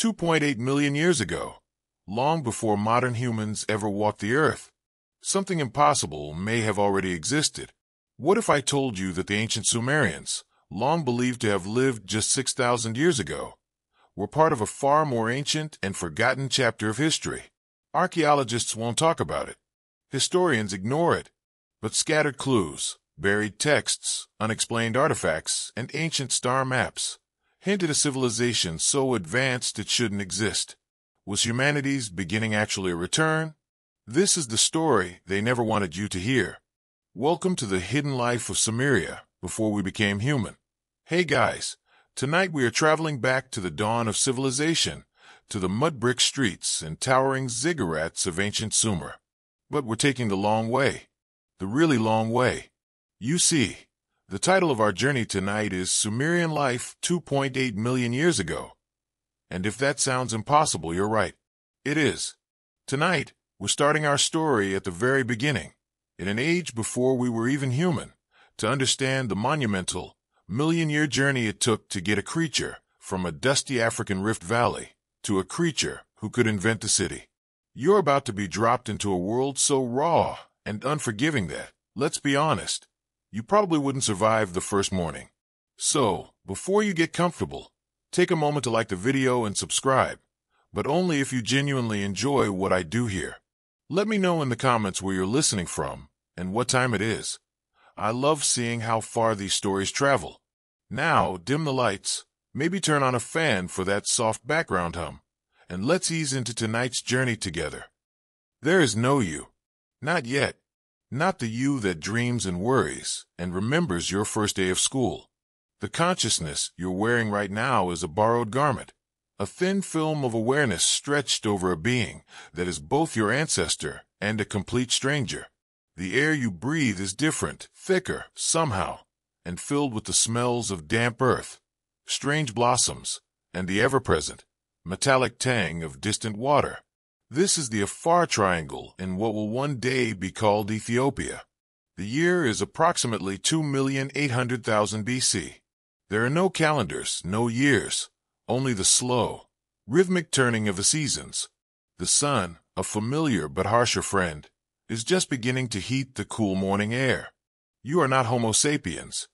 2.8 million years ago, long before modern humans ever walked the earth. Something impossible may have already existed. What if I told you that the ancient Sumerians, long believed to have lived just 6,000 years ago, were part of a far more ancient and forgotten chapter of history? Archaeologists won't talk about it. Historians ignore it. But scattered clues, buried texts, unexplained artifacts, and ancient star maps hint at a civilization so advanced it shouldn't exist. Was humanity's beginning actually a return? This is the story they never wanted you to hear. Welcome to the hidden life of Sumeria before we became human. Hey guys, tonight we are traveling back to the dawn of civilization, to the mud brick streets and towering ziggurats of ancient Sumer. But we're taking the long way. The really long way. You see, the title of our journey tonight is Sumerian Life 2.8 million years ago. And if that sounds impossible, you're right. It is. Tonight, we're starting our story at the very beginning, in an age before we were even human, to understand the monumental, million-year journey it took to get a creature from a dusty African rift valley to a creature who could invent a city. You're about to be dropped into a world so raw and unforgiving that, let's be honest, you probably wouldn't survive the first morning. So, before you get comfortable, take a moment to like the video and subscribe, but only if you genuinely enjoy what I do here. Let me know in the comments where you're listening from and what time it is. I love seeing how far these stories travel. Now, dim the lights, maybe turn on a fan for that soft background hum, and let's ease into tonight's journey together. There is no you. Not yet. Not the you that dreams and worries and remembers your first day of school. The consciousness you're wearing right now is a borrowed garment, a thin film of awareness stretched over a being that is both your ancestor and a complete stranger. The air you breathe is different, thicker, somehow, and filled with the smells of damp earth, strange blossoms, and the ever-present, metallic tang of distant water. This is the Afar Triangle in what will one day be called Ethiopia. The year is approximately 2,800,000 BC. There are no calendars, no years, only the slow, rhythmic turning of the seasons. The sun, a familiar but harsher friend, is just beginning to heat the cool morning air. You are not Homo sapiens.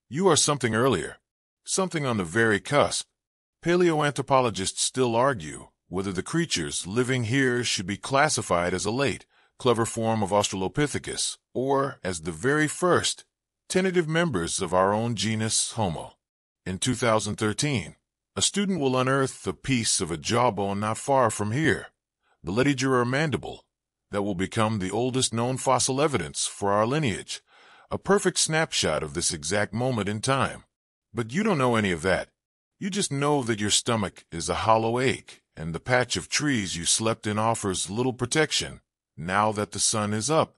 You are something earlier, something on the very cusp. Paleoanthropologists still argue whether the creatures living here should be classified as a late, clever form of Australopithecus, or as the very first, tentative members of our own genus Homo. In 2013, a student will unearth a piece of a jawbone not far from here, the Ledigeror mandible, that will become the oldest known fossil evidence for our lineage, a perfect snapshot of this exact moment in time. But you don't know any of that. You just know that your stomach is a hollow ache, and the patch of trees you slept in offers little protection, now that the sun is up.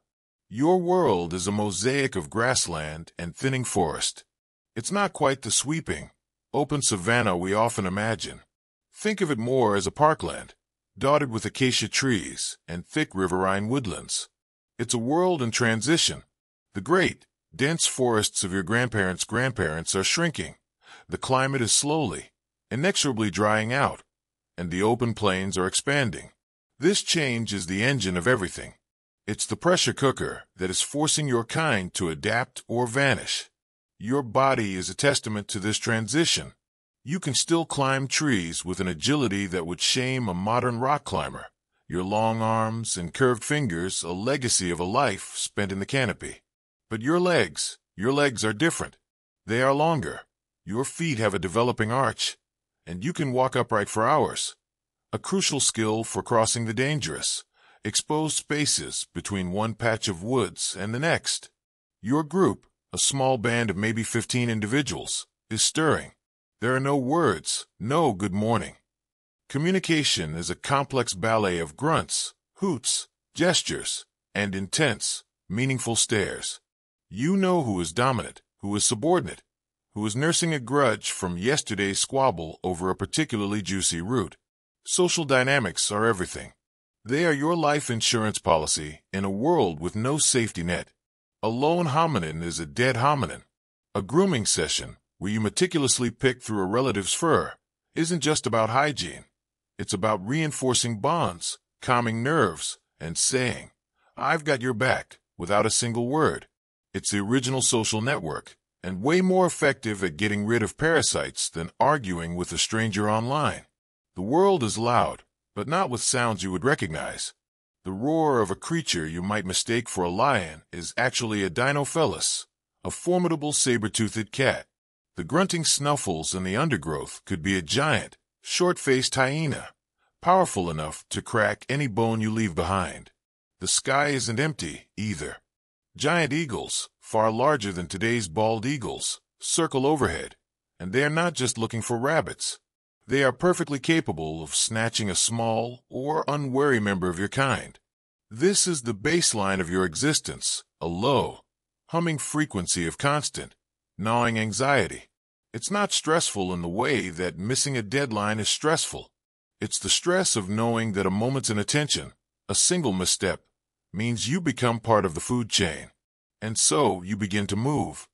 Your world is a mosaic of grassland and thinning forest. It's not quite the sweeping, open savanna we often imagine. Think of it more as a parkland, dotted with acacia trees and thick riverine woodlands. It's a world in transition. The great, dense forests of your grandparents' grandparents are shrinking. The climate is slowly, inexorably drying out, and the open plains are expanding. This change is the engine of everything. It's the pressure cooker that is forcing your kind to adapt or vanish. Your body is a testament to this transition. You can still climb trees with an agility that would shame a modern rock climber. Your long arms and curved fingers, a legacy of a life spent in the canopy. But your legs are different. They are longer. Your feet have a developing arch, and you can walk upright for hours. A crucial skill for crossing the dangerous, exposed spaces between one patch of woods and the next. Your group, a small band of maybe 15 individuals, is stirring. There are no words, no good morning. Communication is a complex ballet of grunts, hoots, gestures, and intense, meaningful stares. You know who is dominant, who is subordinate, who is nursing a grudge from yesterday's squabble over a particularly juicy root. Social dynamics are everything. They are your life insurance policy in a world with no safety net. A lone hominin is a dead hominin. A grooming session, where you meticulously pick through a relative's fur, isn't just about hygiene. It's about reinforcing bonds, calming nerves, and saying, "I've got your back," without a single word. It's the original social network, and way more effective at getting rid of parasites than arguing with a stranger online. The world is loud, but not with sounds you would recognize. The roar of a creature you might mistake for a lion is actually a Dinofelis, a formidable saber-toothed cat. The grunting snuffles in the undergrowth could be a giant, short-faced hyena, powerful enough to crack any bone you leave behind. The sky isn't empty, either. Giant eagles, far larger than today's bald eagles, circle overhead, and they are not just looking for rabbits. They are perfectly capable of snatching a small or unwary member of your kind. This is the baseline of your existence, a low, humming frequency of constant, gnawing anxiety. It's not stressful in the way that missing a deadline is stressful. It's the stress of knowing that a moment's inattention, a single misstep, means you become part of the food chain. And so you begin to move.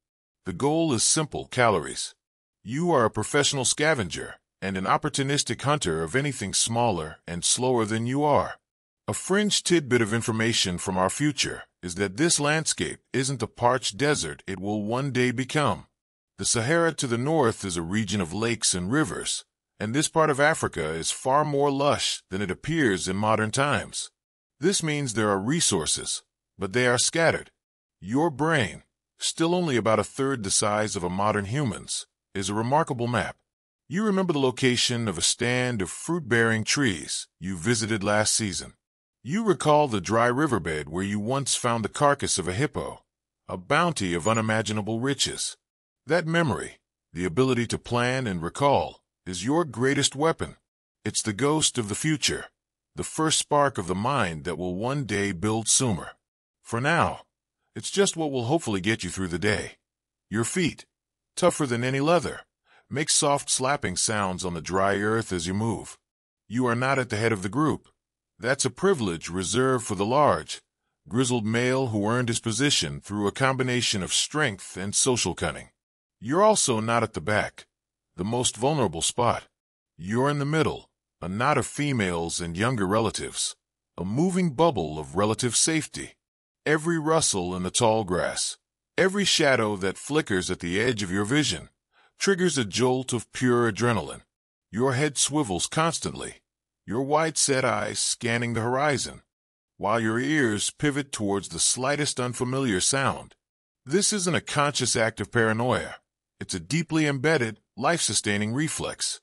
The goal is simple: calories. You are a professional scavenger and an opportunistic hunter of anything smaller and slower than you are. A fringe tidbit of information from our future is that this landscape isn't a parched desert it will one day become. The Sahara to the north is a region of lakes and rivers, and this part of Africa is far more lush than it appears in modern times. This means there are resources, but they are scattered. Your brain, still only about a third the size of a modern human's, is a remarkable map. You remember the location of a stand of fruit-bearing trees you visited last season. You recall the dry riverbed where you once found the carcass of a hippo, a bounty of unimaginable riches. That memory, the ability to plan and recall, is your greatest weapon. It's the ghost of the future, the first spark of the mind that will one day build Sumer. For now, it's just what will hopefully get you through the day. Your feet, tougher than any leather, make soft slapping sounds on the dry earth as you move. You are not at the head of the group. That's a privilege reserved for the large, grizzled male who earned his position through a combination of strength and social cunning. You're also not at the back, the most vulnerable spot. You're in the middle, a knot of females and younger relatives, a moving bubble of relative safety. Every rustle in the tall grass, every shadow that flickers at the edge of your vision, triggers a jolt of pure adrenaline. Your head swivels constantly, your wide-set eyes scanning the horizon, while your ears pivot towards the slightest unfamiliar sound. This isn't a conscious act of paranoia. It's a deeply embedded, life-sustaining reflex.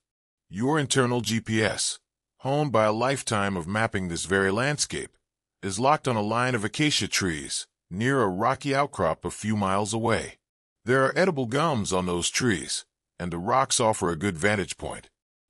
Your internal GPS, honed by a lifetime of mapping this very landscape, is locked on a line of acacia trees near a rocky outcrop a few miles away. There are edible gums on those trees, and the rocks offer a good vantage point.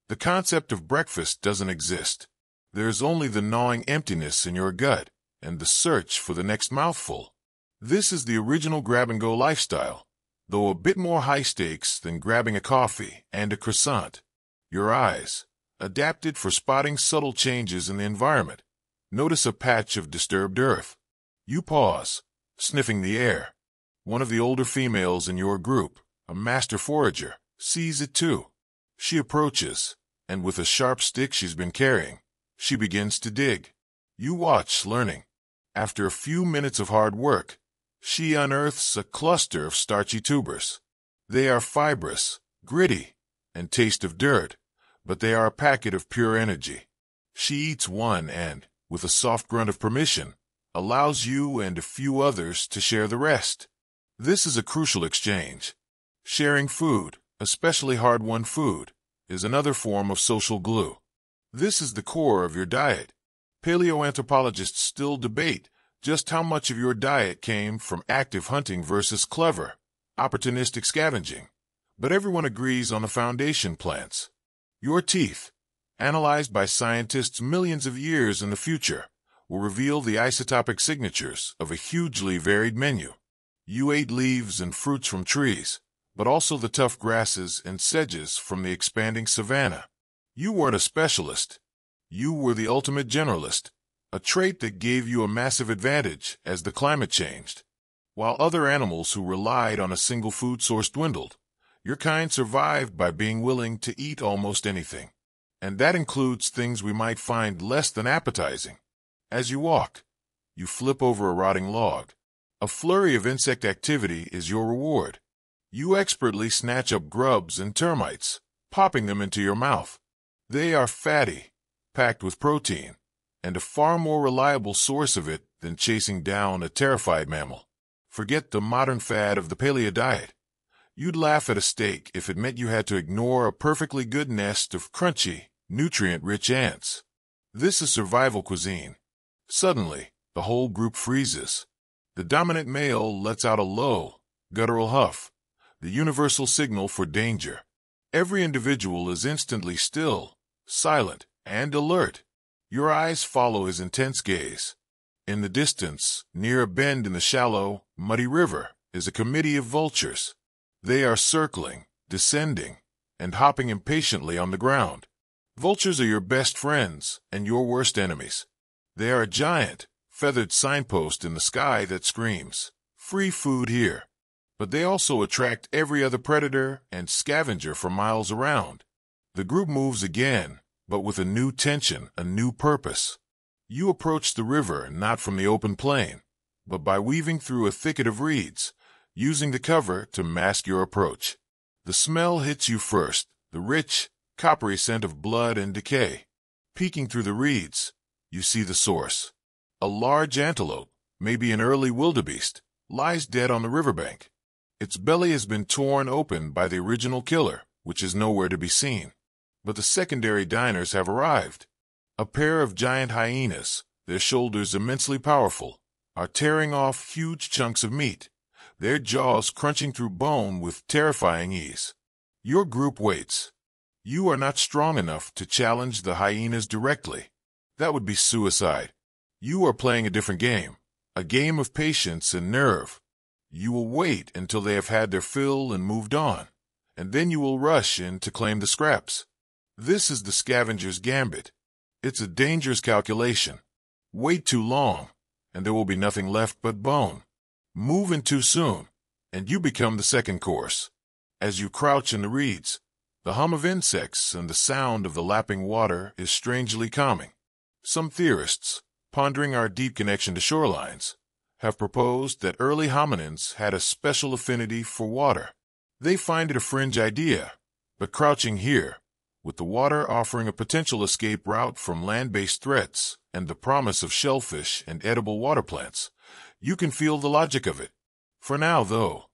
The concept of breakfast doesn't exist. There's only the gnawing emptiness in your gut and the search for the next mouthful. This is the original grab-and-go lifestyle, though a bit more high-stakes than grabbing a coffee and a croissant. Your eyes, adapted for spotting subtle changes in the environment, notice a patch of disturbed earth. You pause, sniffing the air. One of the older females in your group, a master forager, sees it too. She approaches, and with a sharp stick she's been carrying, she begins to dig. You watch, learning. After a few minutes of hard work, she unearths a cluster of starchy tubers. They are fibrous, gritty, and taste of dirt, but they are a packet of pure energy. She eats one and, with a soft grunt of permission, allows you and a few others to share the rest. This is a crucial exchange. Sharing food, especially hard-won food, is another form of social glue. This is the core of your diet. Paleoanthropologists still debate just how much of your diet came from active hunting versus clever, opportunistic scavenging. But everyone agrees on the foundation plants. Your teeth, analyzed by scientists millions of years in the future, will reveal the isotopic signatures of a hugely varied menu. You ate leaves and fruits from trees, but also the tough grasses and sedges from the expanding savanna. You weren't a specialist. You were the ultimate generalist, a trait that gave you a massive advantage as the climate changed. While other animals who relied on a single food source dwindled, your kind survived by being willing to eat almost anything. and that includes things we might find less than appetizing. As you walk, you flip over a rotting log. A flurry of insect activity is your reward. You expertly snatch up grubs and termites, popping them into your mouth. They are fatty, packed with protein, and a far more reliable source of it than chasing down a terrified mammal. Forget the modern fad of the paleo diet. You'd laugh at a steak if it meant you had to ignore a perfectly good nest of crunchy, nutrient-rich ants. This is survival cuisine. Suddenly, the whole group freezes. The dominant male lets out a low, guttural huff, the universal signal for danger. Every individual is instantly still, silent, and alert. Your eyes follow his intense gaze. In the distance, near a bend in the shallow, muddy river, is a committee of vultures. They are circling, descending, and hopping impatiently on the ground. Vultures are your best friends and your worst enemies. They are a giant, feathered signpost in the sky that screams, "Free food here." But they also attract every other predator and scavenger for miles around. The group moves again, but with a new tension, a new purpose. You approach the river not from the open plain, but by weaving through a thicket of reeds, using the cover to mask your approach. The smell hits you first, the rich, coppery scent of blood and decay. Peeking through the reeds, you see the source. A large antelope, maybe an early wildebeest, lies dead on the riverbank. Its belly has been torn open by the original killer, which is nowhere to be seen. But the secondary diners have arrived. A pair of giant hyenas, their shoulders immensely powerful, are tearing off huge chunks of meat, their jaws crunching through bone with terrifying ease. Your group waits. You are not strong enough to challenge the hyenas directly. That would be suicide. You are playing a different game, a game of patience and nerve. You will wait until they have had their fill and moved on, and then you will rush in to claim the scraps. This is the scavenger's gambit. It's a dangerous calculation. Wait too long, and there will be nothing left but bone. Move in too soon, and you become the second course. As you crouch in the reeds, the hum of insects and the sound of the lapping water is strangely calming. Some theorists, pondering our deep connection to shorelines, have proposed that early hominins had a special affinity for water. They find it a fringe idea, but crouching here, with the water offering a potential escape route from land-based threats and the promise of shellfish and edible water plants, you can feel the logic of it. For now, though,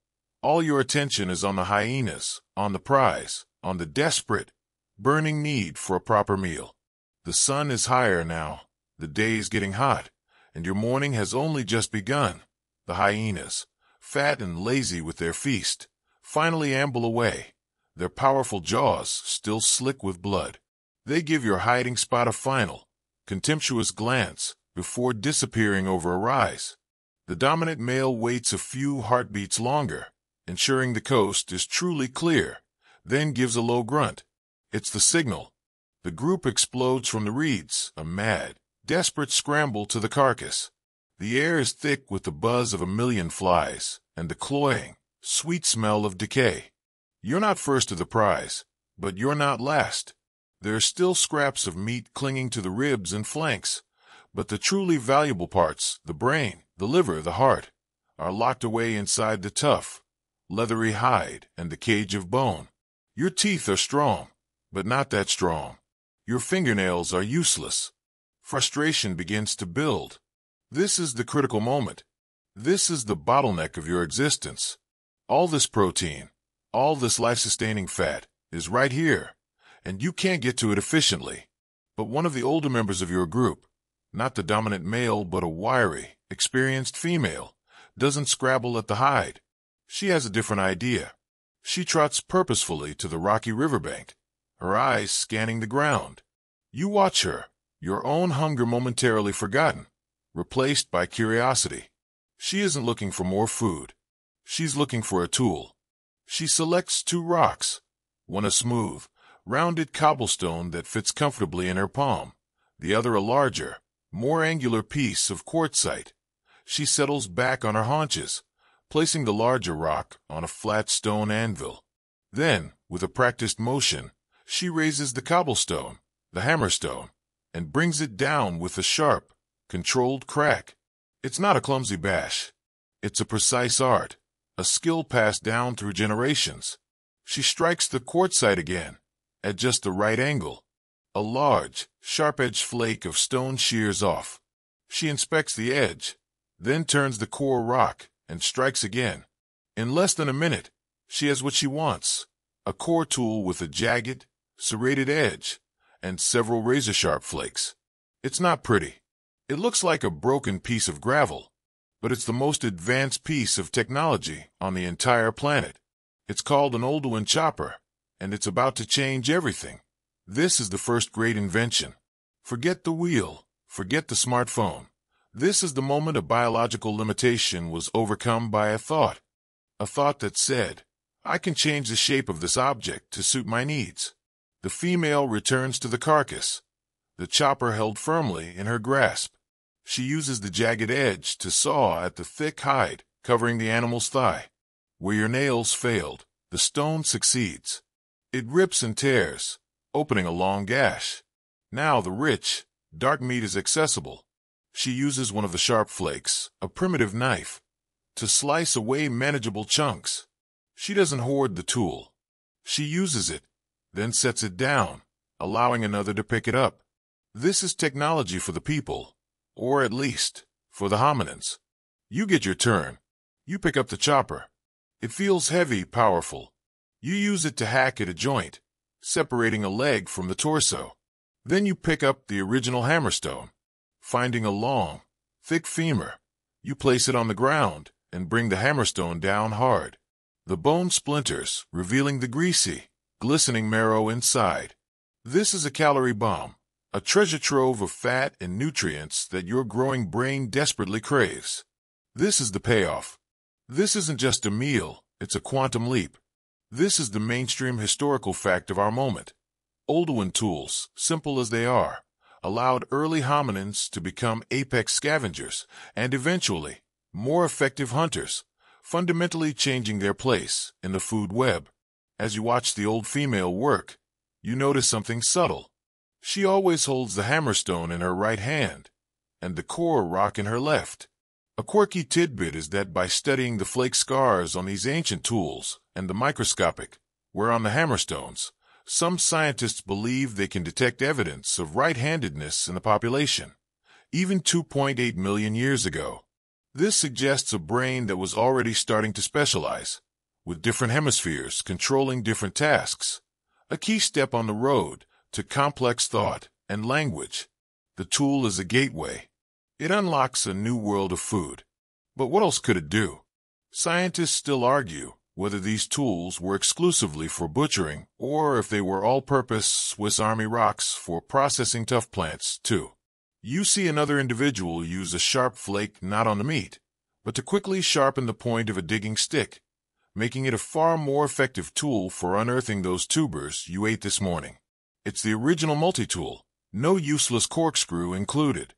all your attention is on the hyenas, on the prize, on the desperate, burning need for a proper meal. The sun is higher now, the day is getting hot, and your morning has only just begun. The hyenas, fat and lazy with their feast, finally amble away, their powerful jaws still slick with blood. They give your hiding spot a final, contemptuous glance before disappearing over a rise. The dominant male waits a few heartbeats longer, ensuring the coast is truly clear, then gives a low grunt. It's the signal. The group explodes from the reeds, a mad, desperate scramble to the carcass. The air is thick with the buzz of a million flies and the cloying, sweet smell of decay. You're not first to the prize, but you're not last. There are still scraps of meat clinging to the ribs and flanks, but the truly valuable parts, the brain, the liver, the heart, are locked away inside the tough, leathery hide and the cage of bone. Your teeth are strong, but not that strong. Your fingernails are useless. Frustration begins to build. This is the critical moment. This is the bottleneck of your existence. All this protein, all this life-sustaining fat, is right here, and you can't get to it efficiently. But one of the older members of your group, not the dominant male but a wiry, experienced female, doesn't scrabble at the hide. She has a different idea. She trots purposefully to the rocky riverbank, her eyes scanning the ground. You watch her, your own hunger momentarily forgotten, replaced by curiosity. She isn't looking for more food. She's looking for a tool. She selects two rocks, one a smooth, rounded cobblestone that fits comfortably in her palm, the other a larger, more angular piece of quartzite. She settles back on her haunches, placing the larger rock on a flat stone anvil. Then, with a practiced motion, she raises the cobblestone, the hammerstone, and brings it down with a sharp, controlled crack. It's not a clumsy bash. It's a precise art, a skill passed down through generations. She strikes the quartzite again, at just the right angle. A large, sharp-edged flake of stone shears off. She inspects the edge, then turns the core rock and strikes again. In less than a minute, she has what she wants, a core tool with a jagged, serrated edge and several razor-sharp flakes. It's not pretty. It looks like a broken piece of gravel, but it's the most advanced piece of technology on the entire planet. It's called an Oldowan chopper, and it's about to change everything. This is the first great invention. Forget the wheel, forget the smartphone. This is the moment a biological limitation was overcome by a thought that said, I can change the shape of this object to suit my needs. The female returns to the carcass, the chopper held firmly in her grasp. She uses the jagged edge to saw at the thick hide covering the animal's thigh. Where your nails failed, the stone succeeds. It rips and tears, opening a long gash. Now the rich, dark meat is accessible. She uses one of the sharp flakes, a primitive knife, to slice away manageable chunks. She doesn't hoard the tool. She uses it, then sets it down, allowing another to pick it up. This is technology for the people, or at least, for the hominins. You get your turn. You pick up the chopper. It feels heavy, powerful. You use it to hack at a joint, separating a leg from the torso. Then you pick up the original hammerstone. Finding a long, thick femur, you place it on the ground and bring the hammerstone down hard. The bone splinters, revealing the greasy, glistening marrow inside. This is a calorie bomb, a treasure trove of fat and nutrients that your growing brain desperately craves. This is the payoff. This isn't just a meal, it's a quantum leap. This is the mainstream historical fact of our moment. Oldowan tools, simple as they are, allowed early hominins to become apex scavengers and eventually more effective hunters, fundamentally changing their place in the food web. As you watch the old female work, you notice something subtle. She always holds the hammerstone in her right hand and the core rock in her left. A quirky tidbit is that by studying the flake scars on these ancient tools and the microscopic wear on the hammerstones, some scientists believe they can detect evidence of right-handedness in the population, even 2.8 million years ago. This suggests a brain that was already starting to specialize, with different hemispheres controlling different tasks, a key step on the road to complex thought and language. The tool is a gateway. It unlocks a new world of food. But what else could it do? Scientists still argue whether these tools were exclusively for butchering or if they were all-purpose Swiss Army rocks for processing tough plants, too. You see another individual use a sharp flake not on the meat, but to quickly sharpen the point of a digging stick, making it a far more effective tool for unearthing those tubers you ate this morning. It's the original multi-tool, no useless corkscrew included.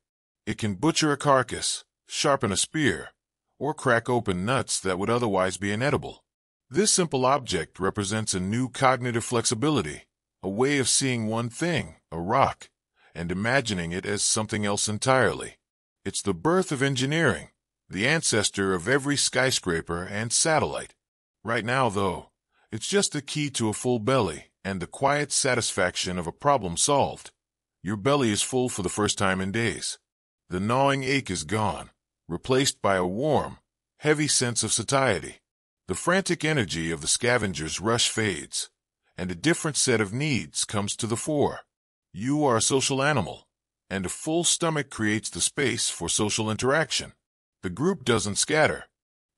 It can butcher a carcass, sharpen a spear, or crack open nuts that would otherwise be inedible. This simple object represents a new cognitive flexibility, a way of seeing one thing, a rock, and imagining it as something else entirely. It's the birth of engineering, the ancestor of every skyscraper and satellite. Right now, though, it's just the key to a full belly and the quiet satisfaction of a problem solved. Your belly is full for the first time in days. The gnawing ache is gone, replaced by a warm, heavy sense of satiety. The frantic energy of the scavenger's rush fades, and a different set of needs comes to the fore. You are a social animal, and a full stomach creates the space for social interaction. The group doesn't scatter.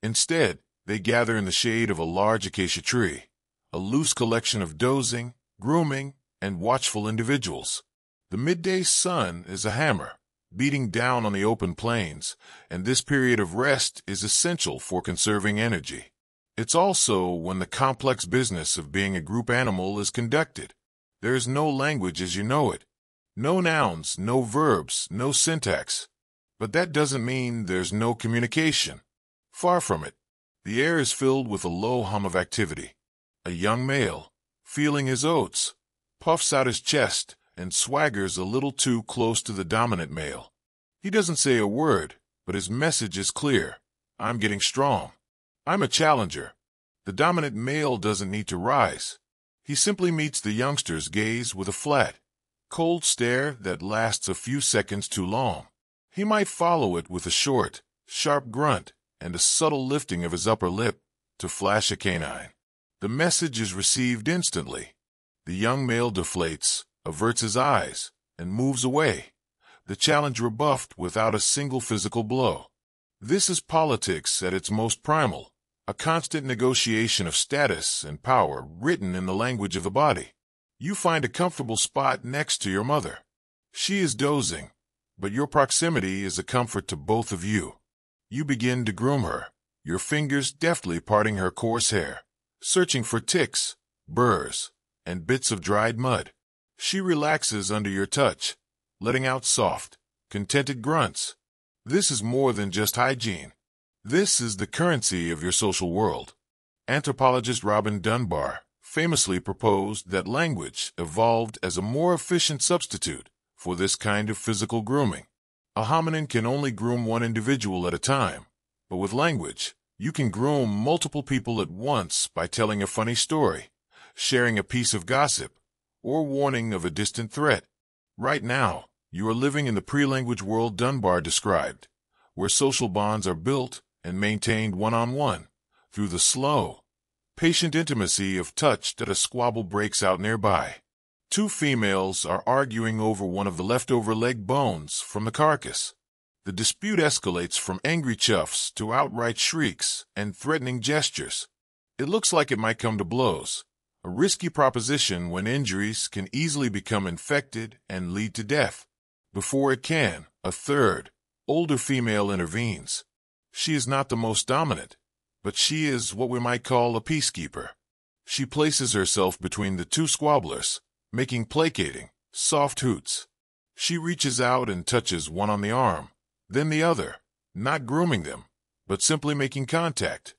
Instead, they gather in the shade of a large acacia tree, a loose collection of dozing, grooming, and watchful individuals. The midday sun is a hammer, beating down on the open plains, and this period of rest is essential for conserving energy. It's also when the complex business of being a group animal is conducted. There is no language as you know it. No nouns, no verbs, no syntax. But that doesn't mean there's no communication. Far from it. The air is filled with a low hum of activity. A young male, feeling his oats, puffs out his chest and swaggers a little too close to the dominant male. He doesn't say a word, but his message is clear. I'm getting strong. I'm a challenger. The dominant male doesn't need to rise. He simply meets the youngster's gaze with a flat, cold stare that lasts a few seconds too long. He might follow it with a short, sharp grunt and a subtle lifting of his upper lip to flash a canine. The message is received instantly. The young male deflates, averts his eyes, and moves away, the challenge rebuffed without a single physical blow. This is politics at its most primal, a constant negotiation of status and power written in the language of the body. You find a comfortable spot next to your mother. She is dozing, but your proximity is a comfort to both of you. You begin to groom her, your fingers deftly parting her coarse hair, searching for ticks, burrs, and bits of dried mud. She relaxes under your touch, letting out soft, contented grunts. This is more than just hygiene. This is the currency of your social world. Anthropologist Robin Dunbar famously proposed that language evolved as a more efficient substitute for this kind of physical grooming. A hominin can only groom one individual at a time, but with language, you can groom multiple people at once by telling a funny story, sharing a piece of gossip, or warning of a distant threat. Right now, you are living in the pre-language world Dunbar described, where social bonds are built and maintained one-on-one through the slow, patient intimacy of touch that a squabble breaks out nearby. Two females are arguing over one of the leftover leg bones from the carcass. The dispute escalates from angry chuffs to outright shrieks and threatening gestures. It looks like it might come to blows, a risky proposition when injuries can easily become infected and lead to death. Before it can, a third, older female intervenes. She is not the most dominant, but she is what we might call a peacekeeper. She places herself between the two squabblers, making placating, soft hoots. She reaches out and touches one on the arm, then the other, not grooming them, but simply making contact.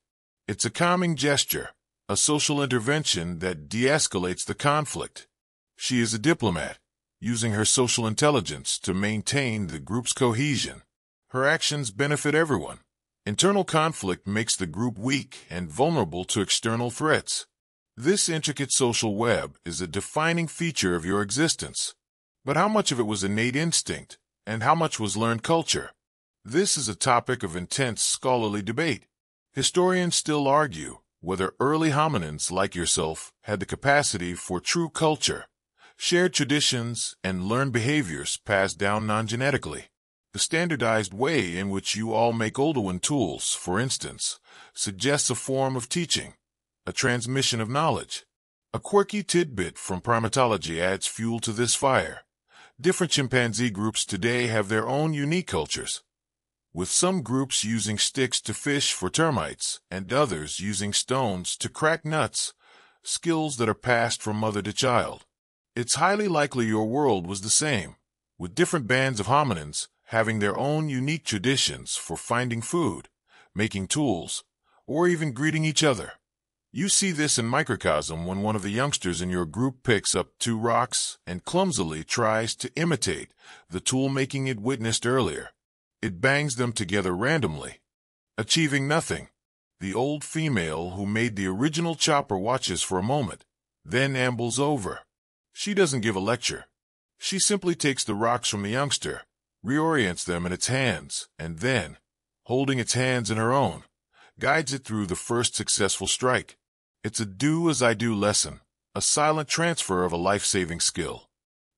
It's a calming gesture, a social intervention that de-escalates the conflict. She is a diplomat, using her social intelligence to maintain the group's cohesion. Her actions benefit everyone. Internal conflict makes the group weak and vulnerable to external threats. This intricate social web is a defining feature of your existence. But how much of it was innate instinct, and how much was learned culture? This is a topic of intense scholarly debate. Historians still argue whether early hominins like yourself had the capacity for true culture, shared traditions, and learned behaviors passed down non-genetically. The standardized way in which you all make Oldowan tools, for instance, suggests a form of teaching, a transmission of knowledge. A quirky tidbit from primatology adds fuel to this fire. Different chimpanzee groups today have their own unique cultures, with some groups using sticks to fish for termites and others using stones to crack nuts, skills that are passed from mother to child. It's highly likely your world was the same, with different bands of hominins having their own unique traditions for finding food, making tools, or even greeting each other. You see this in microcosm when one of the youngsters in your group picks up two rocks and clumsily tries to imitate the tool-making it witnessed earlier. It bangs them together randomly, achieving nothing. The old female who made the original chopper watches for a moment, then ambles over. She doesn't give a lecture. She simply takes the rocks from the youngster, reorients them in its hands, and then, holding its hands in her own, guides it through the first successful strike. It's a do-as-I-do lesson, a silent transfer of a life-saving skill.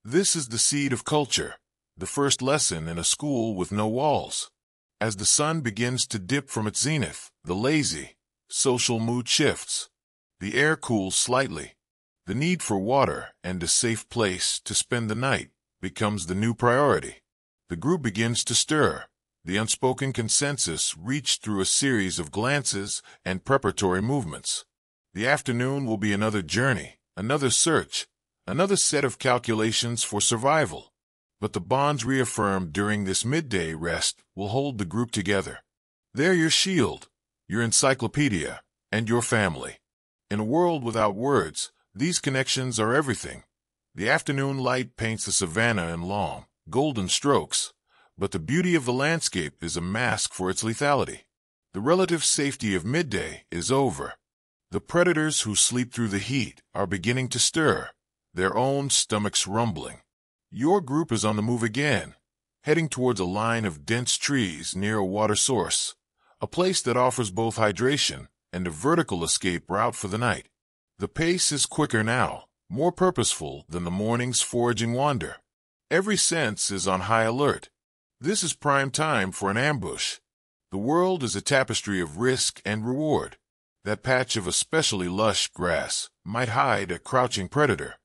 This is the seed of culture, the first lesson in a school with no walls. As the sun begins to dip from its zenith, the lazy, social mood shifts. The air cools slightly. The need for water and a safe place to spend the night becomes the new priority. The group begins to stir. The unspoken consensus reached through a series of glances and preparatory movements. The afternoon will be another journey, another search, another set of calculations for survival. But the bonds reaffirmed during this midday rest will hold the group together. They're your shield, your encyclopedia, and your family. In a world without words, these connections are everything. The afternoon light paints the savanna in long, golden strokes, but the beauty of the landscape is a mask for its lethality. The relative safety of midday is over. The predators who sleep through the heat are beginning to stir, their own stomachs rumbling. Your group is on the move again, heading towards a line of dense trees near a water source, a place that offers both hydration and a vertical escape route for the night. The pace is quicker now, more purposeful than the morning's foraging wander. Every sense is on high alert. This is prime time for an ambush. The world is a tapestry of risk and reward. That patch of especially lush grass might hide a crouching predator.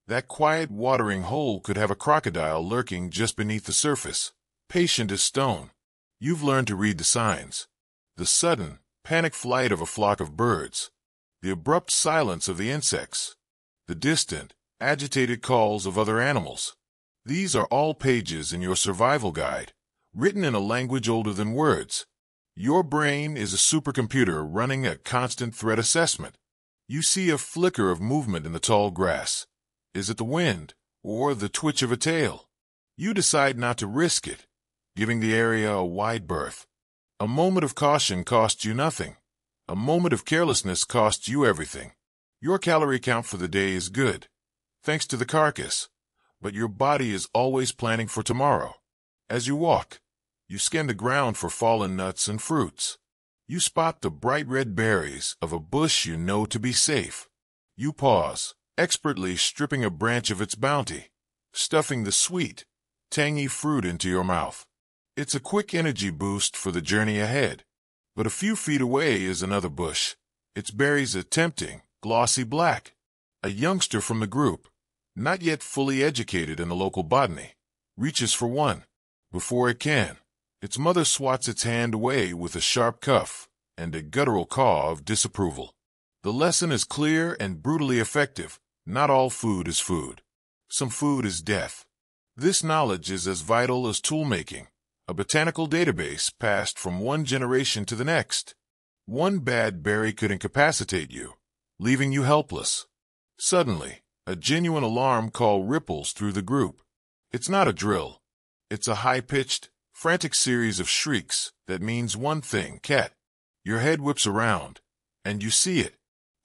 That quiet watering hole could have a crocodile lurking just beneath the surface, patient as stone. You've learned to read the signs. The sudden, panic flight of a flock of birds. The abrupt silence of the insects. The distant, agitated calls of other animals. These are all pages in your survival guide, written in a language older than words. Your brain is a supercomputer running a constant threat assessment. You see a flicker of movement in the tall grass. Is it the wind, or the twitch of a tail? You decide not to risk it, giving the area a wide berth. A moment of caution costs you nothing. A moment of carelessness costs you everything. Your calorie count for the day is good, thanks to the carcass, but your body is always planning for tomorrow. As you walk, you scan the ground for fallen nuts and fruits. You spot the bright red berries of a bush you know to be safe. You pause, expertly stripping a branch of its bounty, stuffing the sweet, tangy fruit into your mouth. It's a quick energy boost for the journey ahead. But a few feet away is another bush, its berries a tempting, glossy black. A youngster from the group, not yet fully educated in the local botany, reaches for one. Before it can, its mother swats its hand away with a sharp cuff and a guttural caw of disapproval. The lesson is clear and brutally effective. Not all food is food. Some food is death. This knowledge is as vital as tool-making, a botanical database passed from one generation to the next. One bad berry could incapacitate you, leaving you helpless. Suddenly, a genuine alarm call ripples through the group. It's not a drill. It's a high-pitched, frantic series of shrieks that means one thing, cat. Your head whips around, and you see it.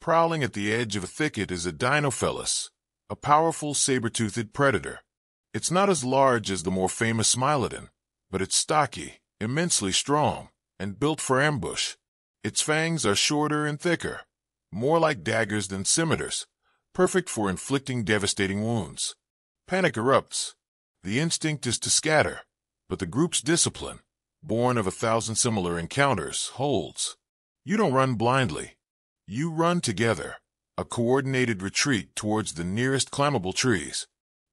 Prowling at the edge of a thicket is a Dinofelis, a powerful saber-toothed predator. It's not as large as the more famous Smilodon, but it's stocky, immensely strong, and built for ambush. Its fangs are shorter and thicker, more like daggers than scimitars, perfect for inflicting devastating wounds. Panic erupts. The instinct is to scatter, but the group's discipline, born of 1,000 similar encounters, holds. You don't run blindly. You run together, a coordinated retreat towards the nearest climbable trees.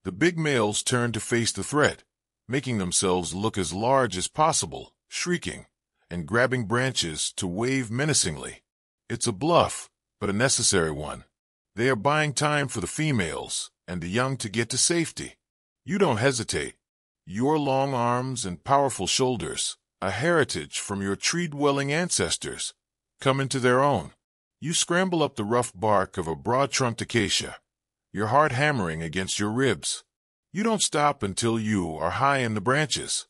The big males turn to face the threat, making themselves look as large as possible, shrieking, and grabbing branches to wave menacingly. It's a bluff, but a necessary one. They are buying time for the females and the young to get to safety. You don't hesitate. Your long arms and powerful shoulders, a heritage from your tree-dwelling ancestors, come into their own. You scramble up the rough bark of a broad-trunked acacia, your heart hammering against your ribs. You don't stop until you are high in the branches,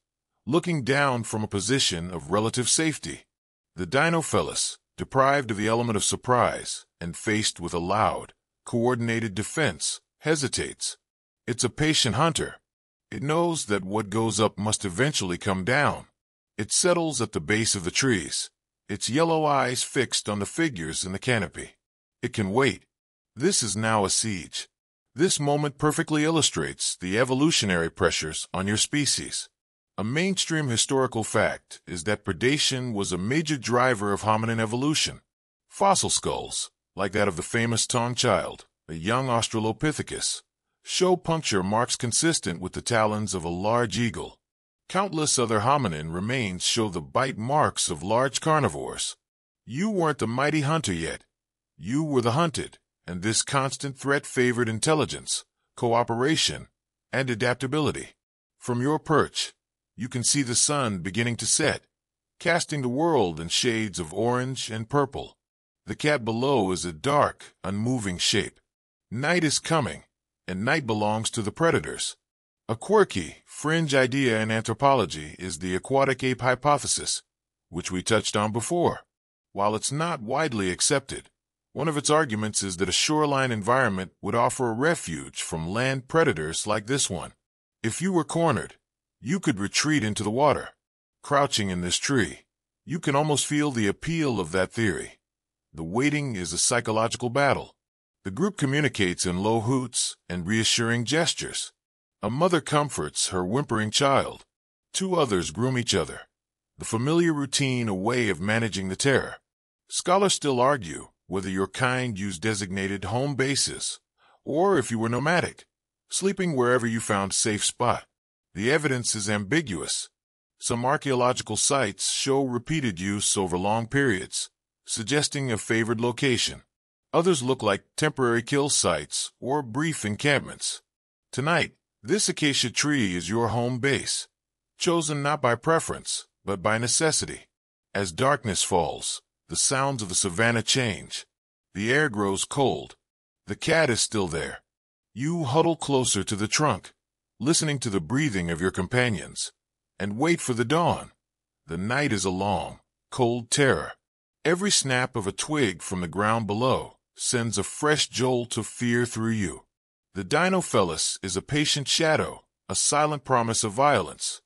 looking down from a position of relative safety. The Dinofelis, deprived of the element of surprise and faced with a loud, coordinated defense, hesitates. It's a patient hunter. It knows that what goes up must eventually come down. It settles at the base of the trees, its yellow eyes fixed on the figures in the canopy. It can wait. This is now a siege. This moment perfectly illustrates the evolutionary pressures on your species. A mainstream historical fact is that predation was a major driver of hominin evolution. Fossil skulls, like that of the famous Tong child, a young Australopithecus, show puncture marks consistent with the talons of a large eagle. Countless other hominin remains show the bite marks of large carnivores. You weren't the mighty hunter yet. You were the hunted, and this constant threat favored intelligence, cooperation, and adaptability. From your perch, you can see the sun beginning to set, casting the world in shades of orange and purple. The cat below is a dark, unmoving shape. Night is coming, and night belongs to the predators. A quirky, fringe idea in anthropology is the aquatic ape hypothesis, which we touched on before. While it's not widely accepted, one of its arguments is that a shoreline environment would offer a refuge from land predators like this one. If you were cornered, you could retreat into the water. Crouching in this tree, you can almost feel the appeal of that theory. The waiting is a psychological battle. The group communicates in low hoots and reassuring gestures. A mother comforts her whimpering child. Two others groom each other. The familiar routine, a way of managing the terror. Scholars still argue whether your kind used designated home bases, or if you were nomadic, sleeping wherever you found safe spot. The evidence is ambiguous. Some archaeological sites show repeated use over long periods, suggesting a favored location. Others look like temporary kill sites or brief encampments. Tonight, this acacia tree is your home base, chosen not by preference, but by necessity. As darkness falls, the sounds of the savannah change. The air grows cold. The cat is still there. You huddle closer to the trunk, listening to the breathing of your companions, and wait for the dawn. The night is a long, cold terror. Every snap of a twig from the ground below sends a fresh jolt of fear through you. The Dinofelis is a patient shadow, a silent promise of violence.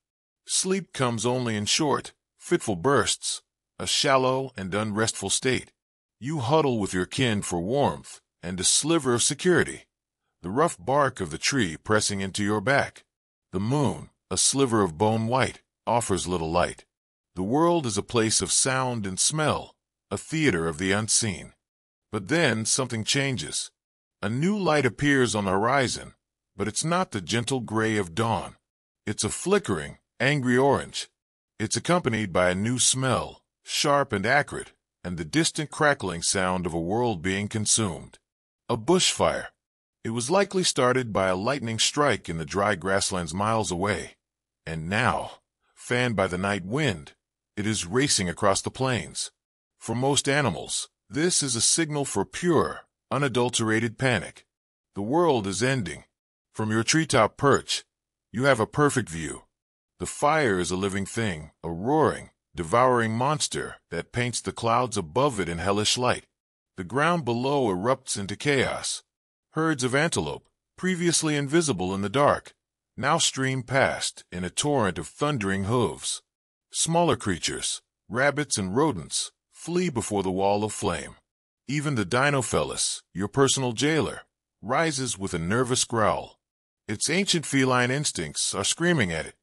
Sleep comes only in short, fitful bursts, a shallow and unrestful state. You huddle with your kin for warmth and a sliver of security. The rough bark of the tree pressing into your back. The moon, a sliver of bone white, offers little light. The world is a place of sound and smell, a theater of the unseen. But then something changes. A new light appears on the horizon, but it's not the gentle gray of dawn. It's a flickering, angry orange. It's accompanied by a new smell, sharp and acrid, and the distant crackling sound of a world being consumed. A bushfire. It was likely started by a lightning strike in the dry grasslands miles away, and now, fanned by the night wind, it is racing across the plains. For most animals, this is a signal for pure, unadulterated panic. The world is ending. From your treetop perch, you have a perfect view. The fire is a living thing, a roaring, devouring monster that paints the clouds above it in hellish light. The ground below erupts into chaos. Herds of antelope, previously invisible in the dark, now stream past in a torrent of thundering hooves. Smaller creatures, rabbits and rodents, flee before the wall of flame. Even the Dinofelis, your personal jailer, rises with a nervous growl. Its ancient feline instincts are screaming at it.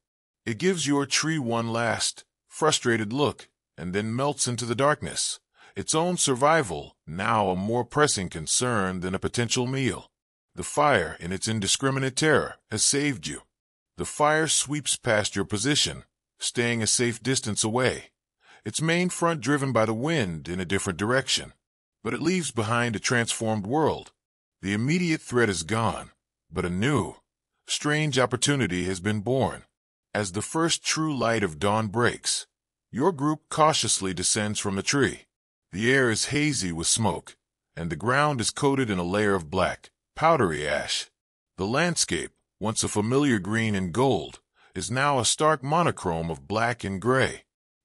It gives your tree one last, frustrated look, and then melts into the darkness. Its own survival, now a more pressing concern than a potential meal. The fire, in its indiscriminate terror, has saved you. The fire sweeps past your position, staying a safe distance away, its main front driven by the wind in a different direction. But it leaves behind a transformed world. The immediate threat is gone, but a new, strange opportunity has been born. As the first true light of dawn breaks, your group cautiously descends from the tree. The air is hazy with smoke, and the ground is coated in a layer of black, powdery ash. The landscape, once a familiar green and gold, is now a stark monochrome of black and gray.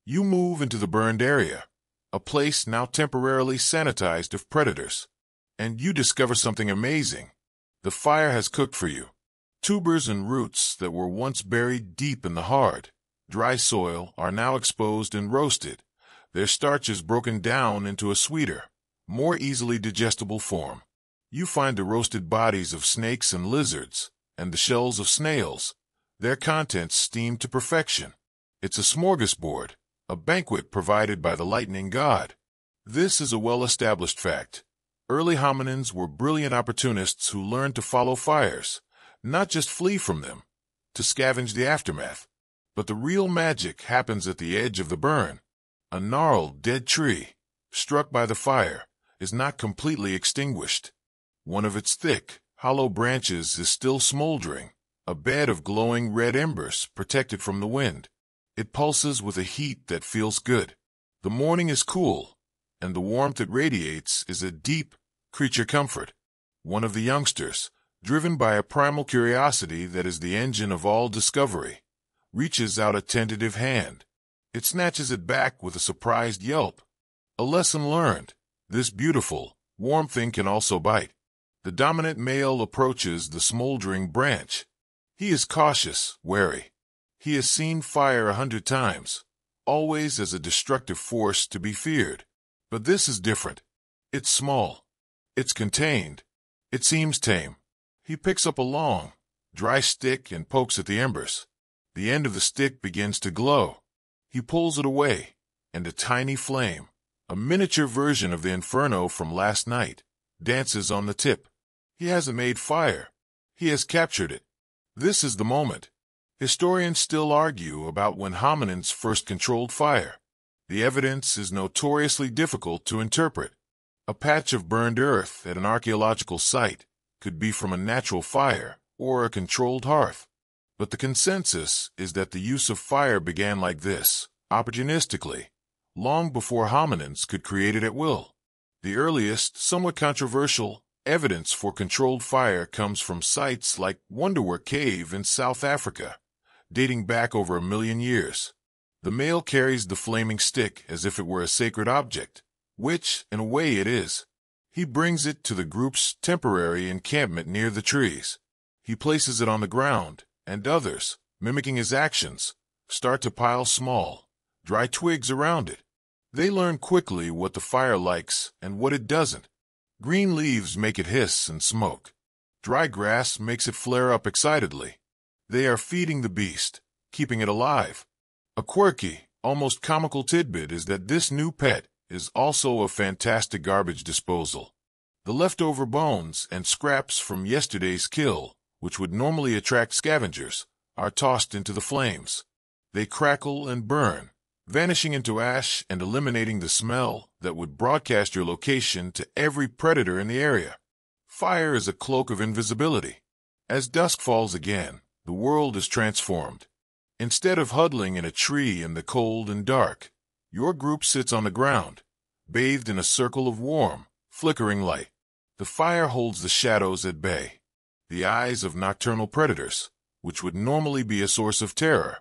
You move into the burned area, a place now temporarily sanitized of predators, and you discover something amazing. The fire has cooked for you. Tubers and roots that were once buried deep in the hard, dry soil are now exposed and roasted. Their starch is broken down into a sweeter, more easily digestible form. You find the roasted bodies of snakes and lizards, and the shells of snails, their contents steamed to perfection. It's a smorgasbord, a banquet provided by the lightning god. This is a well-established fact. Early hominins were brilliant opportunists who learned to follow fires, not just flee from them, to scavenge the aftermath. But the real magic happens at the edge of the burn. A gnarled, dead tree, struck by the fire, is not completely extinguished. One of its thick, hollow branches is still smoldering, a bed of glowing red embers protected from the wind. It pulses with a heat that feels good. The morning is cool, and the warmth it radiates is a deep, creature comfort. One of the youngsters, driven by a primal curiosity that is the engine of all discovery, reaches out a tentative hand. It snatches it back with a surprised yelp. A lesson learned. This beautiful, warm thing can also bite. The dominant male approaches the smoldering branch. He is cautious, wary. He has seen fire 100 times, always as a destructive force to be feared. But this is different. It's small. It's contained. It seems tame. He picks up a long, dry stick and pokes at the embers. The end of the stick begins to glow. He pulls it away, and a tiny flame, a miniature version of the inferno from last night, dances on the tip. He hasn't made fire. He has captured it. This is the moment. Historians still argue about when hominins first controlled fire. The evidence is notoriously difficult to interpret. A patch of burned earth at an archaeological site could be from a natural fire or a controlled hearth. But the consensus is that the use of fire began like this, opportunistically, long before hominins could create it at will. The earliest, somewhat controversial, evidence for controlled fire comes from sites like Wonderwork Cave in South Africa, dating back over 1 million years. The male carries the flaming stick as if it were a sacred object, which, in a way, it is. He brings it to the group's temporary encampment near the trees. He places it on the ground, and others, mimicking his actions, start to pile small, dry twigs around it. They learn quickly what the fire likes and what it doesn't. Green leaves make it hiss and smoke. Dry grass makes it flare up excitedly. They are feeding the beast, keeping it alive. A quirky, almost comical tidbit is that this new pet is also a fantastic garbage disposal. The leftover bones and scraps from yesterday's kill, which would normally attract scavengers, are tossed into the flames. They crackle and burn, vanishing into ash and eliminating the smell that would broadcast your location to every predator in the area. Fire is a cloak of invisibility. As dusk falls again, the world is transformed. Instead of huddling in a tree in the cold and dark, your group sits on the ground, bathed in a circle of warm, flickering light. The fire holds the shadows at bay. The eyes of nocturnal predators, which would normally be a source of terror,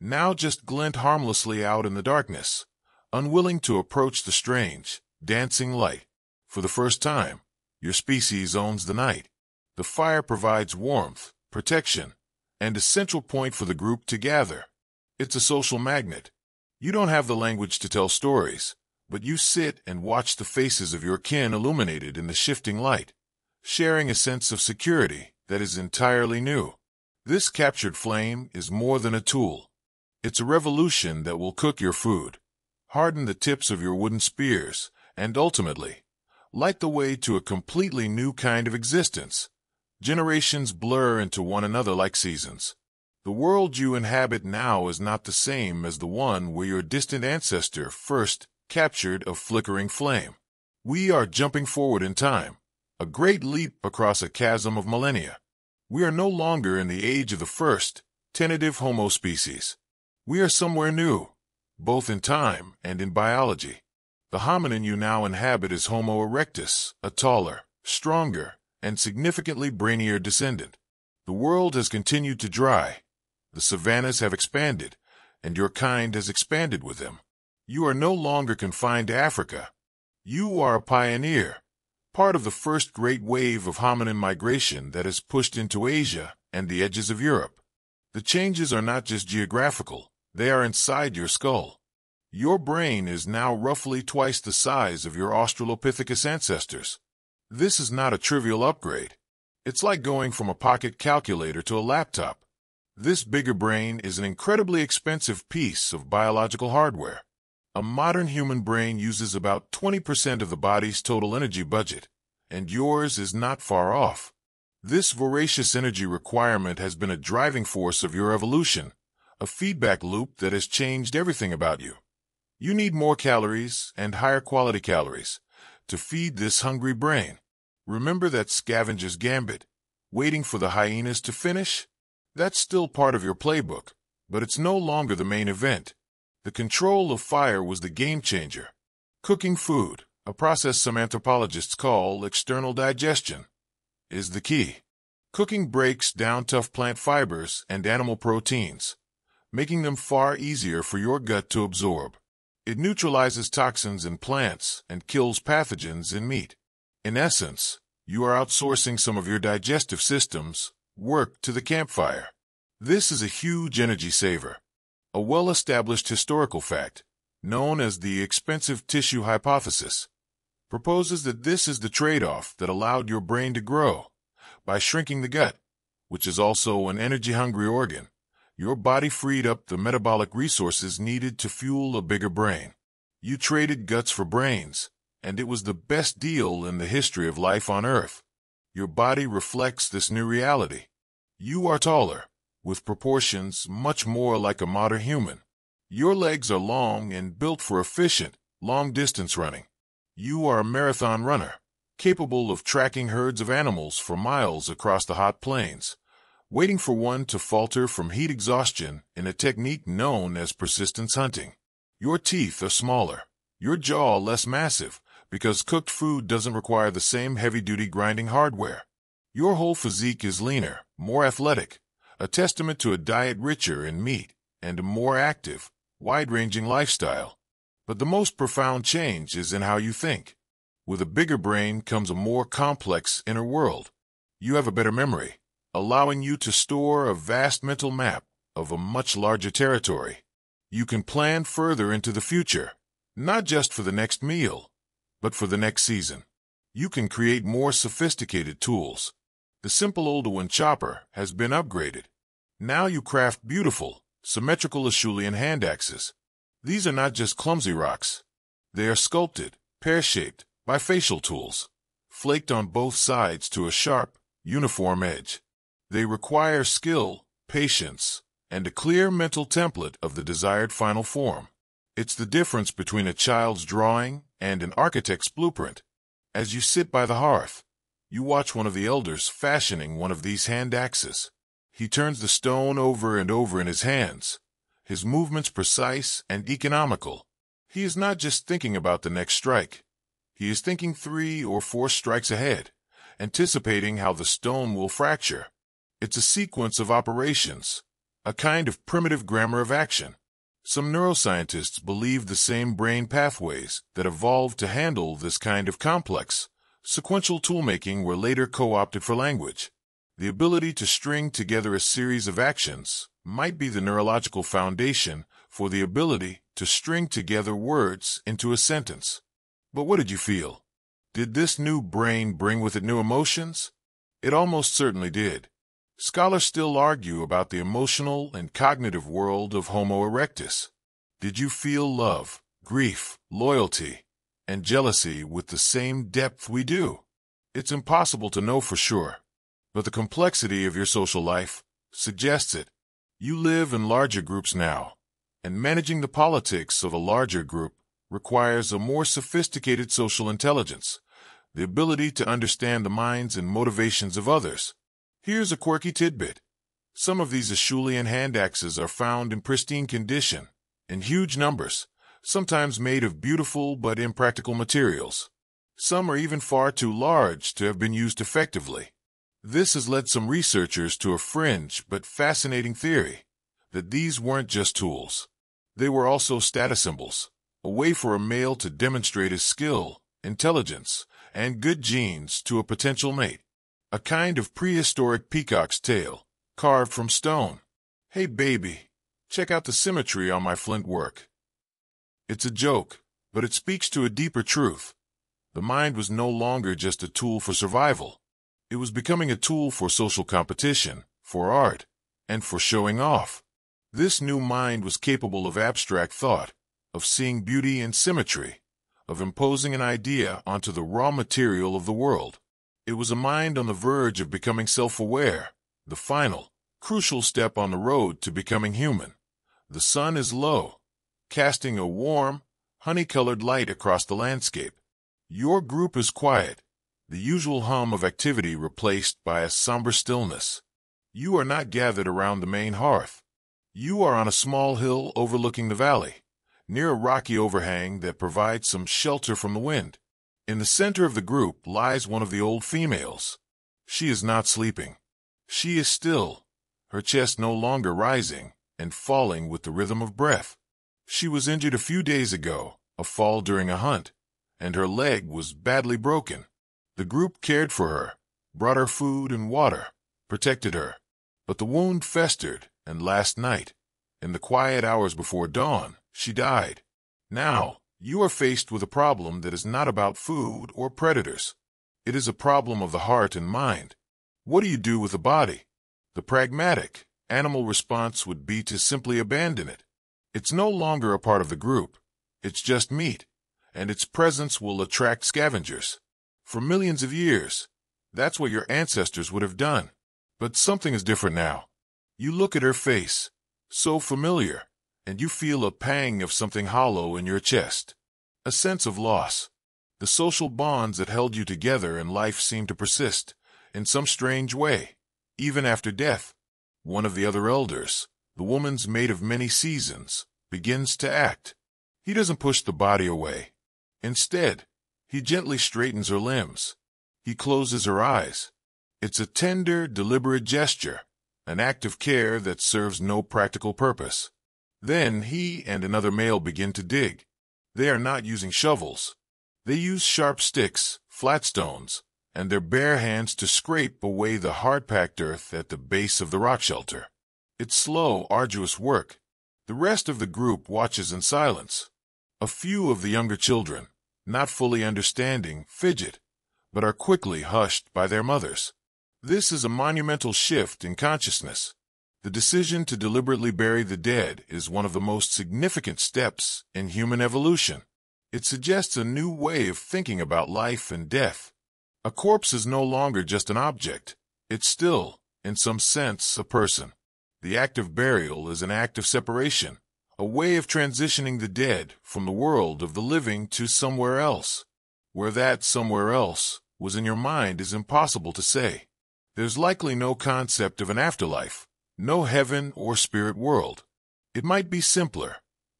now just glint harmlessly out in the darkness, unwilling to approach the strange, dancing light. For the first time, your species owns the night. The fire provides warmth, protection, and a central point for the group to gather. It's a social magnet. You don't have the language to tell stories, but you sit and watch the faces of your kin illuminated in the shifting light, sharing a sense of security that is entirely new. This captured flame is more than a tool. It's a revolution that will cook your food, harden the tips of your wooden spears, and ultimately, light the way to a completely new kind of existence. Generations blur into one another like seasons. The world you inhabit now is not the same as the one where your distant ancestor first captured a flickering flame. We are jumping forward in time, a great leap across a chasm of millennia. We are no longer in the age of the first, tentative Homo species. We are somewhere new, both in time and in biology. The hominin you now inhabit is Homo erectus, a taller, stronger, and significantly brainier descendant. The world has continued to dry. The savannas have expanded, and your kind has expanded with them. You are no longer confined to Africa. You are a pioneer, part of the first great wave of hominin migration that has pushed into Asia and the edges of Europe. The changes are not just geographical, they are inside your skull. Your brain is now roughly twice the size of your Australopithecus ancestors. This is not a trivial upgrade. It's like going from a pocket calculator to a laptop. This bigger brain is an incredibly expensive piece of biological hardware. A modern human brain uses about 20% of the body's total energy budget, and yours is not far off. This voracious energy requirement has been a driving force of your evolution, a feedback loop that has changed everything about you. You need more calories and higher quality calories to feed this hungry brain. Remember that scavenger's gambit, waiting for the hyenas to finish? That's still part of your playbook, but it's no longer the main event. The control of fire was the game changer. Cooking food, a process some anthropologists call external digestion, is the key. Cooking breaks down tough plant fibers and animal proteins, making them far easier for your gut to absorb. It neutralizes toxins in plants and kills pathogens in meat. In essence, you are outsourcing some of your digestive system's work to the campfire. This is a huge energy saver. A well-established historical fact, known as the expensive tissue hypothesis, proposes that this is the trade-off that allowed your brain to grow. By shrinking the gut, which is also an energy-hungry organ, your body freed up the metabolic resources needed to fuel a bigger brain. You traded guts for brains, and it was the best deal in the history of life on Earth. Your body reflects this new reality. You are taller, with proportions much more like a modern human. Your legs are long and built for efficient, long-distance running. You are a marathon runner, capable of tracking herds of animals for miles across the hot plains, waiting for one to falter from heat exhaustion in a technique known as persistence hunting. Your teeth are smaller, your jaw less massive, because cooked food doesn't require the same heavy-duty grinding hardware. Your whole physique is leaner, more athletic, a testament to a diet richer in meat and a more active, wide-ranging lifestyle. But the most profound change is in how you think. With a bigger brain comes a more complex inner world. You have a better memory, allowing you to store a vast mental map of a much larger territory. You can plan further into the future, not just for the next meal, but for the next season. You can create more sophisticated tools. The simple old one chopper has been upgraded. Now you craft beautiful, symmetrical Acheulean hand axes. These are not just clumsy rocks. They are sculpted, pear-shaped, bifacial tools, flaked on both sides to a sharp, uniform edge. They require skill, patience, and a clear mental template of the desired final form. It's the difference between a child's drawing and an architect's blueprint. As you sit by the hearth, you watch one of the elders fashioning one of these hand axes. He turns the stone over and over in his hands, his movements precise and economical. He is not just thinking about the next strike. He is thinking 3 or 4 strikes ahead, anticipating how the stone will fracture. It's a sequence of operations, a kind of primitive grammar of action. Some neuroscientists believe the same brain pathways that evolved to handle this kind of complex, sequential toolmaking were later co-opted for language. The ability to string together a series of actions might be the neurological foundation for the ability to string together words into a sentence. But what did you feel? Did this new brain bring with it new emotions? It almost certainly did. Scholars still argue about the emotional and cognitive world of Homo erectus. Did you feel love, grief, loyalty, and jealousy with the same depth we do? It's impossible to know for sure, but the complexity of your social life suggests it. You live in larger groups now, and managing the politics of a larger group requires a more sophisticated social intelligence, the ability to understand the minds and motivations of others. Here's a quirky tidbit. Some of these Acheulean hand axes are found in pristine condition, in huge numbers, sometimes made of beautiful but impractical materials. Some are even far too large to have been used effectively. This has led some researchers to a fringe but fascinating theory, that these weren't just tools. They were also status symbols, a way for a male to demonstrate his skill, intelligence, and good genes to a potential mate. A kind of prehistoric peacock's tail, carved from stone. Hey baby, check out the symmetry on my flint work. It's a joke, but it speaks to a deeper truth. The mind was no longer just a tool for survival. It was becoming a tool for social competition, for art, and for showing off. This new mind was capable of abstract thought, of seeing beauty in symmetry, of imposing an idea onto the raw material of the world. It was a mind on the verge of becoming self-aware, the final, crucial step on the road to becoming human. The sun is low, casting a warm, honey-colored light across the landscape. Your group is quiet, the usual hum of activity replaced by a somber stillness. You are not gathered around the main hearth. You are on a small hill overlooking the valley, near a rocky overhang that provides some shelter from the wind. In the center of the group lies one of the old females. She is not sleeping. She is still, her chest no longer rising and falling with the rhythm of breath. She was injured a few days ago, a fall during a hunt, and her leg was badly broken. The group cared for her, brought her food and water, protected her. But the wound festered, and last night, in the quiet hours before dawn, she died. Now, you are faced with a problem that is not about food or predators. It is a problem of the heart and mind. What do you do with the body? The pragmatic, animal response would be to simply abandon it. It's no longer a part of the group. It's just meat, and its presence will attract scavengers. For millions of years, that's what your ancestors would have done. But something is different now. You look at her face, so familiar, and you feel a pang of something hollow in your chest. A sense of loss. The social bonds that held you together in life seem to persist, in some strange way, even after death. One of the other elders, the woman's mate of many seasons, begins to act. He doesn't push the body away. Instead, he gently straightens her limbs. He closes her eyes. It's a tender, deliberate gesture, an act of care that serves no practical purpose. Then he and another male begin to dig. They are not using shovels. They use sharp sticks, flat stones, and their bare hands to scrape away the hard-packed earth at the base of the rock shelter. It's slow, arduous work. The rest of the group watches in silence. A few of the younger children, not fully understanding, fidget, but are quickly hushed by their mothers. This is a monumental shift in consciousness. The decision to deliberately bury the dead is one of the most significant steps in human evolution. It suggests a new way of thinking about life and death. A corpse is no longer just an object. It's still, in some sense, a person. The act of burial is an act of separation, a way of transitioning the dead from the world of the living to somewhere else. Where that somewhere else was in your mind is impossible to say. There's likely no concept of an afterlife, no heaven or spirit world. It might be simpler,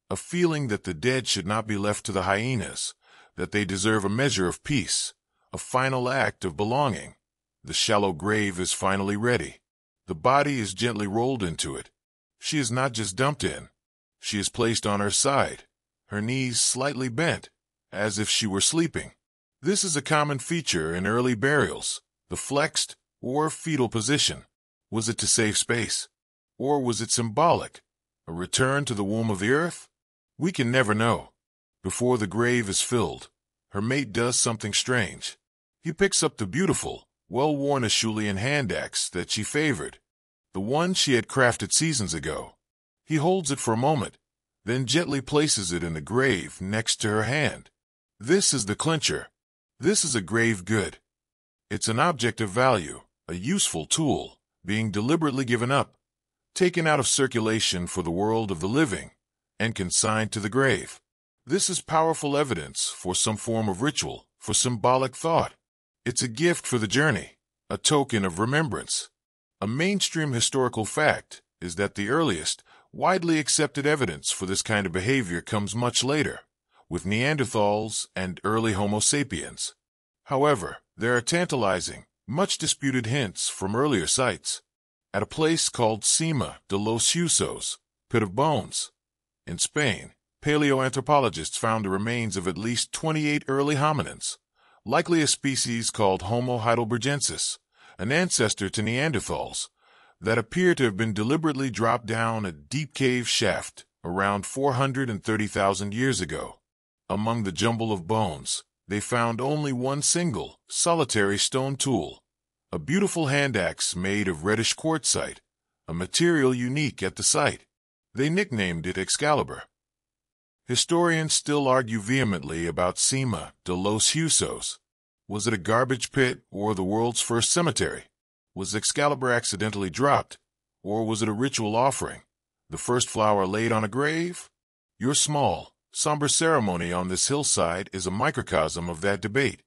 a feeling that the dead should not be left to the hyenas, that they deserve a measure of peace, a final act of belonging. The shallow grave is finally ready. The body is gently rolled into it. She is not just dumped in. She is placed on her side, her knees slightly bent, as if she were sleeping. This is a common feature in early burials, the flexed or fetal position. Was it to save space? Or was it symbolic, a return to the womb of the earth? We can never know. Before the grave is filled, her mate does something strange. He picks up the beautiful, well-worn Acheulean hand axe that she favored, the one she had crafted seasons ago. He holds it for a moment, then gently places it in the grave next to her hand. This is the clincher. This is a grave good. It's an object of value, a useful tool, being deliberately given up, taken out of circulation for the world of the living, and consigned to the grave. This is powerful evidence for some form of ritual, for symbolic thought. It's a gift for the journey, a token of remembrance. A mainstream historical fact is that the earliest, widely accepted evidence for this kind of behavior comes much later, with Neanderthals and early Homo sapiens. However, there are tantalizing, much disputed hints from earlier sites. At a place called Cima de los Huesos, Pit of Bones, in Spain, paleoanthropologists found the remains of at least 28 early hominins, likely a species called Homo heidelbergensis, an ancestor to Neanderthals, that appear to have been deliberately dropped down a deep cave shaft around 430,000 years ago. Among the jumble of bones, they found only one single, solitary stone tool, a beautiful hand axe made of reddish quartzite, a material unique at the site. They nicknamed it Excalibur. Historians still argue vehemently about Cima de los Huesos. Was it a garbage pit or the world's first cemetery? Was Excalibur accidentally dropped, or was it a ritual offering, the first flower laid on a grave? Your small, somber ceremony on this hillside is a microcosm of that debate.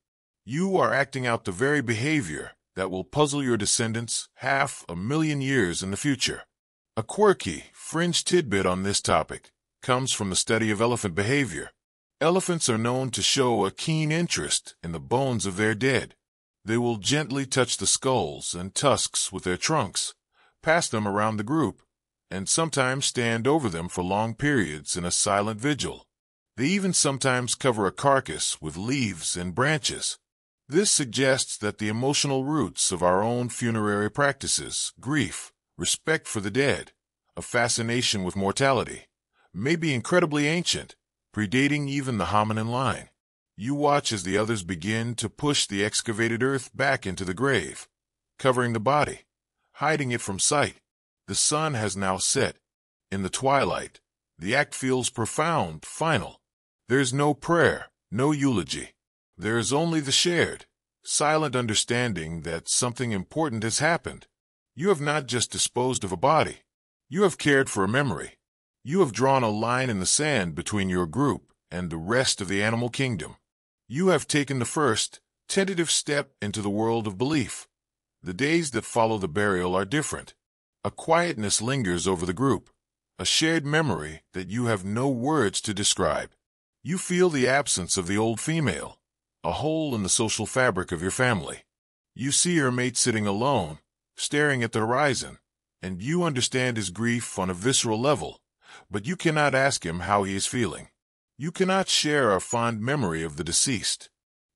You are acting out the very behavior that will puzzle your descendants 500,000 years in the future. A quirky, fringe tidbit on this topic comes from the study of elephant behavior. Elephants are known to show a keen interest in the bones of their dead. They will gently touch the skulls and tusks with their trunks, pass them around the group, and sometimes stand over them for long periods in a silent vigil. They even sometimes cover a carcass with leaves and branches. This suggests that the emotional roots of our own funerary practices, grief, respect for the dead, a fascination with mortality, may be incredibly ancient, predating even the hominin line. You watch as the others begin to push the excavated earth back into the grave, covering the body, hiding it from sight. The sun has now set. In the twilight, the act feels profound, final. There's no prayer, no eulogy. There is only the shared, silent understanding that something important has happened. You have not just disposed of a body. You have cared for a memory. You have drawn a line in the sand between your group and the rest of the animal kingdom. You have taken the first, tentative step into the world of belief. The days that follow the burial are different. A quietness lingers over the group, a shared memory that you have no words to describe. You feel the absence of the old female, a hole in the social fabric of your family. You see your mate sitting alone, staring at the horizon, and you understand his grief on a visceral level, but you cannot ask him how he is feeling. You cannot share a fond memory of the deceased.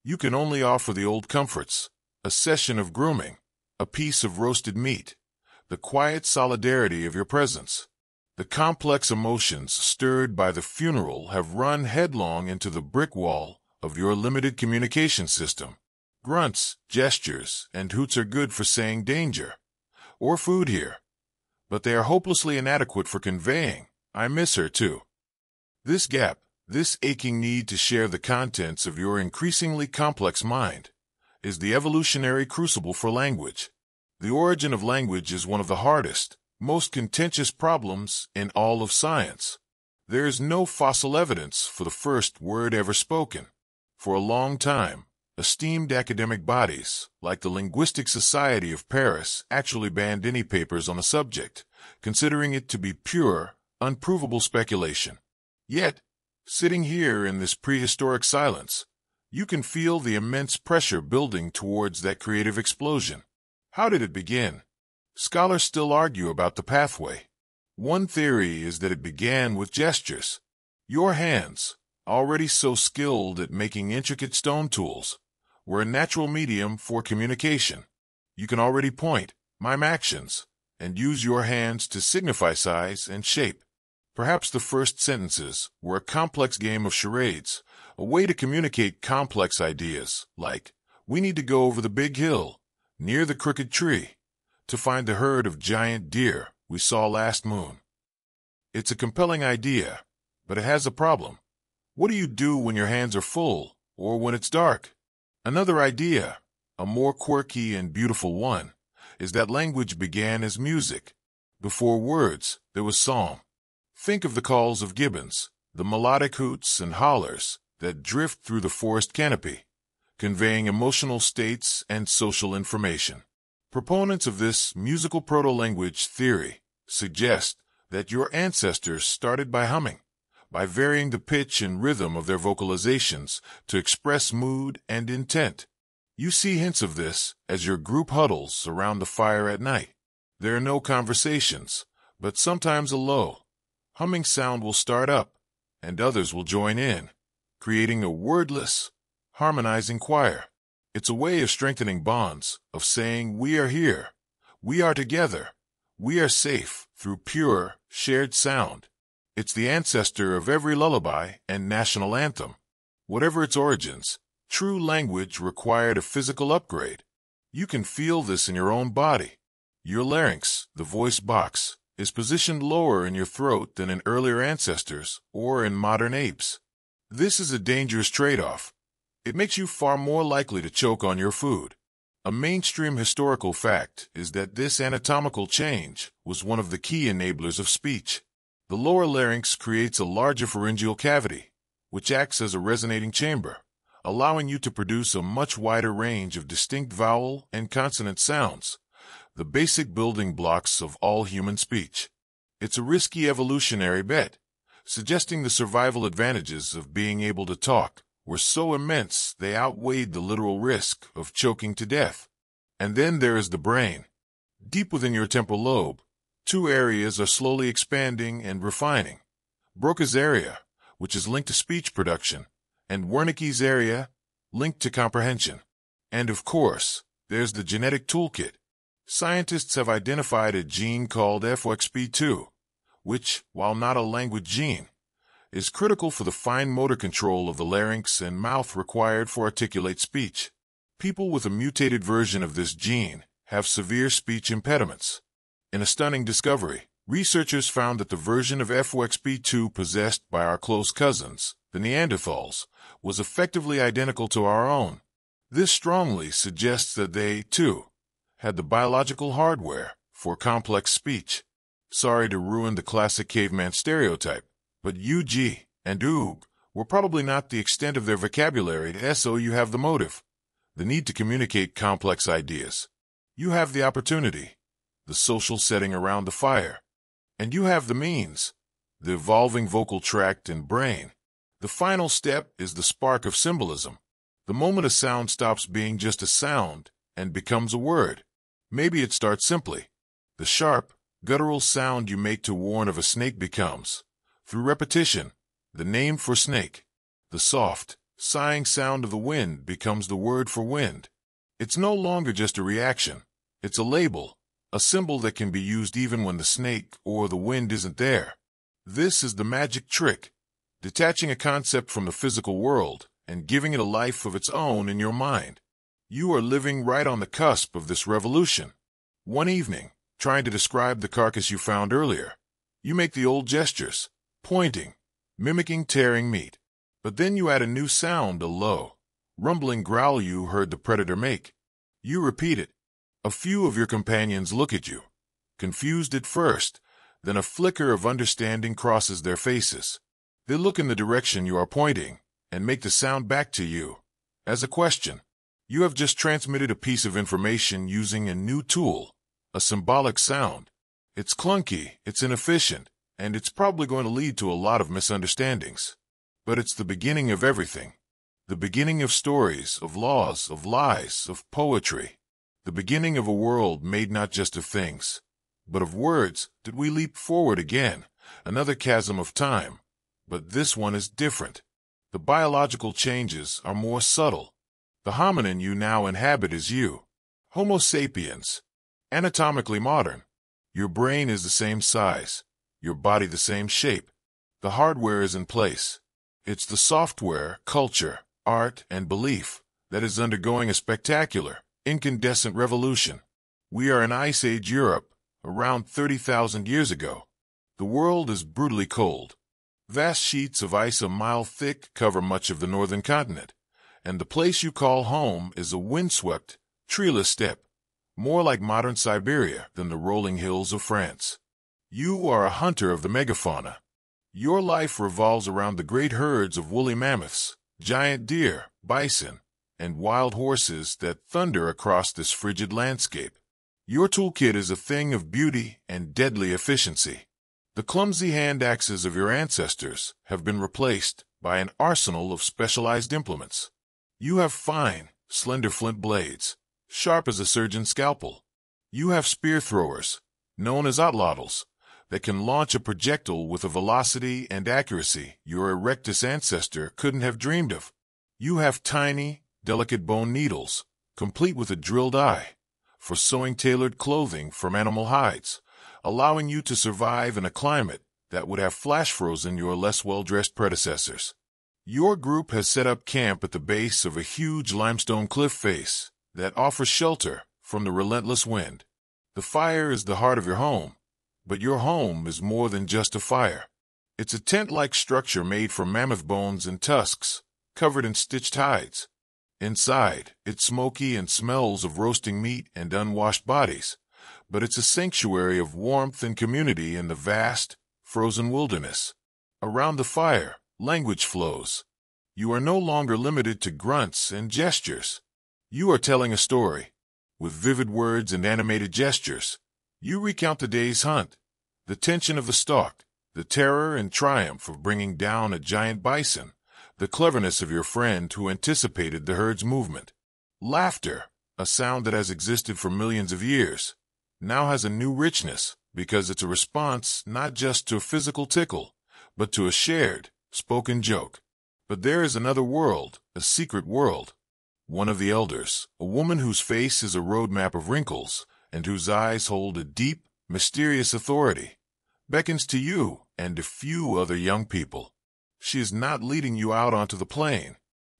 You can only offer the old comforts, a session of grooming, a piece of roasted meat, the quiet solidarity of your presence. The complex emotions stirred by the funeral have run headlong into the brick wall of your limited communication system. Grunts, gestures, and hoots are good for saying danger, or food here, but they are hopelessly inadequate for conveying, I miss her too. This gap, this aching need to share the contents of your increasingly complex mind, is the evolutionary crucible for language. The origin of language is one of the hardest, most contentious problems in all of science. There is no fossil evidence for the first word ever spoken. For a long time, esteemed academic bodies, like the Linguistic Society of Paris, actually banned any papers on the subject, considering it to be pure, unprovable speculation. Yet, sitting here in this prehistoric silence, you can feel the immense pressure building towards that creative explosion. How did it begin? Scholars still argue about the pathway. One theory is that it began with gestures. Your hands, already so skilled at making intricate stone tools, were a natural medium for communication. You can already point, mime actions, and use your hands to signify size and shape. Perhaps the first sentences were a complex game of charades, a way to communicate complex ideas, like, we need to go over the big hill, near the crooked tree, to find the herd of giant deer we saw last moon. It's a compelling idea, but it has a problem. What do you do when your hands are full, or when it's dark? Another idea, a more quirky and beautiful one, is that language began as music. Before words, there was song. Think of the calls of gibbons, the melodic hoots and hollers that drift through the forest canopy, conveying emotional states and social information. Proponents of this musical proto-language theory suggest that your ancestors started by humming, by varying the pitch and rhythm of their vocalizations to express mood and intent. You see hints of this as your group huddles around the fire at night. There are no conversations, but sometimes a low, humming sound will start up, and others will join in, creating a wordless, harmonizing choir. It's a way of strengthening bonds, of saying we are here, we are together, we are safe through pure, shared sound. It's the ancestor of every lullaby and national anthem. Whatever its origins, true language required a physical upgrade. You can feel this in your own body. Your larynx, the voice box, is positioned lower in your throat than in earlier ancestors or in modern apes. This is a dangerous trade-off. It makes you far more likely to choke on your food. A mainstream historical fact is that this anatomical change was one of the key enablers of speech. The lower larynx creates a larger pharyngeal cavity, which acts as a resonating chamber, allowing you to produce a much wider range of distinct vowel and consonant sounds, the basic building blocks of all human speech. It's a risky evolutionary bet, suggesting the survival advantages of being able to talk were so immense they outweighed the literal risk of choking to death. And then there is the brain. Deep within your temporal lobe, two areas are slowly expanding and refining. Broca's area, which is linked to speech production, and Wernicke's area, linked to comprehension. And of course, there's the genetic toolkit. Scientists have identified a gene called FOXP2, which, while not a language gene, is critical for the fine motor control of the larynx and mouth required for articulate speech. People with a mutated version of this gene have severe speech impediments. In a stunning discovery, researchers found that the version of FOXP2 possessed by our close cousins, the Neanderthals, was effectively identical to our own. This strongly suggests that they, too, had the biological hardware for complex speech. Sorry to ruin the classic caveman stereotype, but UG and OOG were probably not the extent of their vocabulary, so you have the motive, the need to communicate complex ideas. You have the opportunity, the social setting around the fire. And you have the means, the evolving vocal tract and brain. The final step is the spark of symbolism. The moment a sound stops being just a sound and becomes a word. Maybe it starts simply. The sharp, guttural sound you make to warn of a snake becomes, through repetition, the name for snake. The soft, sighing sound of the wind becomes the word for wind. It's no longer just a reaction. It's a label, a symbol that can be used even when the snake or the wind isn't there. This is the magic trick, detaching a concept from the physical world and giving it a life of its own in your mind. You are living right on the cusp of this revolution. One evening, trying to describe the carcass you found earlier, you make the old gestures, pointing, mimicking tearing meat. But then you add a new sound, a low, rumbling growl you heard the predator make. You repeat it. A few of your companions look at you, confused at first, then a flicker of understanding crosses their faces. They look in the direction you are pointing and make the sound back to you. As a question, you have just transmitted a piece of information using a new tool, a symbolic sound. It's clunky, it's inefficient, and it's probably going to lead to a lot of misunderstandings. But it's the beginning of everything. The beginning of stories, of laws, of lies, of poetry. The beginning of a world made not just of things, but of words. Did we leap forward again, another chasm of time? But this one is different. The biological changes are more subtle. The hominin you now inhabit is you, Homo sapiens, anatomically modern. Your brain is the same size, your body the same shape. The hardware is in place. It's the software, culture, art, and belief that is undergoing a spectacular, incandescent revolution. We are in Ice Age Europe, around 30,000 years ago. The world is brutally cold. Vast sheets of ice a mile thick cover much of the northern continent, and the place you call home is a windswept, treeless steppe, more like modern Siberia than the rolling hills of France. You are a hunter of the megafauna. Your life revolves around the great herds of woolly mammoths, giant deer, bison, and wild horses that thunder across this frigid landscape. Your toolkit is a thing of beauty and deadly efficiency. The clumsy hand axes of your ancestors have been replaced by an arsenal of specialized implements. You have fine, slender flint blades, sharp as a surgeon's scalpel. You have spear throwers, known as atlatls, that can launch a projectile with a velocity and accuracy your erectus ancestor couldn't have dreamed of. You have tiny, delicate bone needles, complete with a drilled eye, for sewing tailored clothing from animal hides, allowing you to survive in a climate that would have flash frozen your less well-dressed predecessors. Your group has set up camp at the base of a huge limestone cliff face that offers shelter from the relentless wind. The fire is the heart of your home, but your home is more than just a fire. It's a tent-like structure made from mammoth bones and tusks, covered in stitched hides. Inside, it's smoky and smells of roasting meat and unwashed bodies, but it's a sanctuary of warmth and community in the vast, frozen wilderness. Around the fire, language flows. You are no longer limited to grunts and gestures. You are telling a story. With vivid words and animated gestures, you recount the day's hunt, the tension of the stalk, the terror and triumph of bringing down a giant bison, the cleverness of your friend who anticipated the herd's movement. Laughter, a sound that has existed for millions of years, now has a new richness because it's a response not just to a physical tickle, but to a shared, spoken joke. But there is another world, a secret world. One of the elders, a woman whose face is a roadmap of wrinkles and whose eyes hold a deep, mysterious authority, beckons to you and a few other young people. She is not leading you out onto the plain.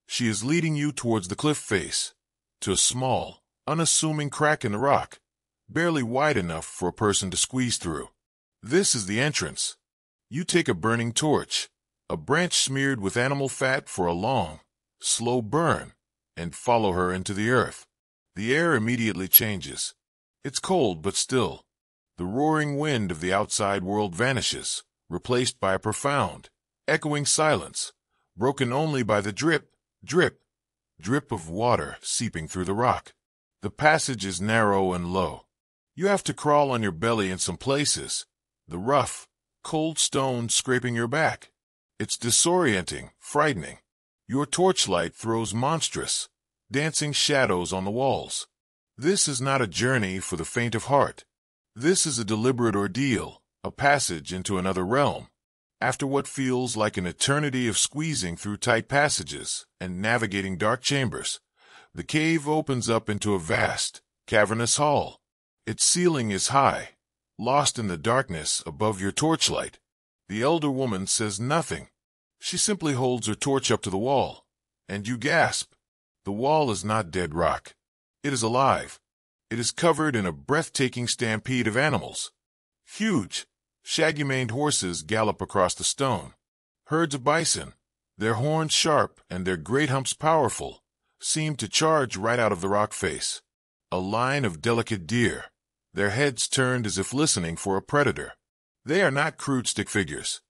She is leading you towards the cliff face, to a small, unassuming crack in the rock, barely wide enough for a person to squeeze through. This is the entrance. You take a burning torch, a branch smeared with animal fat for a long, slow burn, and follow her into the earth. The air immediately changes. It's cold but still. The roaring wind of the outside world vanishes, replaced by a profound, echoing silence, broken only by the drip, drip, drip of water seeping through the rock. The passage is narrow and low. You have to crawl on your belly in some places, the rough, cold stone scraping your back. It's disorienting, frightening. Your torchlight throws monstrous, dancing shadows on the walls. This is not a journey for the faint of heart. This is a deliberate ordeal, a passage into another realm. After what feels like an eternity of squeezing through tight passages and navigating dark chambers, the cave opens up into a vast, cavernous hall. Its ceiling is high, lost in the darkness above your torchlight. The elder woman says nothing. She simply holds her torch up to the wall, and you gasp. The wall is not dead rock. It is alive. It is covered in a breathtaking stampede of animals. Huge, shaggy-maned horses gallop across the stone. Herds of bison, their horns sharp and their great humps powerful, seem to charge right out of the rock face. A line of delicate deer, their heads turned as if listening for a predator. They are not crude stick figures.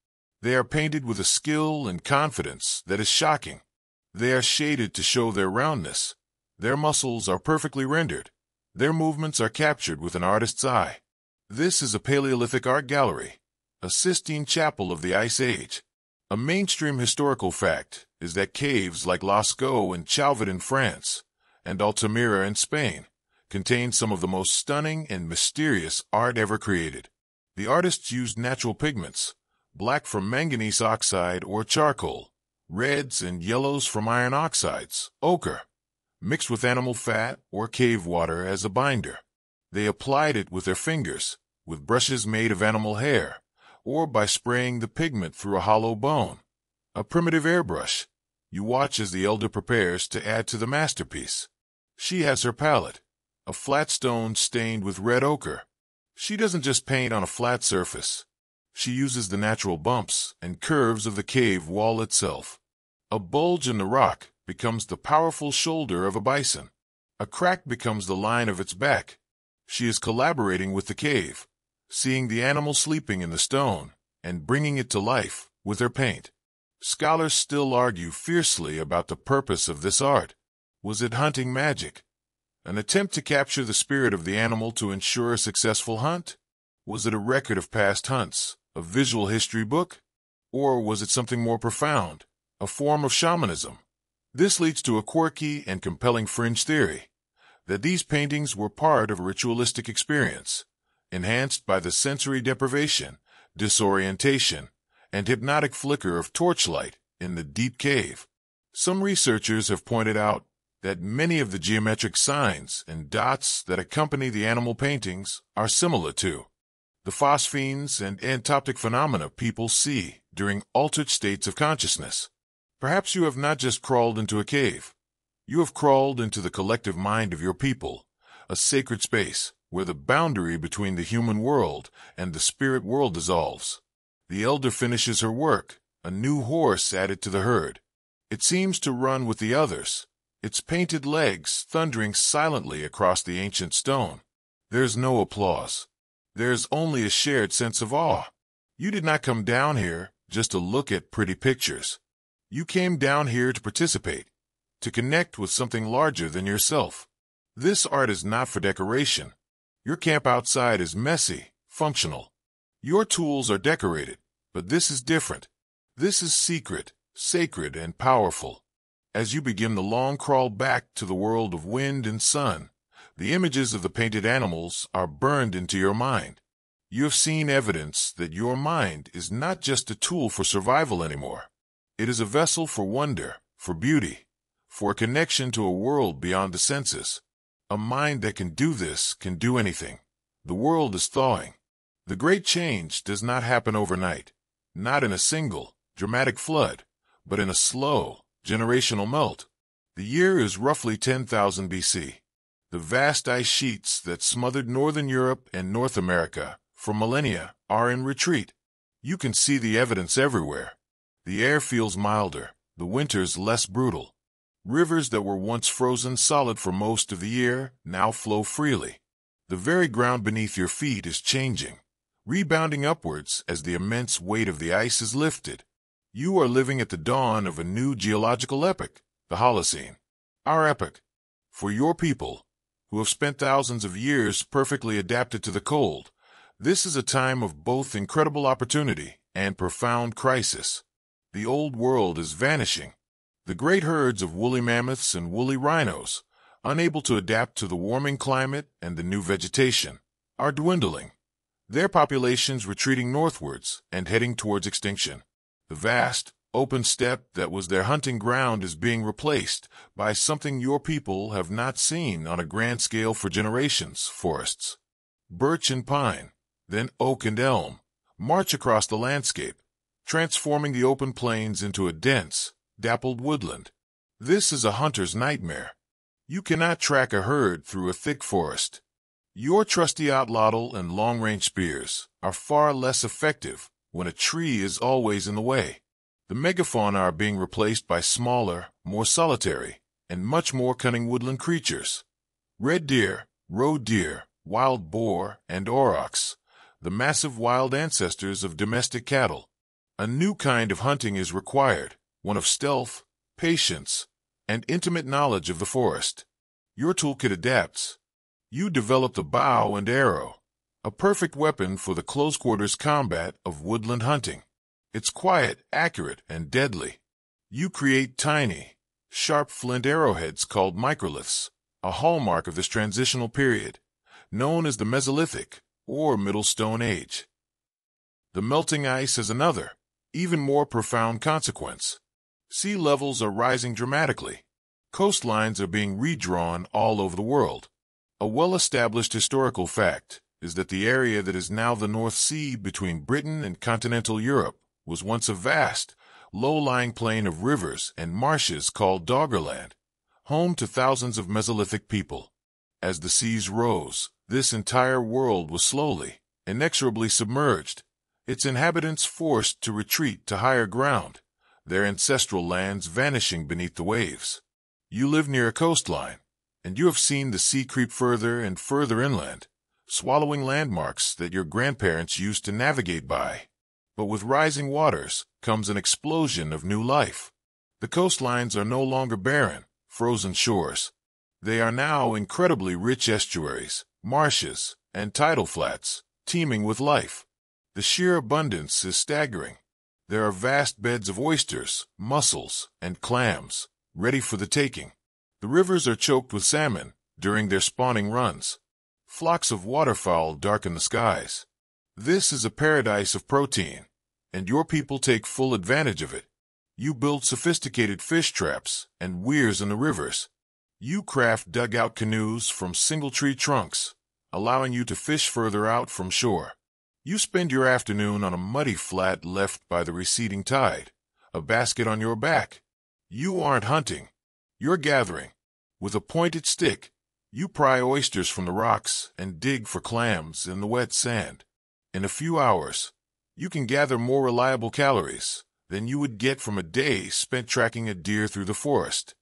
They are painted with a skill and confidence that is shocking. They are shaded to show their roundness. Their muscles are perfectly rendered. Their movements are captured with an artist's eye. This is a Paleolithic art gallery, a Sistine Chapel of the Ice Age. A mainstream historical fact is that caves like Lascaux and Chauvet in France, and Altamira in Spain, contain some of the most stunning and mysterious art ever created. The artists used natural pigments, black from manganese oxide or charcoal, reds and yellows from iron oxides, ochre, mixed with animal fat or cave water as a binder. They applied it with their fingers, with brushes made of animal hair, or by spraying the pigment through a hollow bone. A primitive airbrush. You watch as the elder prepares to add to the masterpiece. She has her palette, a flat stone stained with red ochre. She doesn't just paint on a flat surface. She uses the natural bumps and curves of the cave wall itself. A bulge in the rock becomes the powerful shoulder of a bison. A crack becomes the line of its back. She is collaborating with the cave, seeing the animal sleeping in the stone and bringing it to life with her paint. Scholars still argue fiercely about the purpose of this art. Was it hunting magic? An attempt to capture the spirit of the animal to ensure a successful hunt? Was it a record of past hunts, a visual history book? Or was it something more profound, a form of shamanism? This leads to a quirky and compelling fringe theory, that these paintings were part of a ritualistic experience, enhanced by the sensory deprivation, disorientation, and hypnotic flicker of torchlight in the deep cave. Some researchers have pointed out that many of the geometric signs and dots that accompany the animal paintings are similar to the phosphenes and entoptic phenomena people see during altered states of consciousness. Perhaps you have not just crawled into a cave. You have crawled into the collective mind of your people, a sacred space where the boundary between the human world and the spirit world dissolves. The elder finishes her work, a new horse added to the herd. It seems to run with the others, its painted legs thundering silently across the ancient stone. There's no applause. There's only a shared sense of awe. You did not come down here just to look at pretty pictures. You came down here to participate, to connect with something larger than yourself. This art is not for decoration. Your camp outside is messy, functional. Your tools are decorated, but this is different. This is secret, sacred and powerful. As you begin the long crawl back to the world of wind and sun, the images of the painted animals are burned into your mind. You have seen evidence that your mind is not just a tool for survival anymore. It is a vessel for wonder, for beauty, for a connection to a world beyond the senses. A mind that can do this can do anything. The world is thawing. The great change does not happen overnight, not in a single, dramatic flood, but in a slow, generational melt. The year is roughly 10,000 BC. The vast ice sheets that smothered northern Europe and North America for millennia are in retreat. You can see the evidence everywhere. The air feels milder, the winters less brutal. Rivers that were once frozen solid for most of the year now flow freely. The very ground beneath your feet is changing, rebounding upwards as the immense weight of the ice is lifted. You are living at the dawn of a new geological epoch, the Holocene. Our epoch. For your people, who have spent thousands of years perfectly adapted to the cold, this is a time of both incredible opportunity and profound crisis. The old world is vanishing. The great herds of woolly mammoths and woolly rhinos, unable to adapt to the warming climate and the new vegetation, are dwindling. Their populations retreating northwards and heading towards extinction. The vast, open steppe that was their hunting ground is being replaced by something your people have not seen on a grand scale for generations: forests. Birch and pine, then oak and elm, march across the landscape, transforming the open plains into a dense, dappled woodland. This is a hunter's nightmare. You cannot track a herd through a thick forest. Your trusty outlawed and long-range spears are far less effective when a tree is always in the way. The megafauna are being replaced by smaller, more solitary, and much more cunning woodland creatures. Red deer, roe deer, wild boar, and aurochs, the massive wild ancestors of domestic cattle. A new kind of hunting is required, one of stealth, patience, and intimate knowledge of the forest. Your toolkit adapts. You developed a bow and arrow, a perfect weapon for the close-quarters combat of woodland hunting. It's quiet, accurate, and deadly. You create tiny, sharp flint arrowheads called microliths, a hallmark of this transitional period, known as the Mesolithic or Middle Stone Age. The melting ice is another, even more profound consequence. Sea levels are rising dramatically. Coastlines are being redrawn all over the world. A well-established historical fact is that the area that is now the North Sea between Britain and continental Europe was once a vast, low-lying plain of rivers and marshes called Doggerland, home to thousands of Mesolithic people. As the seas rose, this entire world was slowly, inexorably submerged, its inhabitants forced to retreat to higher ground, their ancestral lands vanishing beneath the waves. You live near a coastline, and you have seen the sea creep further and further inland, swallowing landmarks that your grandparents used to navigate by. But with rising waters comes an explosion of new life. The coastlines are no longer barren, frozen shores. They are now incredibly rich estuaries, marshes, and tidal flats, teeming with life. The sheer abundance is staggering. There are vast beds of oysters, mussels, and clams, ready for the taking. The rivers are choked with salmon during their spawning runs. Flocks of waterfowl darken the skies. This is a paradise of protein, and your people take full advantage of it. You build sophisticated fish traps and weirs in the rivers. You craft dugout canoes from single tree trunks, allowing you to fish further out from shore. You spend your afternoon on a muddy flat left by the receding tide, a basket on your back. You aren't hunting. You're gathering. With a pointed stick, you pry oysters from the rocks and dig for clams in the wet sand. In a few hours, you can gather more reliable calories than you would get from a day spent tracking a deer through the forest.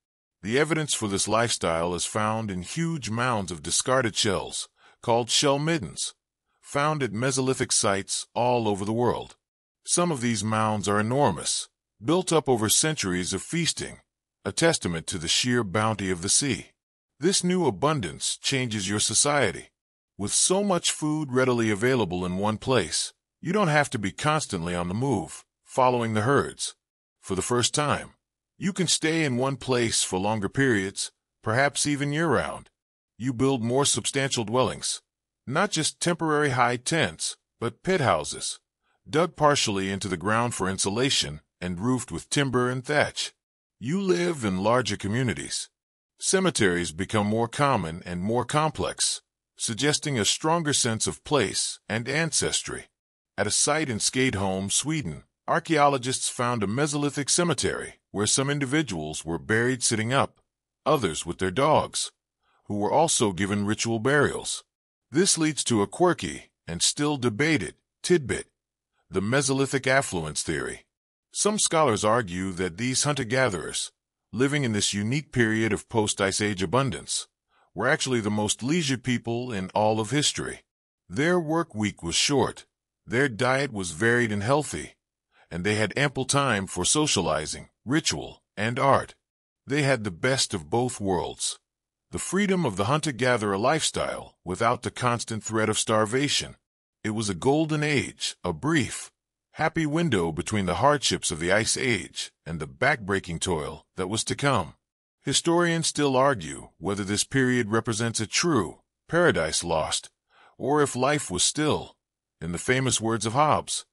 The evidence for this lifestyle is found in huge mounds of discarded shells, called shell middens, found at Mesolithic sites all over the world. Some of these mounds are enormous, built up over centuries of feasting, a testament to the sheer bounty of the sea. This new abundance changes your society. With so much food readily available in one place, you don't have to be constantly on the move, following the herds. for the first time. You can stay in one place for longer periods, perhaps even year-round. You build more substantial dwellings, not just temporary high tents, but pit houses, dug partially into the ground for insulation and roofed with timber and thatch. You live in larger communities. Cemeteries become more common and more complex, suggesting a stronger sense of place and ancestry. At a site in Skadholm, Sweden, archaeologists found a Mesolithic cemetery where some individuals were buried sitting up, others with their dogs, who were also given ritual burials. This leads to a quirky and still debated tidbit, the Mesolithic affluence theory. Some scholars argue that these hunter-gatherers, living in this unique period of post-Ice Age abundance, were actually the most leisured people in all of history. Their work week was short, their diet was varied and healthy, and they had ample time for socializing, ritual, and art. They had the best of both worlds. The freedom of the hunter-gatherer lifestyle without the constant threat of starvation. It was a golden age, a brief, happy window between the hardships of the Ice Age and the back-breaking toil that was to come. Historians still argue whether this period represents a true paradise lost, or if life was still, in the famous words of Hobbes,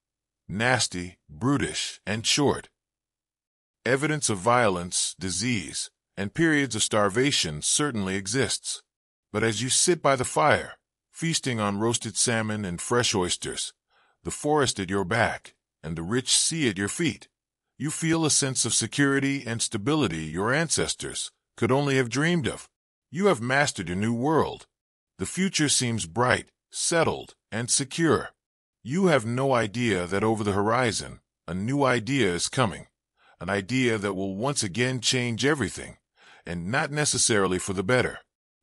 nasty, brutish, and short. Evidence of violence, disease, and periods of starvation certainly exists. But as you sit by the fire, feasting on roasted salmon and fresh oysters, the forest at your back, and the rich sea at your feet, you feel a sense of security and stability your ancestors could only have dreamed of. You have mastered a new world. The future seems bright, settled, and secure. You have no idea that over the horizon, a new idea is coming, an idea that will once again change everything, and not necessarily for the better.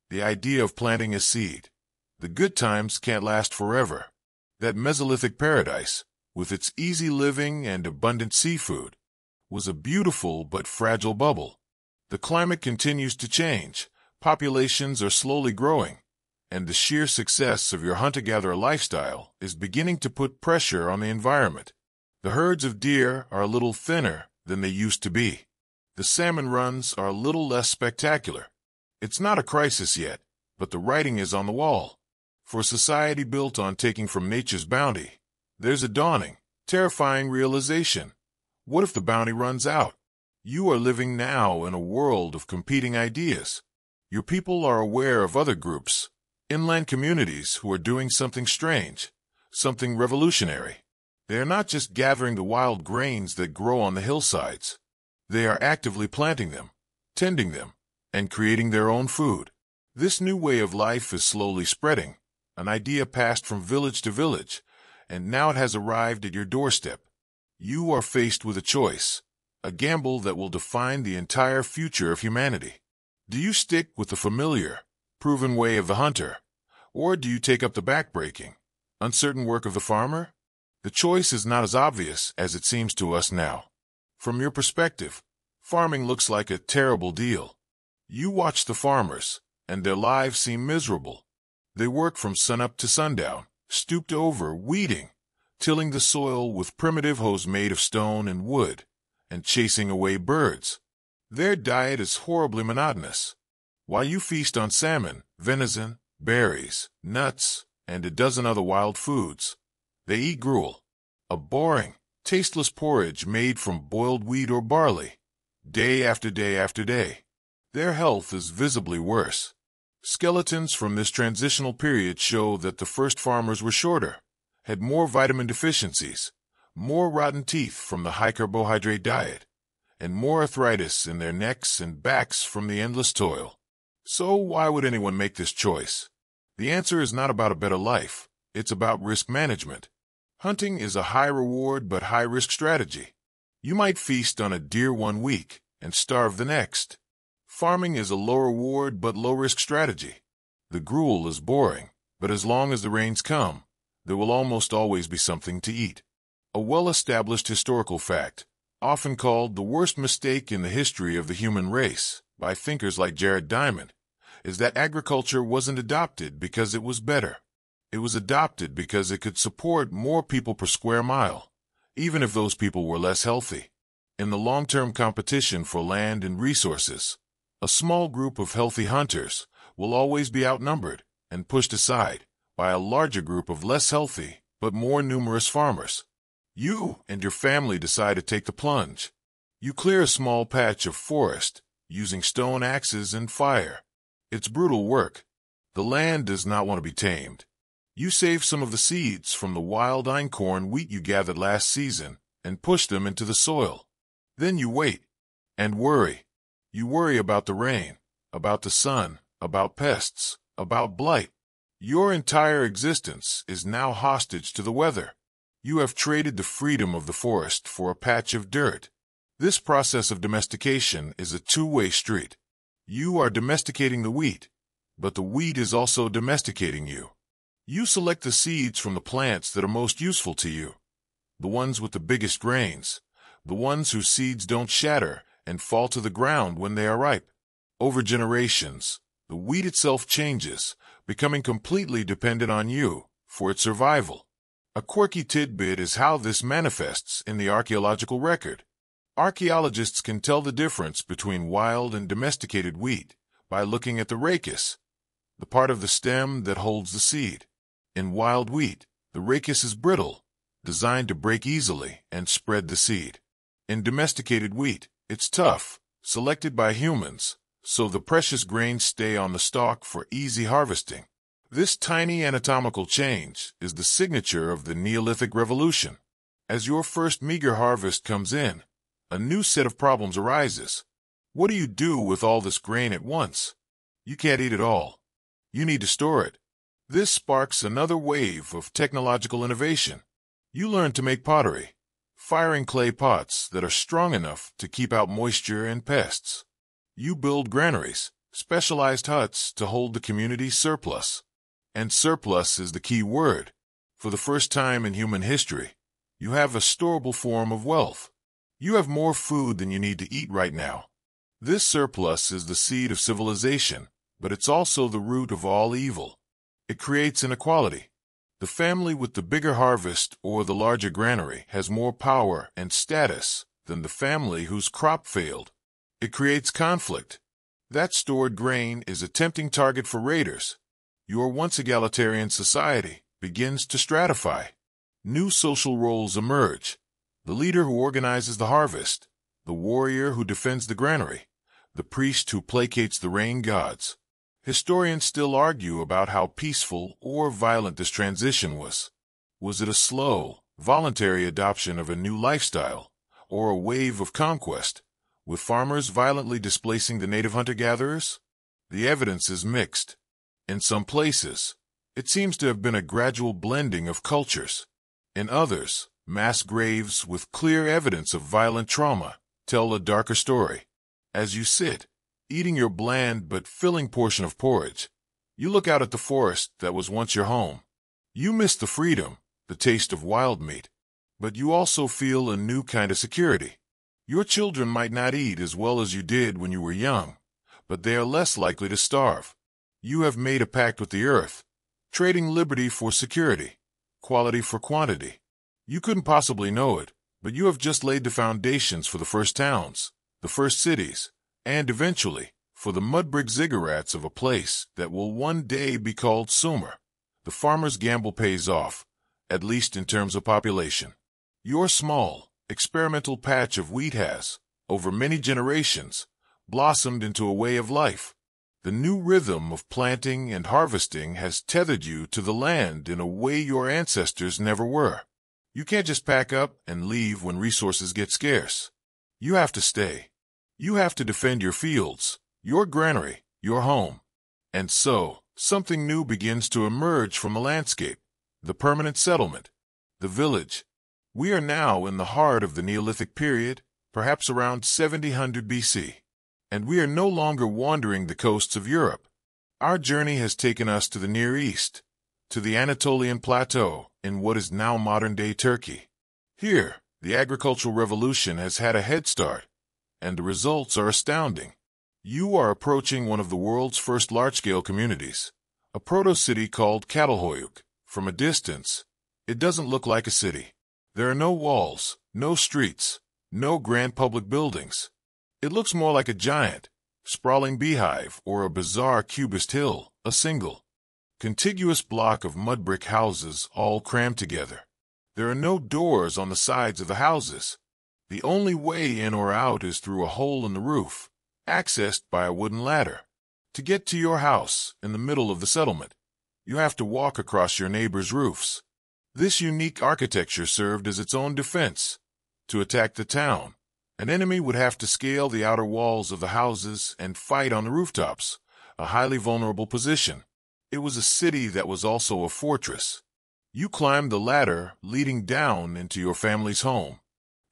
The idea of planting a seed. The good times can't last forever. That Mesolithic paradise, with its easy living and abundant seafood, was a beautiful but fragile bubble. The climate continues to change, populations are slowly growing, and the sheer success of your hunter-gatherer lifestyle is beginning to put pressure on the environment. The herds of deer are a little thinner than they used to be. The salmon runs are a little less spectacular. It's not a crisis yet, but the writing is on the wall. For a society built on taking from nature's bounty, there's a dawning, terrifying realization. What if the bounty runs out? You are living now in a world of competing ideas. Your people are aware of other groups, inland communities who are doing something strange, something revolutionary. They are not just gathering the wild grains that grow on the hillsides. They are actively planting them, tending them, and creating their own food. This new way of life is slowly spreading, an idea passed from village to village, and now it has arrived at your doorstep. You are faced with a choice, a gamble that will define the entire future of humanity. Do you stick with the familiar, proven way of the hunter, or do you take up the backbreaking, uncertain work of the farmer? The choice is not as obvious as it seems to us now. From your perspective, farming looks like a terrible deal. You watch the farmers, and their lives seem miserable. They work from sunup to sundown, stooped over, weeding, tilling the soil with primitive hoes made of stone and wood, and chasing away birds. Their diet is horribly monotonous. While you feast on salmon, venison, berries, nuts, and a dozen other wild foods, they eat gruel, a boring, tasteless porridge made from boiled wheat or barley, day after day after day. Their health is visibly worse. Skeletons from this transitional period show that the first farmers were shorter, had more vitamin deficiencies, more rotten teeth from the high carbohydrate diet, and more arthritis in their necks and backs from the endless toil. So why would anyone make this choice? The answer is not about a better life, it's about risk management. Hunting is a high-reward but high-risk strategy. You might feast on a deer one week and starve the next. Farming is a low-reward but low-risk strategy. The gruel is boring, but as long as the rains come, there will almost always be something to eat. A well-established historical fact, often called the worst mistake in the history of the human race by thinkers like Jared Diamond, is that agriculture wasn't adopted because it was better. It was adopted because it could support more people per square mile, even if those people were less healthy. In the long-term competition for land and resources, a small group of healthy hunters will always be outnumbered and pushed aside by a larger group of less healthy but more numerous farmers. You and your family decide to take the plunge. You clear a small patch of forest using stone axes and fire. It's brutal work. The land does not want to be tamed. You save some of the seeds from the wild einkorn wheat you gathered last season and push them into the soil. Then you wait and worry. You worry about the rain, about the sun, about pests, about blight. Your entire existence is now hostage to the weather. You have traded the freedom of the forest for a patch of dirt. This process of domestication is a two-way street. You are domesticating the wheat, but the wheat is also domesticating you. You select the seeds from the plants that are most useful to you, the ones with the biggest grains, the ones whose seeds don't shatter and fall to the ground when they are ripe. Over generations, the wheat itself changes, becoming completely dependent on you for its survival. A quirky tidbit is how this manifests in the archaeological record. Archaeologists can tell the difference between wild and domesticated wheat by looking at the rachis, the part of the stem that holds the seed. In wild wheat, the rachis is brittle, designed to break easily and spread the seed. In domesticated wheat, it's tough, selected by humans, so the precious grains stay on the stalk for easy harvesting. This tiny anatomical change is the signature of the Neolithic Revolution. As your first meager harvest comes in, a new set of problems arises. What do you do with all this grain at once? You can't eat it all. You need to store it. This sparks another wave of technological innovation. You learn to make pottery, firing clay pots that are strong enough to keep out moisture and pests. You build granaries, specialized huts to hold the community's surplus. And surplus is the key word. For the first time in human history, you have a storable form of wealth. You have more food than you need to eat right now. This surplus is the seed of civilization, but it's also the root of all evil. It creates inequality. The family with the bigger harvest or the larger granary has more power and status than the family whose crop failed. It creates conflict. That stored grain is a tempting target for raiders. Your once egalitarian society begins to stratify. New social roles emerge. The leader who organizes the harvest, the warrior who defends the granary, the priest who placates the rain gods. Historians still argue about how peaceful or violent this transition was. Was it a slow, voluntary adoption of a new lifestyle, or a wave of conquest, with farmers violently displacing the native hunter-gatherers? The evidence is mixed. In some places, it seems to have been a gradual blending of cultures. In others, mass graves with clear evidence of violent trauma tell a darker story. As you sit, eating your bland but filling portion of porridge, you look out at the forest that was once your home. You miss the freedom, the taste of wild meat, but you also feel a new kind of security. Your children might not eat as well as you did when you were young, but they are less likely to starve. You have made a pact with the earth, trading liberty for security, quality for quantity. You couldn't possibly know it, but you have just laid the foundations for the first towns, the first cities, and eventually for the mud-brick ziggurats of a place that will one day be called Sumer. The farmer's gamble pays off, at least in terms of population. Your small, experimental patch of wheat has, over many generations, blossomed into a way of life. The new rhythm of planting and harvesting has tethered you to the land in a way your ancestors never were. You can't just pack up and leave when resources get scarce. You have to stay. You have to defend your fields, your granary, your home. And so, something new begins to emerge from the landscape, the permanent settlement, the village. We are now in the heart of the Neolithic period, perhaps around 7000 BC. And we are no longer wandering the coasts of Europe. Our journey has taken us to the Near East, to the Anatolian Plateau in what is now modern-day Turkey. Here, the agricultural revolution has had a head start, and the results are astounding. You are approaching one of the world's first large-scale communities, a proto-city called Catalhoyuk. From a distance, it doesn't look like a city. There are no walls, no streets, No grand public buildings. It looks more like a giant, sprawling beehive or a bizarre cubist hill, a single, contiguous block of mud brick houses all crammed together. There are no doors on the sides of the houses. The only way in or out is through a hole in the roof, accessed by a wooden ladder. To get to your house in the middle of the settlement, you have to walk across your neighbor's roofs. This unique architecture served as its own defense. To attack the town, an enemy would have to scale the outer walls of the houses and fight on the rooftops, a highly vulnerable position. It was a city that was also a fortress. You climbed the ladder leading down into your family's home.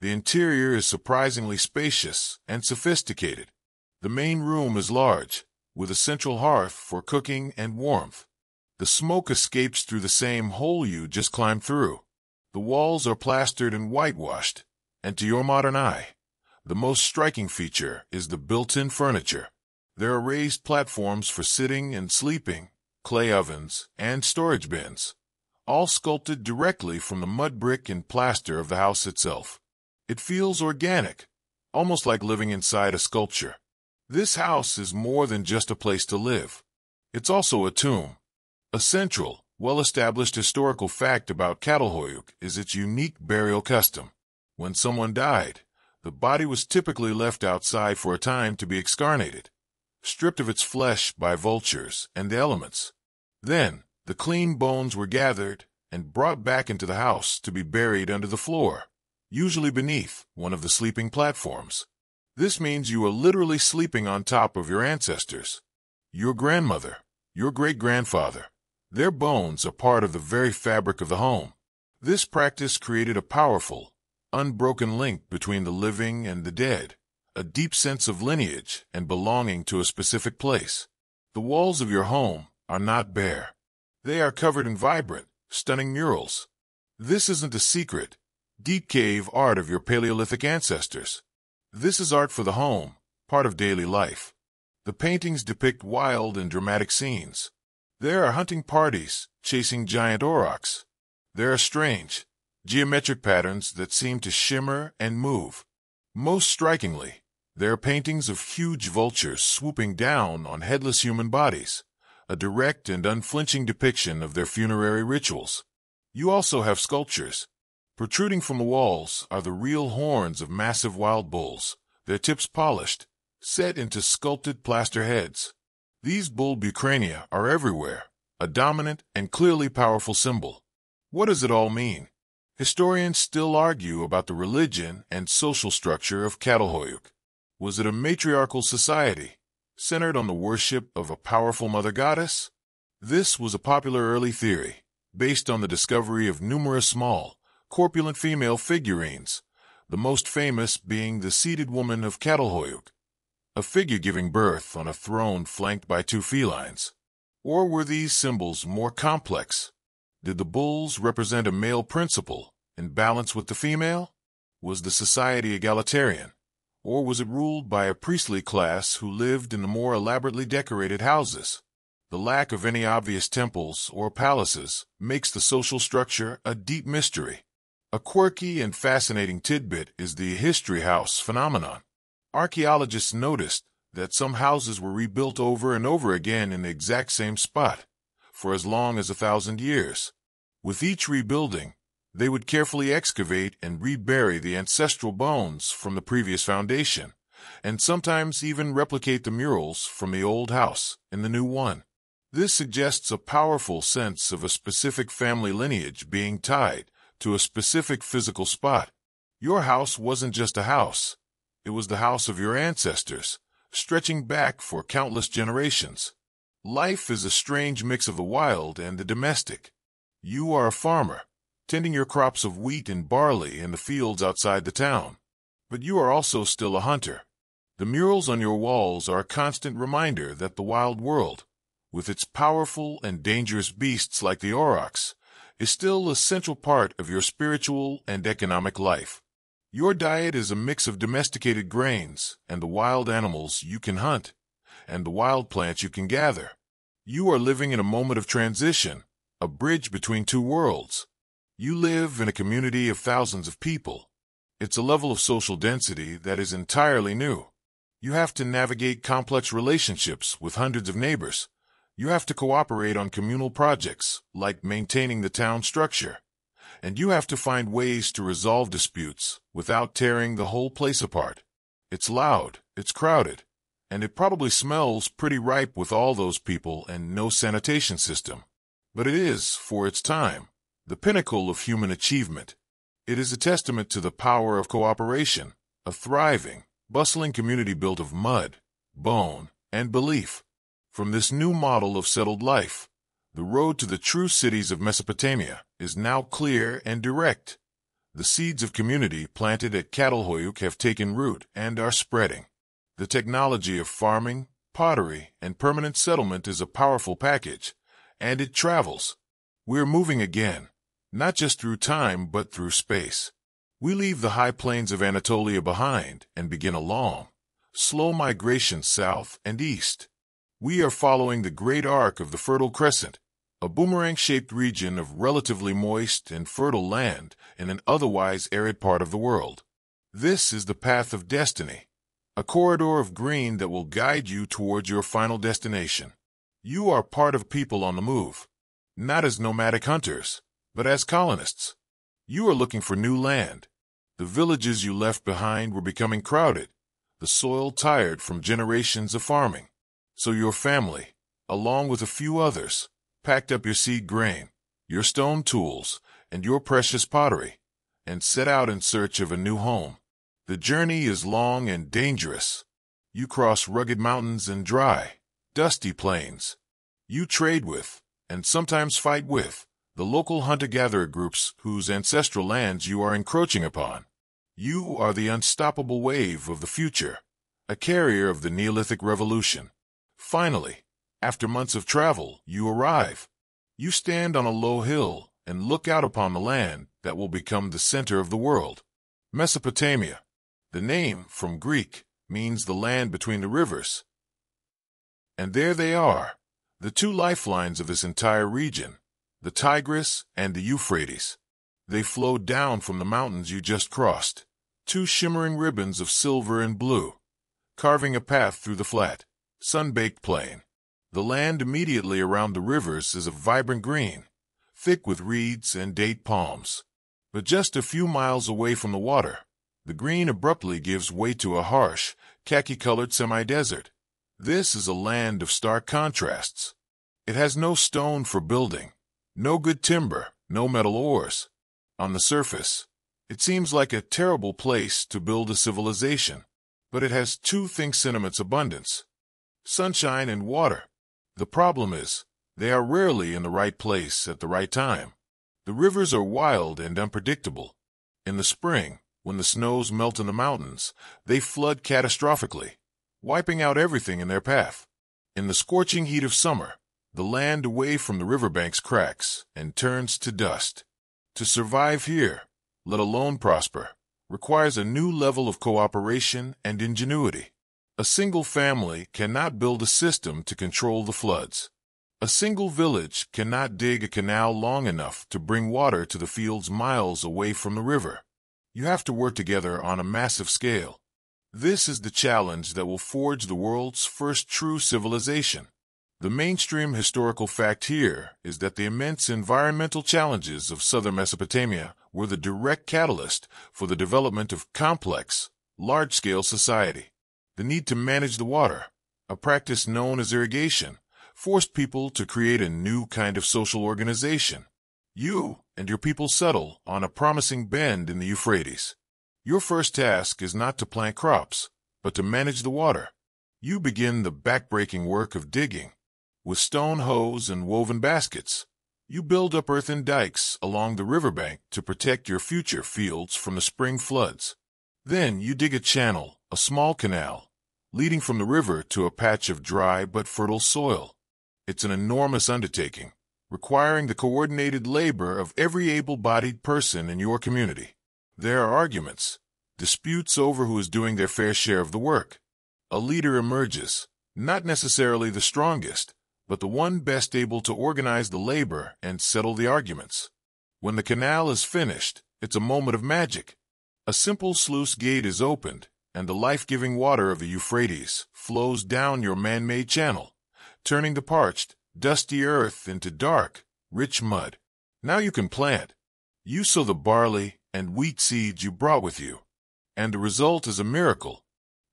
The interior is surprisingly spacious and sophisticated. The main room is large, with a central hearth for cooking and warmth. The smoke escapes through the same hole you just climbed through. The walls are plastered and whitewashed, and to your modern eye, the most striking feature is the built-in furniture. There are raised platforms for sitting and sleeping, clay ovens, and storage bins, all sculpted directly from the mud brick and plaster of the house itself. It feels organic, almost like living inside a sculpture. This house is more than just a place to live. It's also a tomb. A central, well-established historical fact about Catalhoyuk is its unique burial custom. When someone died, the body was typically left outside for a time to be excarnated, stripped of its flesh by vultures and the elements. Then, the clean bones were gathered and brought back into the house to be buried under the floor, usually beneath one of the sleeping platforms. This means you are literally sleeping on top of your ancestors. Your grandmother, your great-grandfather. Their bones are part of the very fabric of the home. This practice created a powerful, unbroken link between the living and the dead, a deep sense of lineage and belonging to a specific place. The walls of your home are not bare. They are covered in vibrant, stunning murals. This isn't a secret, deep cave art of your Paleolithic ancestors. This is art for the home, part of daily life. The paintings depict wild and dramatic scenes. There are hunting parties chasing giant aurochs. There are strange, geometric patterns that seem to shimmer and move. Most strikingly, there are paintings of huge vultures swooping down on headless human bodies, a direct and unflinching depiction of their funerary rituals. You also have sculptures. Protruding from the walls are the real horns of massive wild bulls, their tips polished, set into sculpted plaster heads. These bull bucrania are everywhere, a dominant and clearly powerful symbol. What does it all mean? Historians still argue about the religion and social structure of Catalhoyuk. Was it a matriarchal society, centered on the worship of a powerful mother goddess? This was a popular early theory, based on the discovery of numerous small, corpulent female figurines, the most famous being the seated woman of Catalhoyuk, a figure giving birth on a throne flanked by two felines. Or were these symbols more complex? Did the bulls represent a male principle in balance with the female? Was the society egalitarian? Or was it ruled by a priestly class who lived in the more elaborately decorated houses? The lack of any obvious temples or palaces makes the social structure a deep mystery. A quirky and fascinating tidbit is the history house phenomenon. Archaeologists noticed that some houses were rebuilt over and over again in the exact same spot, for as long as 1,000 years. With each rebuilding, they would carefully excavate and rebury the ancestral bones from the previous foundation, and sometimes even replicate the murals from the old house in the new one. This suggests a powerful sense of a specific family lineage being tied to a specific physical spot. Your house wasn't just a house. It was the house of your ancestors, stretching back for countless generations. Life is a strange mix of the wild and the domestic. You are a farmer, tending your crops of wheat and barley in the fields outside the town. But you are also still a hunter. The murals on your walls are a constant reminder that the wild world, with its powerful and dangerous beasts like the aurochs, is still a central part of your spiritual and economic life. Your diet is a mix of domesticated grains and the wild animals you can hunt, and the wild plants you can gather. You are living in a moment of transition, a bridge between two worlds. You live in a community of thousands of people, It's a level of social density that is entirely new. You have to navigate complex relationships with hundreds of neighbors. You have to cooperate on communal projects, like maintaining the town structure. And you have to find ways to resolve disputes without tearing the whole place apart. It's loud, it's crowded, and it probably smells pretty ripe with all those people and no sanitation system. But it is, for its time, the pinnacle of human achievement. It is a testament to the power of cooperation, a thriving, bustling community built of mud, bone, and belief. From this new model of settled life, the road to the true cities of Mesopotamia is now clear and direct. The seeds of community planted at Catalhoyuk have taken root and are spreading. The technology of farming, pottery, and permanent settlement is a powerful package, and it travels. We're moving again, not just through time but through space. We leave the high plains of Anatolia behind and begin a long, slow migration south and east. We are following the great arc of the Fertile Crescent, a boomerang-shaped region of relatively moist and fertile land in an otherwise arid part of the world. This is the path of destiny, a corridor of green that will guide you towards your final destination. You are part of people on the move, not as nomadic hunters, but as colonists. You are looking for new land. The villages you left behind were becoming crowded, the soil tired from generations of farming. So your family, along with a few others, packed up your seed grain, your stone tools, and your precious pottery, and set out in search of a new home. The journey is long and dangerous. You cross rugged mountains and dry, dusty plains. You trade with, and sometimes fight with, the local hunter-gatherer groups whose ancestral lands you are encroaching upon. You are the unstoppable wave of the future, a carrier of the Neolithic Revolution. Finally, after months of travel, you arrive. You stand on a low hill and look out upon the land that will become the center of the world. Mesopotamia. The name, from Greek, means the land between the rivers. And there they are, the two lifelines of this entire region, the Tigris and the Euphrates. They flow down from the mountains you just crossed, two shimmering ribbons of silver and blue, carving a path through the flat, sun-baked plain. The land immediately around the rivers is a vibrant green, thick with reeds and date palms. But just a few miles away from the water, the green abruptly gives way to a harsh, khaki-colored semi-desert. This is a land of stark contrasts. It has no stone for building, no good timber, no metal ores. On the surface, it seems like a terrible place to build a civilization, but it has two things: in its abundance, sunshine and water. The problem is, they are rarely in the right place at the right time. The rivers are wild and unpredictable. In the spring, when the snows melt in the mountains, they flood catastrophically, wiping out everything in their path. In the scorching heat of summer, the land away from the riverbanks cracks and turns to dust. To survive here, let alone prosper, requires a new level of cooperation and ingenuity. A single family cannot build a system to control the floods. A single village cannot dig a canal long enough to bring water to the fields miles away from the river. You have to work together on a massive scale. This is the challenge that will forge the world's first true civilization. The mainstream historical fact here is that the immense environmental challenges of southern Mesopotamia were the direct catalyst for the development of complex, large-scale society. The need to manage the water, a practice known as irrigation, forced people to create a new kind of social organization. You and your people settle on a promising bend in the Euphrates. Your first task is not to plant crops, but to manage the water. You begin the backbreaking work of digging. With stone hoes and woven baskets, you build up earthen dikes along the riverbank to protect your future fields from the spring floods. Then you dig a channel, a small canal, leading from the river to a patch of dry but fertile soil. It's an enormous undertaking, requiring the coordinated labor of every able-bodied person in your community. There are arguments, disputes over who is doing their fair share of the work. A leader emerges, not necessarily the strongest, but the one best able to organize the labor and settle the arguments. When the canal is finished, it's a moment of magic. A simple sluice gate is opened, and the life-giving water of the Euphrates flows down your man-made channel, turning the parched, dusty earth into dark, rich mud. Now you can plant. You sow the barley and wheat seeds you brought with you, and the result is a miracle.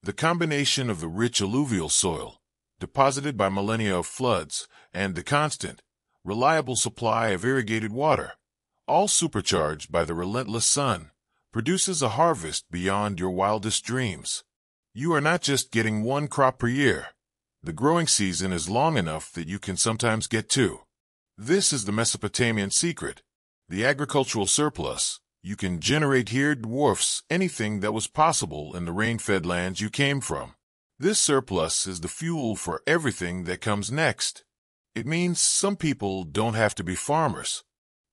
The combination of the rich alluvial soil, deposited by millennia of floods, and the constant, reliable supply of irrigated water, all supercharged by the relentless sun, produces a harvest beyond your wildest dreams. You are not just getting one crop per year. The growing season is long enough that you can sometimes get two. This is the Mesopotamian secret. The agricultural surplus you can generate here dwarfs anything that was possible in the rain-fed lands you came from. This surplus is the fuel for everything that comes next. It means some people don't have to be farmers.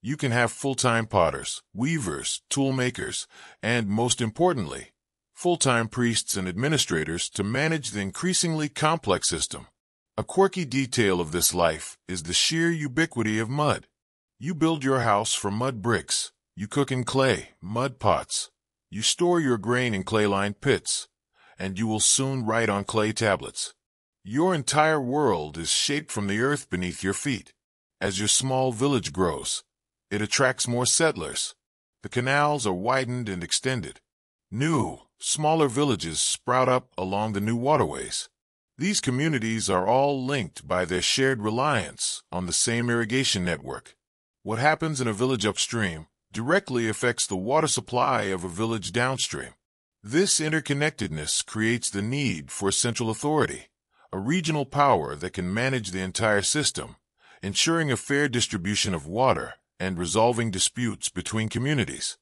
You can have full-time potters, weavers, tool makers, and, most importantly, full-time priests and administrators to manage the increasingly complex system. A quirky detail of this life is the sheer ubiquity of mud. You build your house from mud bricks. You cook in clay, mud pots. You store your grain in clay-lined pits, and you will soon write on clay tablets. Your entire world is shaped from the earth beneath your feet. As your small village grows, it attracts more settlers. The canals are widened and extended. New, smaller villages sprout up along the new waterways. These communities are all linked by their shared reliance on the same irrigation network. What happens in a village upstream directly affects the water supply of a village downstream. This interconnectedness creates the need for a central authority, a regional power that can manage the entire system, ensuring a fair distribution of water and resolving disputes between communities.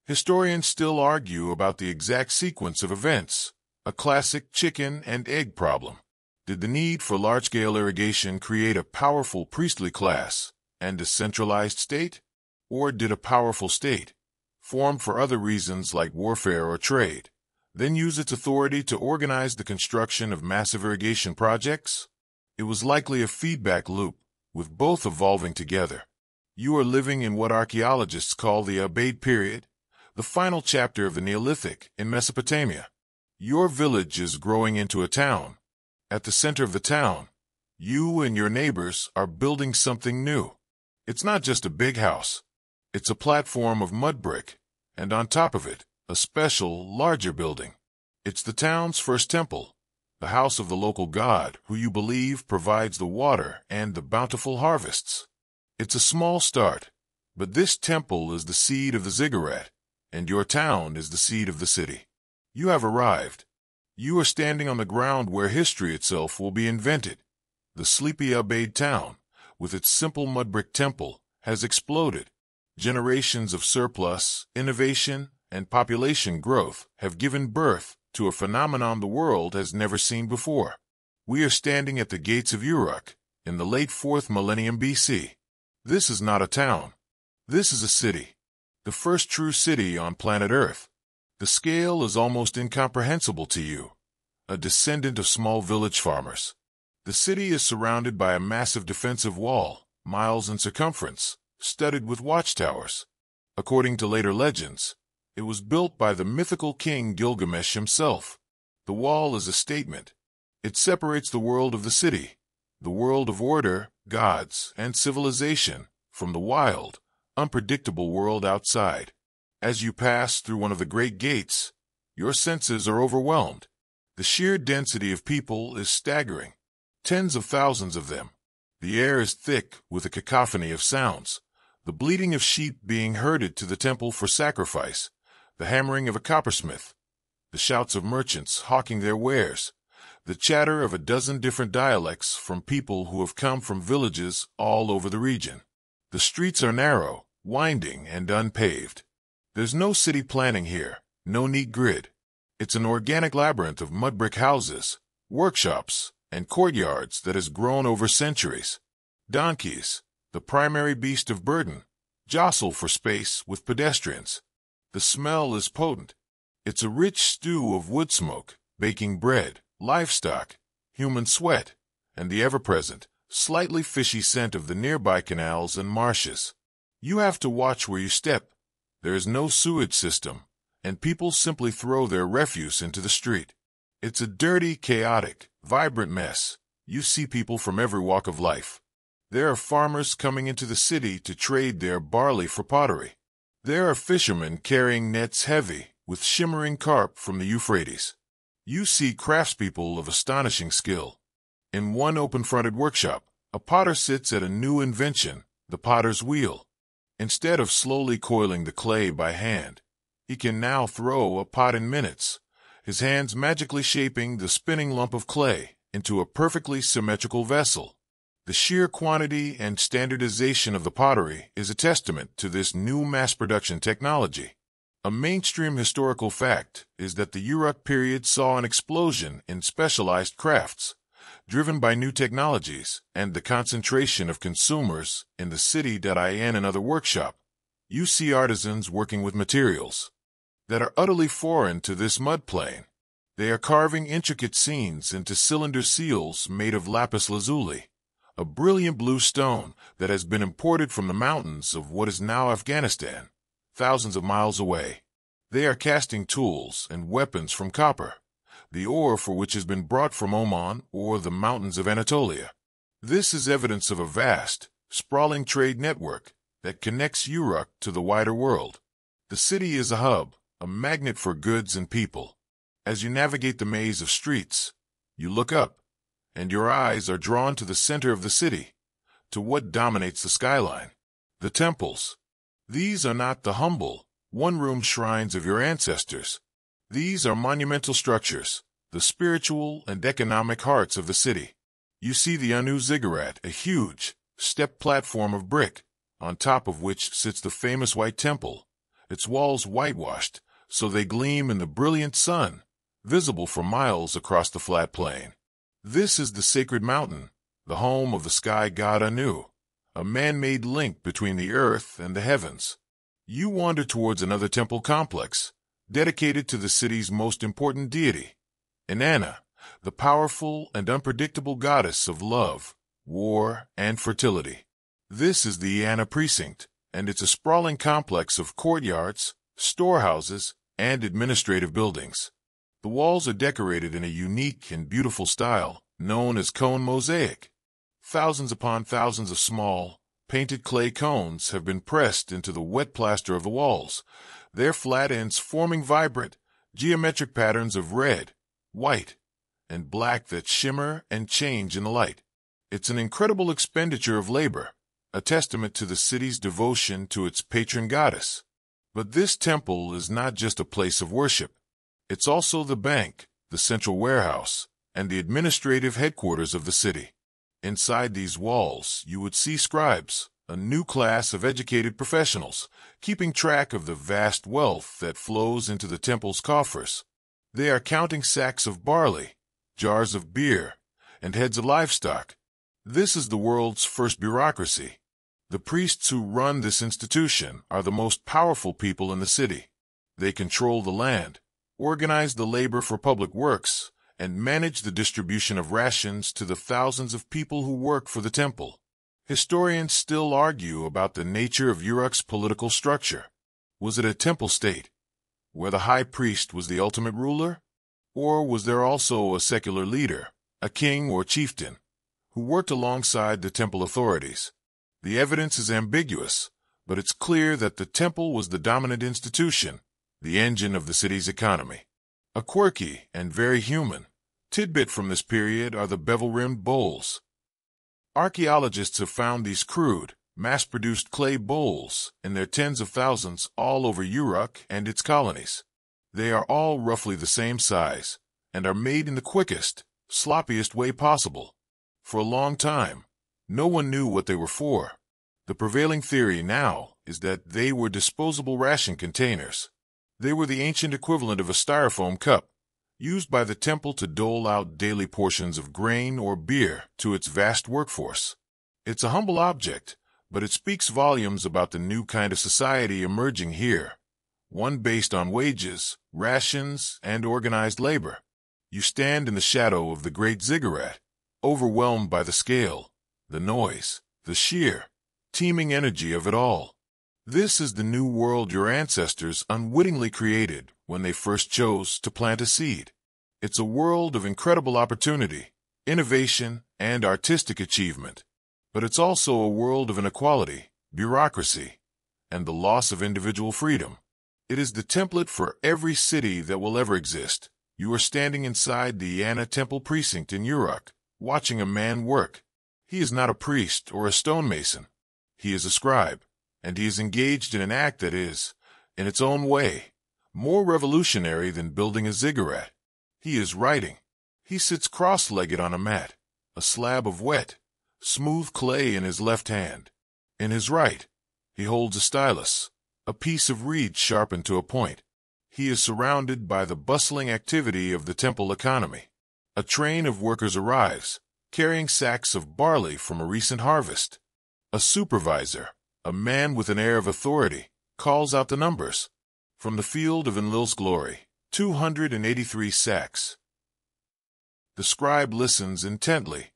Historians still argue about the exact sequence of events, a classic chicken and egg problem. Did the need for large-scale irrigation create a powerful priestly class and a centralized state? Or did a powerful state, formed for other reasons like warfare or trade, then use its authority to organize the construction of massive irrigation projects? It was likely a feedback loop, with both evolving together. You are living in what archaeologists call the Abade period, the final chapter of the Neolithic in Mesopotamia. Your village is growing into a town. At the center of the town, you and your neighbors are building something new. It's not just a big house. It's a platform of mud brick, and on top of it, a special, larger building. It's the town's first temple, the house of the local god who you believe provides the water and the bountiful harvests. It's a small start, but this temple is the seed of the ziggurat, and your town is the seed of the city. You have arrived. You are standing on the ground where history itself will be invented. The sleepy Abade town, with its simple mud brick temple, has exploded. Generations of surplus, innovation, and population growth have given birth to a phenomenon the world has never seen before. We are standing at the gates of Uruk in the late 4th millennium BC. This is not a town. This is a city, the first true city on planet Earth. The scale is almost incomprehensible to you, a descendant of small village farmers. The city is surrounded by a massive defensive wall, miles in circumference, studded with watchtowers. According to later legends, it was built by the mythical king Gilgamesh himself. The wall is a statement. It separates the world of the city, the world of order, gods, and civilization, from the wild, unpredictable world outside. As you pass through one of the great gates, your senses are overwhelmed. The sheer density of people is staggering. Tens of thousands of them. The air is thick with a cacophony of sounds. The bleating of sheep being herded to the temple for sacrifice, the hammering of a coppersmith, the shouts of merchants hawking their wares, the chatter of a dozen different dialects from people who have come from villages all over the region. The streets are narrow, winding, and unpaved. There's no city planning here, no neat grid. It's an organic labyrinth of mud brick houses, workshops, and courtyards that has grown over centuries. Donkeys, the primary beast of burden, jostle for space with pedestrians. The smell is potent. It's a rich stew of wood smoke, baking bread, livestock, human sweat, and the ever-present, slightly fishy scent of the nearby canals and marshes. You have to watch where you step. There is no sewage system, and people simply throw their refuse into the street. It's a dirty, chaotic, vibrant mess. You see people from every walk of life. There are farmers coming into the city to trade their barley for pottery. There are fishermen carrying nets heavy with shimmering carp from the Euphrates. You see craftspeople of astonishing skill. In one open-fronted workshop, a potter sits at a new invention, the potter's wheel. Instead of slowly coiling the clay by hand, he can now throw a pot in minutes, his hands magically shaping the spinning lump of clay into a perfectly symmetrical vessel. The sheer quantity and standardization of the pottery is a testament to this new mass-production technology. A mainstream historical fact is that the Uruk period saw an explosion in specialized crafts, driven by new technologies and the concentration of consumers in the city.in another workshop. You see artisans working with materials that are utterly foreign to this mud plain. They are carving intricate scenes into cylinder seals made of lapis lazuli, a brilliant blue stone that has been imported from the mountains of what is now Afghanistan, thousands of miles away. They are casting tools and weapons from copper, the ore for which has been brought from Oman or the mountains of Anatolia. This is evidence of a vast, sprawling trade network that connects Uruk to the wider world. The city is a hub, a magnet for goods and people. As you navigate the maze of streets, you look up, and your eyes are drawn to the center of the city, to what dominates the skyline, the temples. These are not the humble, one-room shrines of your ancestors. These are monumental structures, the spiritual and economic hearts of the city. You see the Anu Ziggurat, a huge, step platform of brick, on top of which sits the famous White Temple, its walls whitewashed, so they gleam in the brilliant sun, visible for miles across the flat plain. This is the sacred mountain, the home of the sky god Anu, a man-made link between the earth and the heavens. You wander towards another temple complex, dedicated to the city's most important deity, Inanna, the powerful and unpredictable goddess of love, war, and fertility. This is the Inanna precinct, and it's a sprawling complex of courtyards, storehouses, and administrative buildings. The walls are decorated in a unique and beautiful style, known as cone mosaic. Thousands upon thousands of small, painted clay cones have been pressed into the wet plaster of the walls, their flat ends forming vibrant, geometric patterns of red, white, and black that shimmer and change in the light. It's an incredible expenditure of labor, a testament to the city's devotion to its patron goddess. But this temple is not just a place of worship. It's also the bank, the central warehouse, and the administrative headquarters of the city. Inside these walls, you would see scribes, a new class of educated professionals, keeping track of the vast wealth that flows into the temple's coffers. They are counting sacks of barley, jars of beer, and heads of livestock. This is the world's first bureaucracy. The priests who run this institution are the most powerful people in the city. They control the land, organize the labor for public works, and manage the distribution of rations to the thousands of people who work for the temple. Historians still argue about the nature of Uruk's political structure. Was it a temple state, where the high priest was the ultimate ruler? Or was there also a secular leader, a king or chieftain, who worked alongside the temple authorities? The evidence is ambiguous, but it's clear that the temple was the dominant institution, the engine of the city's economy. A quirky and very human tidbit from this period are the bevel-rimmed bowls. Archaeologists have found these crude, mass-produced clay bowls in their tens of thousands all over Uruk and its colonies. They are all roughly the same size and are made in the quickest, sloppiest way possible. For a long time, no one knew what they were for. The prevailing theory now is that they were disposable ration containers. They were the ancient equivalent of a styrofoam cup, used by the temple to dole out daily portions of grain or beer to its vast workforce. It's a humble object, but it speaks volumes about the new kind of society emerging here, one based on wages, rations, and organized labor. You stand in the shadow of the great ziggurat, overwhelmed by the scale, the noise, the sheer, teeming energy of it all. This is the new world your ancestors unwittingly created when they first chose to plant a seed. It's a world of incredible opportunity, innovation, and artistic achievement. But it's also a world of inequality, bureaucracy, and the loss of individual freedom. It is the template for every city that will ever exist. You are standing inside the Anna Temple precinct in Uruk, watching a man work. He is not a priest or a stonemason. He is a scribe, and he is engaged in an act that is, in its own way, more revolutionary than building a ziggurat. He is writing. He sits cross-legged on a mat, a slab of wet, smooth clay in his left hand. In his right, he holds a stylus, a piece of reed sharpened to a point. He is surrounded by the bustling activity of the temple economy. A train of workers arrives, carrying sacks of barley from a recent harvest. A supervisor, a man with an air of authority, calls out the numbers. From the field of Enlil's glory, 283 sacks. The scribe listens intently.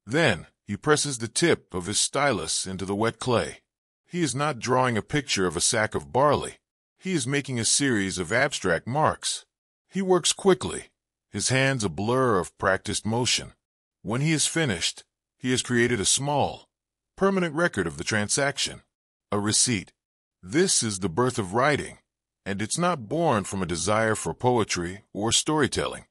Then, he presses the tip of his stylus into the wet clay. He is not drawing a picture of a sack of barley. He is making a series of abstract marks. He works quickly, his hands a blur of practiced motion. When he is finished, he has created a small, permanent record of the transaction, a receipt. This is the birth of writing, and it's not born from a desire for poetry or storytelling.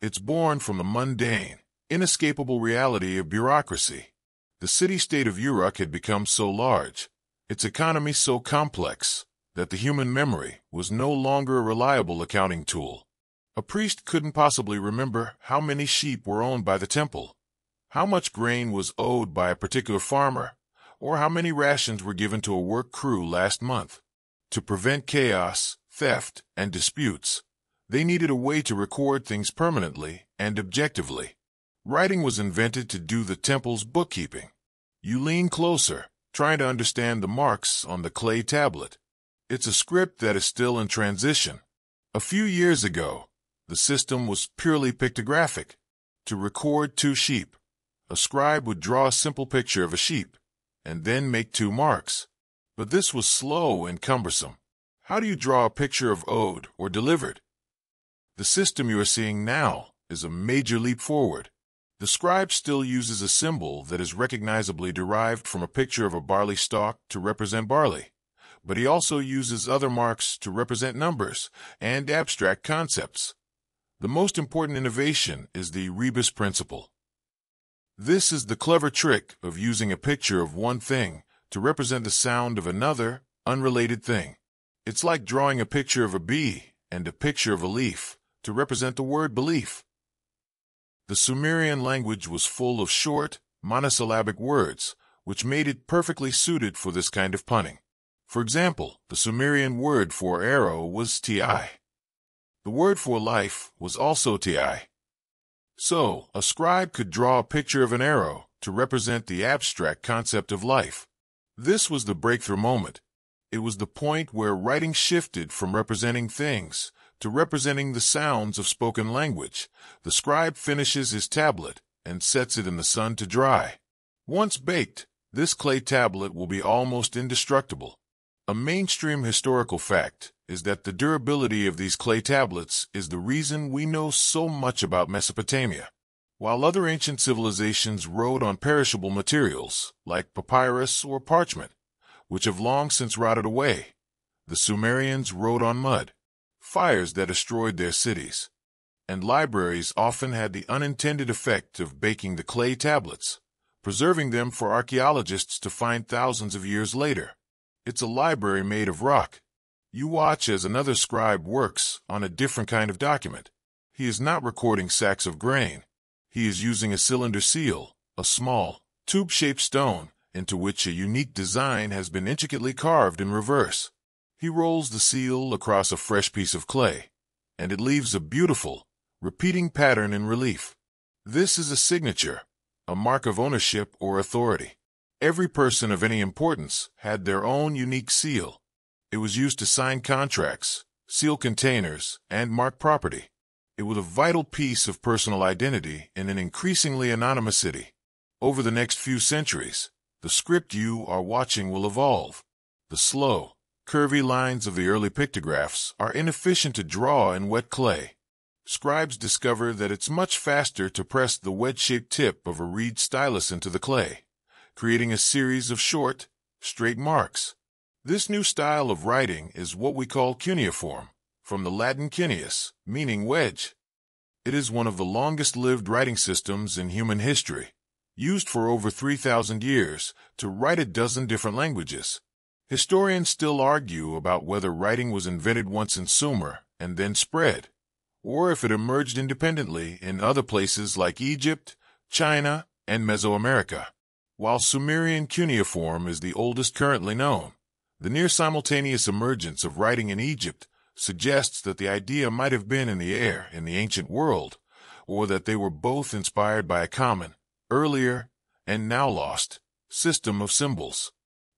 It's born from the mundane, inescapable reality of bureaucracy. The city-state of Uruk had become so large, its economy so complex, that the human memory was no longer a reliable accounting tool. A priest couldn't possibly remember how many sheep were owned by the temple, how much grain was owed by a particular farmer, or how many rations were given to a work crew last month. To prevent chaos, theft, and disputes, they needed a way to record things permanently and objectively. Writing was invented to do the temple's bookkeeping. You lean closer, trying to understand the marks on the clay tablet. It's a script that is still in transition. A few years ago, the system was purely pictographic. To record 2 sheep, a scribe would draw a simple picture of a sheep, and then make 2 marks. But this was slow and cumbersome. How do you draw a picture of owed or delivered? The system you are seeing now is a major leap forward. The scribe still uses a symbol that is recognizably derived from a picture of a barley stalk to represent barley, but he also uses other marks to represent numbers and abstract concepts. The most important innovation is the rebus principle. This is the clever trick of using a picture of one thing to represent the sound of another, unrelated thing. It's like drawing a picture of a bee and a picture of a leaf to represent the word belief. The Sumerian language was full of short, monosyllabic words, which made it perfectly suited for this kind of punning. For example, the Sumerian word for arrow was ti. The word for life was also ti. So, a scribe could draw a picture of an arrow to represent the abstract concept of life. This was the breakthrough moment. It was the point where writing shifted from representing things to representing the sounds of spoken language. The scribe finishes his tablet and sets it in the sun to dry. Once baked, this clay tablet will be almost indestructible. A mainstream historical fact is that the durability of these clay tablets is the reason we know so much about Mesopotamia. While other ancient civilizations wrote on perishable materials, like papyrus or parchment, which have long since rotted away, the Sumerians wrote on mud, fires that destroyed their cities, and libraries often had the unintended effect of baking the clay tablets, preserving them for archaeologists to find thousands of years later. It's a library made of rock. You watch as another scribe works on a different kind of document. He is not recording sacks of grain. He is using a cylinder seal, a small, tube-shaped stone, into which a unique design has been intricately carved in reverse. He rolls the seal across a fresh piece of clay, and it leaves a beautiful, repeating pattern in relief. This is a signature, a mark of ownership or authority. Every person of any importance had their own unique seal. It was used to sign contracts, seal containers, and mark property. It was a vital piece of personal identity in an increasingly anonymous city. Over the next few centuries, the script you are watching will evolve. The slow, Curvy lines of the early pictographs are inefficient to draw in wet clay. Scribes discover that it's much faster to press the wedge-shaped tip of a reed stylus into the clay, creating a series of short, straight marks. This new style of writing is what we call cuneiform, from the Latin cuneus, meaning wedge. It is one of the longest-lived writing systems in human history, used for over 3,000 years to write a dozen different languages. Historians still argue about whether writing was invented once in Sumer and then spread, or if it emerged independently in other places like Egypt, China, and Mesoamerica. While Sumerian cuneiform is the oldest currently known, the near-simultaneous emergence of writing in Egypt suggests that the idea might have been in the air in the ancient world, or that they were both inspired by a common, earlier, and now lost, system of symbols.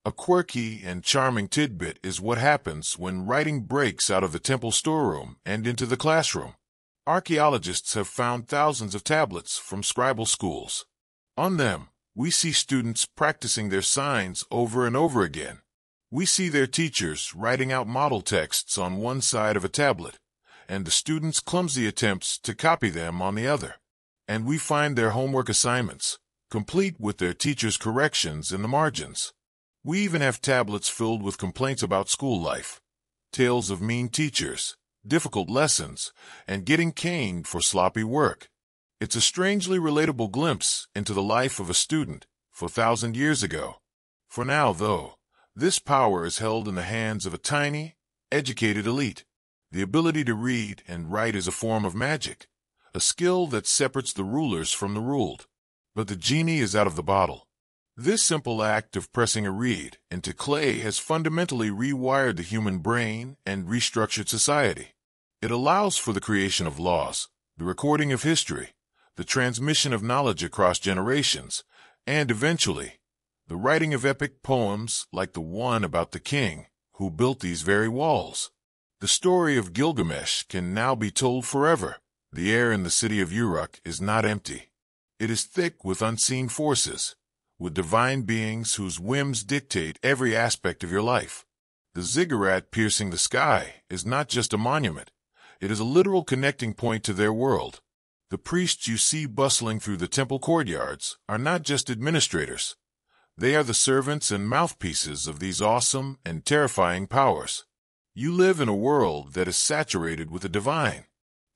A quirky and charming tidbit is what happens when writing breaks out of the temple storeroom and into the classroom. Archaeologists have found thousands of tablets from scribal schools. On them, we see students practicing their signs over and over again. We see their teachers writing out model texts on one side of a tablet, and the students' clumsy attempts to copy them on the other. And we find their homework assignments, complete with their teachers' corrections in the margins. We even have tablets filled with complaints about school life, tales of mean teachers, difficult lessons, and getting caned for sloppy work. It's a strangely relatable glimpse into the life of a student 4,000 years ago. For now, though, this power is held in the hands of a tiny, educated elite. The ability to read and write is a form of magic, a skill that separates the rulers from the ruled. But the genie is out of the bottle. This simple act of pressing a reed into clay has fundamentally rewired the human brain and restructured society. It allows for the creation of laws, the recording of history, the transmission of knowledge across generations, and eventually, the writing of epic poems like the one about the king who built these very walls. The story of Gilgamesh can now be told forever. The air in the city of Uruk is not empty. It is thick with unseen forces, with divine beings whose whims dictate every aspect of your life. The ziggurat piercing the sky is not just a monument. It is a literal connecting point to their world. The priests you see bustling through the temple courtyards are not just administrators. They are the servants and mouthpieces of these awesome and terrifying powers. You live in a world that is saturated with the divine.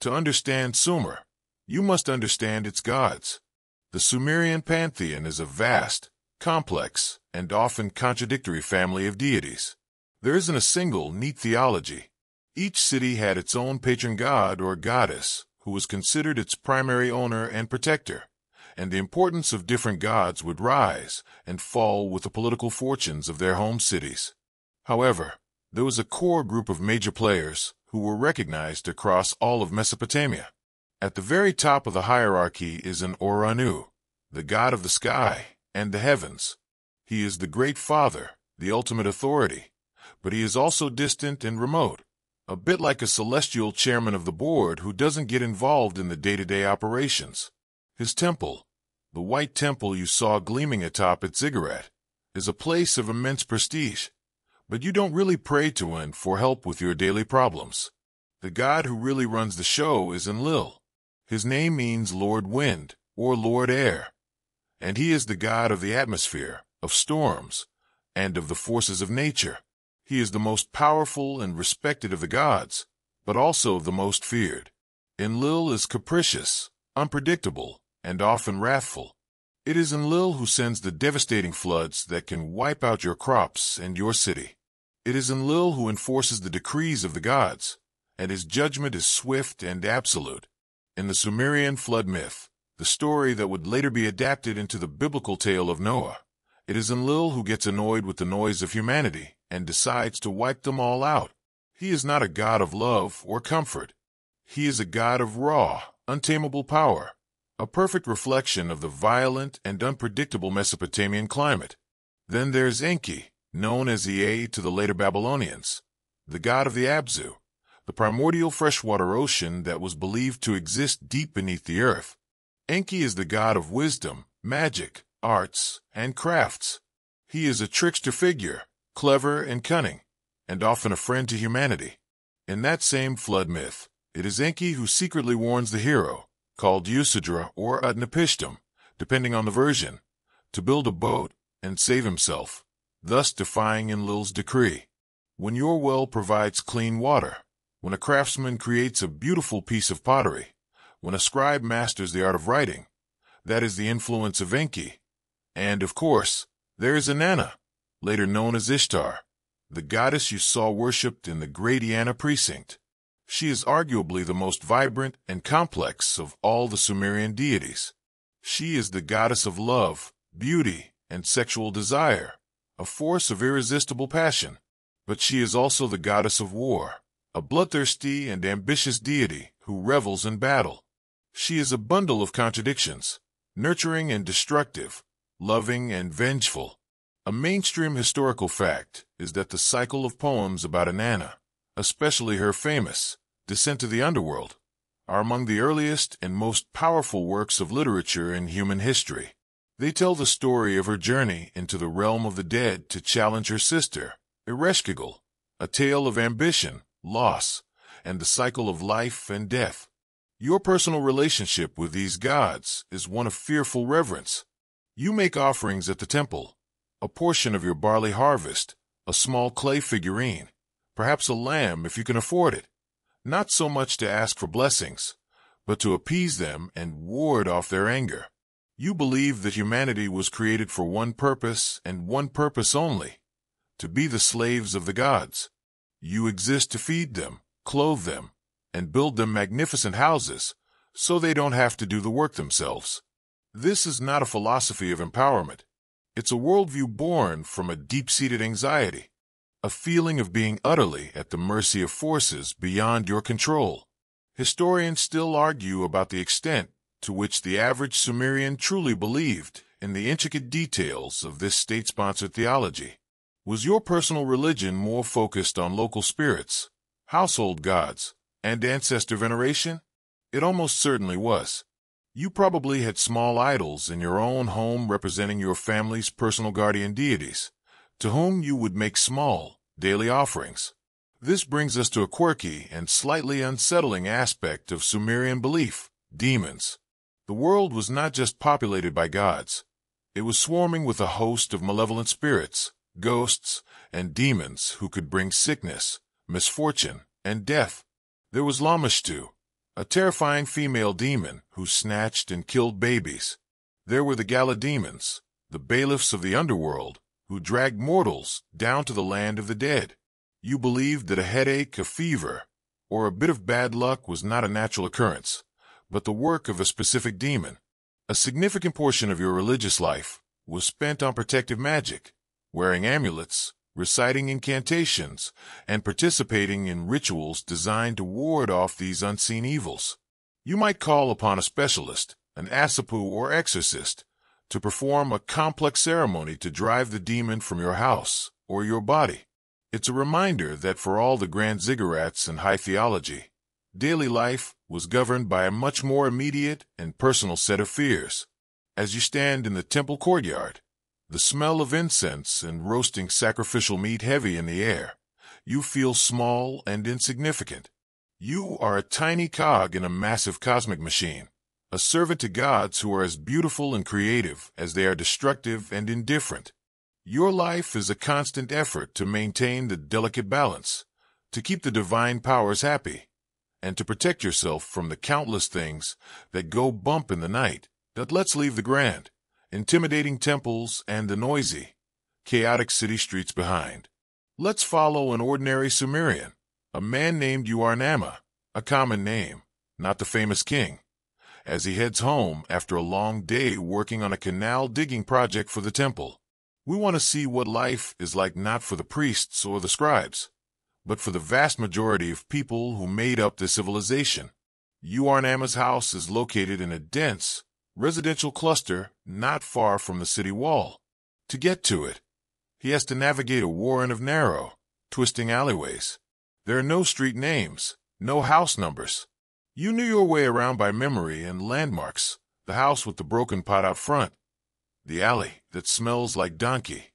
To understand Sumer, you must understand its gods. The Sumerian pantheon is a vast, complex, and often contradictory family of deities. There isn't a single neat theology. Each city had its own patron god or goddess, who was considered its primary owner and protector, and the importance of different gods would rise and fall with the political fortunes of their home cities. However, there was a core group of major players who were recognized across all of Mesopotamia. At the very top of the hierarchy is an Anu, the god of the sky and the heavens. He is the great father, the ultimate authority, but he is also distant and remote, a bit like a celestial chairman of the board who doesn't get involved in the day-to-day operations. His temple, the white temple you saw gleaming atop its ziggurat, is a place of immense prestige, but you don't really pray to him for help with your daily problems. The god who really runs the show is Enlil. His name means Lord Wind or Lord Air, and he is the god of the atmosphere, of storms, and of the forces of nature. He is the most powerful and respected of the gods, but also the most feared. Enlil is capricious, unpredictable, and often wrathful. It is Enlil who sends the devastating floods that can wipe out your crops and your city. It is Enlil who enforces the decrees of the gods, and his judgment is swift and absolute. In the Sumerian flood myth, the story that would later be adapted into the biblical tale of Noah, it is Enlil who gets annoyed with the noise of humanity and decides to wipe them all out. He is not a god of love or comfort. He is a god of raw, untamable power, a perfect reflection of the violent and unpredictable Mesopotamian climate. Then there's Enki, known as Ea to the later Babylonians, the god of the Abzu, the primordial freshwater ocean that was believed to exist deep beneath the earth. Enki is the god of wisdom, magic, arts, and crafts. He is a trickster figure, clever and cunning, and often a friend to humanity. In that same flood myth, it is Enki who secretly warns the hero, called Usadra or Utnapishtim, depending on the version, to build a boat and save himself, thus defying Enlil's decree. When your well provides clean water, when a craftsman creates a beautiful piece of pottery, when a scribe masters the art of writing, that is the influence of Enki. And, of course, there is Inanna, later known as Ishtar, the goddess you saw worshipped in the Great Eanna precinct. She is arguably the most vibrant and complex of all the Sumerian deities. She is the goddess of love, beauty, and sexual desire, a force of irresistible passion. But she is also the goddess of war, a bloodthirsty and ambitious deity who revels in battle. She is a bundle of contradictions, nurturing and destructive, loving and vengeful. A mainstream historical fact is that the cycle of poems about Inanna, especially her famous Descent to the Underworld, are among the earliest and most powerful works of literature in human history. They tell the story of her journey into the realm of the dead to challenge her sister, Ereshkigal, a tale of ambition, loss, and the cycle of life and death. Your personal relationship with these gods is one of fearful reverence. You make offerings at the temple, a portion of your barley harvest, a small clay figurine, perhaps a lamb if you can afford it, not so much to ask for blessings, but to appease them and ward off their anger. You believe that humanity was created for one purpose and one purpose only, to be the slaves of the gods. You exist to feed them, clothe them, and build them magnificent houses, so they don't have to do the work themselves. This is not a philosophy of empowerment. It's a worldview born from a deep-seated anxiety, a feeling of being utterly at the mercy of forces beyond your control. Historians still argue about the extent to which the average Sumerian truly believed in the intricate details of this state-sponsored theology. Was your personal religion more focused on local spirits, household gods, and ancestor veneration? It almost certainly was. You probably had small idols in your own home representing your family's personal guardian deities, to whom you would make small, daily offerings. This brings us to a quirky and slightly unsettling aspect of Sumerian belief: demons. The world was not just populated by gods. It was swarming with a host of malevolent spirits, ghosts, and demons who could bring sickness, misfortune, and death. There was Lamashtu, a terrifying female demon who snatched and killed babies. There were the Gala demons, the bailiffs of the underworld, who dragged mortals down to the land of the dead. You believed that a headache, a fever, or a bit of bad luck was not a natural occurrence, but the work of a specific demon. A significant portion of your religious life was spent on protective magic, wearing amulets, reciting incantations, and participating in rituals designed to ward off these unseen evils. You might call upon a specialist, an asapu or exorcist, to perform a complex ceremony to drive the demon from your house or your body. It's a reminder that for all the grand ziggurats and high theology, daily life was governed by a much more immediate and personal set of fears. As you stand in the temple courtyard, the smell of incense and roasting sacrificial meat heavy in the air, you feel small and insignificant. You are a tiny cog in a massive cosmic machine, a servant to gods who are as beautiful and creative as they are destructive and indifferent. Your life is a constant effort to maintain the delicate balance, to keep the divine powers happy, and to protect yourself from the countless things that go bump in the night. But let's leave the grand, intimidating temples and the noisy, chaotic city streets behind. Let's follow an ordinary Sumerian, a man named Uarnama, a common name, not the famous king, as he heads home after a long day working on a canal digging project for the temple. We want to see what life is like not for the priests or the scribes, but for the vast majority of people who made up this civilization. Uarnama's house is located in a dense, residential cluster not far from the city wall. To get to it, he has to navigate a warren of narrow, twisting alleyways. There are no street names, no house numbers. You knew your way around by memory and landmarks: the house with the broken pot out front, the alley that smells like donkey.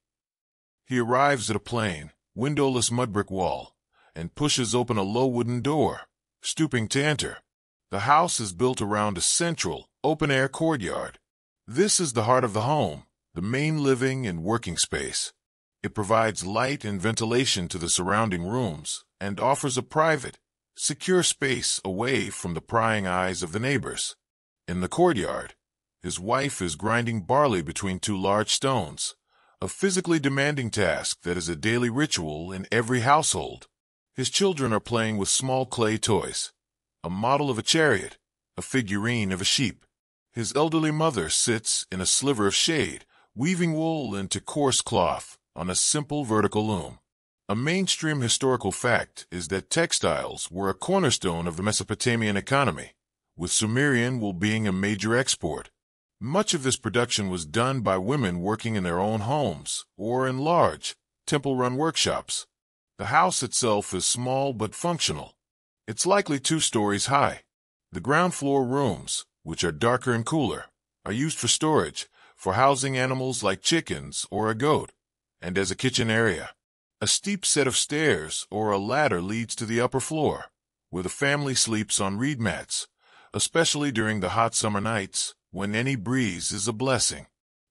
He arrives at a plain, windowless mud brick wall, and pushes open a low wooden door, stooping to enter. The house is built around a central, open-air courtyard. This is the heart of the home, the main living and working space. It provides light and ventilation to the surrounding rooms and offers a private, secure space away from the prying eyes of the neighbors. In the courtyard, his wife is grinding barley between two large stones, a physically demanding task that is a daily ritual in every household. His children are playing with small clay toys, a model of a chariot, a figurine of a sheep. His elderly mother sits in a sliver of shade, weaving wool into coarse cloth on a simple vertical loom. A mainstream historical fact is that textiles were a cornerstone of the Mesopotamian economy, with Sumerian wool being a major export. Much of this production was done by women working in their own homes or in large, temple-run workshops. The house itself is small but functional. It's likely 2 stories high. The ground floor rooms, which are darker and cooler, are used for storage, for housing animals like chickens or a goat, and as a kitchen area. A steep set of stairs or a ladder leads to the upper floor, where the family sleeps on reed mats, especially during the hot summer nights, when any breeze is a blessing.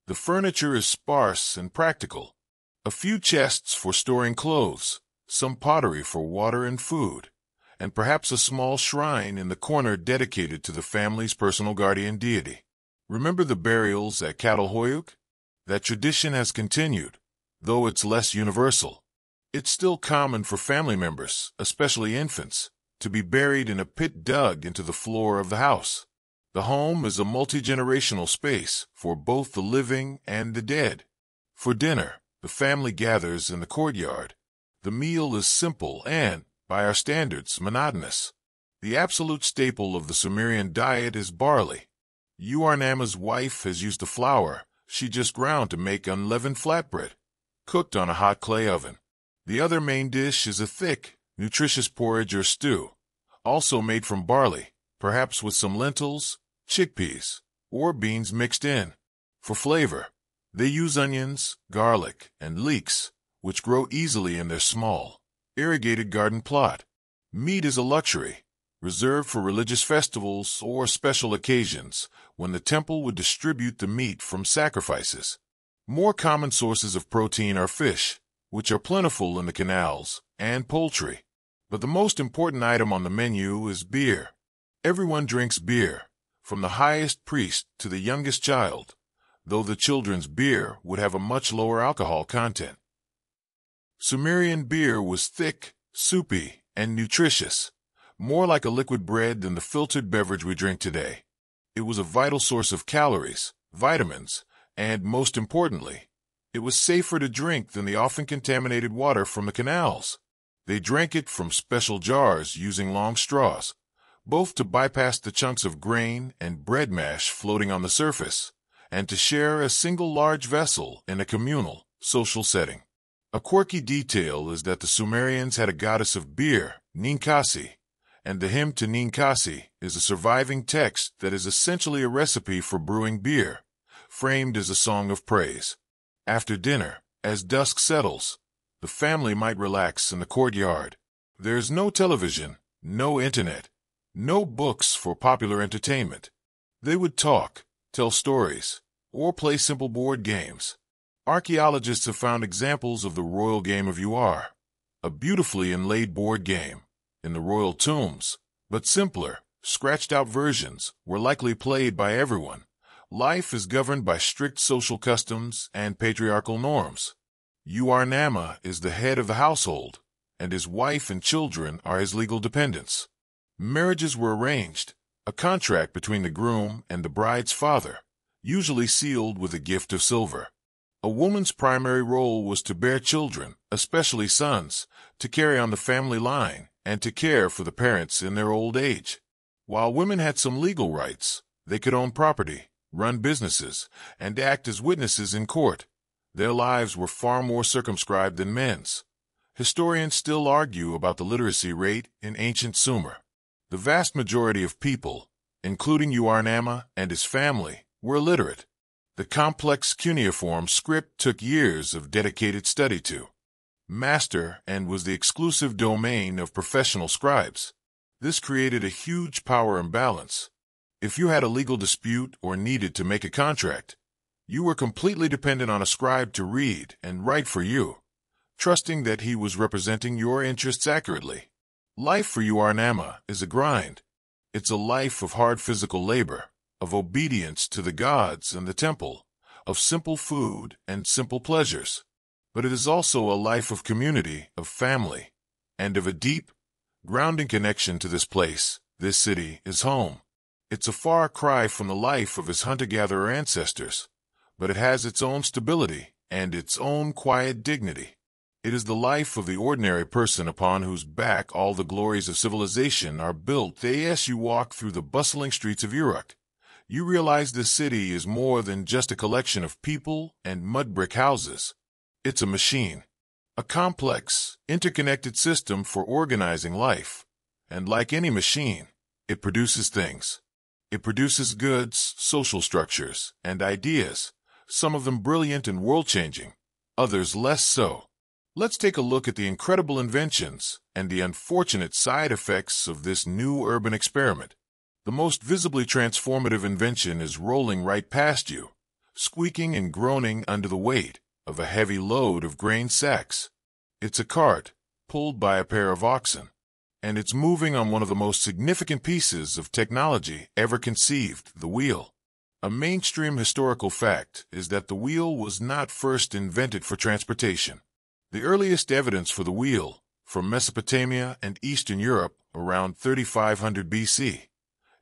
The furniture is sparse and practical. A few chests for storing clothes, some pottery for water and food, and perhaps a small shrine in the corner dedicated to the family's personal guardian deity. Remember the burials at Catalhoyuk? That tradition has continued, though it's less universal. It's still common for family members, especially infants, to be buried in a pit dug into the floor of the house. The home is a multi-generational space for both the living and the dead. For dinner, the family gathers in the courtyard. The meal is simple and, by our standards, monotonous. The absolute staple of the Sumerian diet is barley. Uarnama's wife has used the flour she just ground to make unleavened flatbread, cooked on a hot clay oven. The other main dish is a thick, nutritious porridge or stew, also made from barley, perhaps with some lentils, chickpeas, or beans mixed in. For flavor, they use onions, garlic, and leeks, which grow easily in their small, irrigated garden plot. Meat is a luxury, reserved for religious festivals or special occasions when the temple would distribute the meat from sacrifices. More common sources of protein are fish, which are plentiful in the canals, and poultry. But the most important item on the menu is beer. Everyone drinks beer, from the highest priest to the youngest child, though the children's beer would have a much lower alcohol content. Sumerian beer was thick, soupy, and nutritious, more like a liquid bread than the filtered beverage we drink today. It was a vital source of calories, vitamins, and, most importantly, it was safer to drink than the often contaminated water from the canals. They drank it from special jars using long straws, both to bypass the chunks of grain and bread mash floating on the surface, and to share a single large vessel in a communal, social setting. A quirky detail is that the Sumerians had a goddess of beer, Ninkasi, and the hymn to Ninkasi is a surviving text that is essentially a recipe for brewing beer, framed as a song of praise. After dinner, as dusk settles, the family might relax in the courtyard. There's no television, no internet, no books for popular entertainment. They would talk, tell stories, or play simple board games. Archaeologists have found examples of the royal game of UR, a beautifully inlaid board game, in the royal tombs, but simpler, scratched-out versions were likely played by everyone. Life is governed by strict social customs and patriarchal norms. Uarnama is the head of the household, and his wife and children are his legal dependents. Marriages were arranged, a contract between the groom and the bride's father, usually sealed with a gift of silver. A woman's primary role was to bear children, especially sons, to carry on the family line and to care for the parents in their old age. While women had some legal rights, they could own property, run businesses, and act as witnesses in court. Their lives were far more circumscribed than men's. Historians still argue about the literacy rate in ancient Sumer. The vast majority of people, including Uarnama and his family, were illiterate. The complex cuneiform script took years of dedicated study to. master, and was the exclusive domain of professional scribes. This created a huge power imbalance. If you had a legal dispute or needed to make a contract, you were completely dependent on a scribe to read and write for you, trusting that he was representing your interests accurately. Life for Uarnama is a grind. It's a life of hard physical labor, of obedience to the gods and the temple, of simple food and simple pleasures. But it is also a life of community, of family, and of a deep, grounding connection to this place. This city is home. It's a far cry from the life of his hunter-gatherer ancestors, but it has its own stability and its own quiet dignity. It is the life of the ordinary person upon whose back all the glories of civilization are built. As you walk through the bustling streets of Uruk, you realize this city is more than just a collection of people and mud brick houses. It's a machine, a complex, interconnected system for organizing life. And like any machine, it produces things. It produces goods, social structures, and ideas, some of them brilliant and world-changing, others less so. Let's take a look at the incredible inventions and the unfortunate side effects of this new urban experiment. The most visibly transformative invention is rolling right past you, squeaking and groaning under the weight of a heavy load of grain sacks. It's a cart, pulled by a pair of oxen, and it's moving on one of the most significant pieces of technology ever conceived, the wheel. A mainstream historical fact is that the wheel was not first invented for transportation. The earliest evidence for the wheel, from Mesopotamia and Eastern Europe around 3500 BC,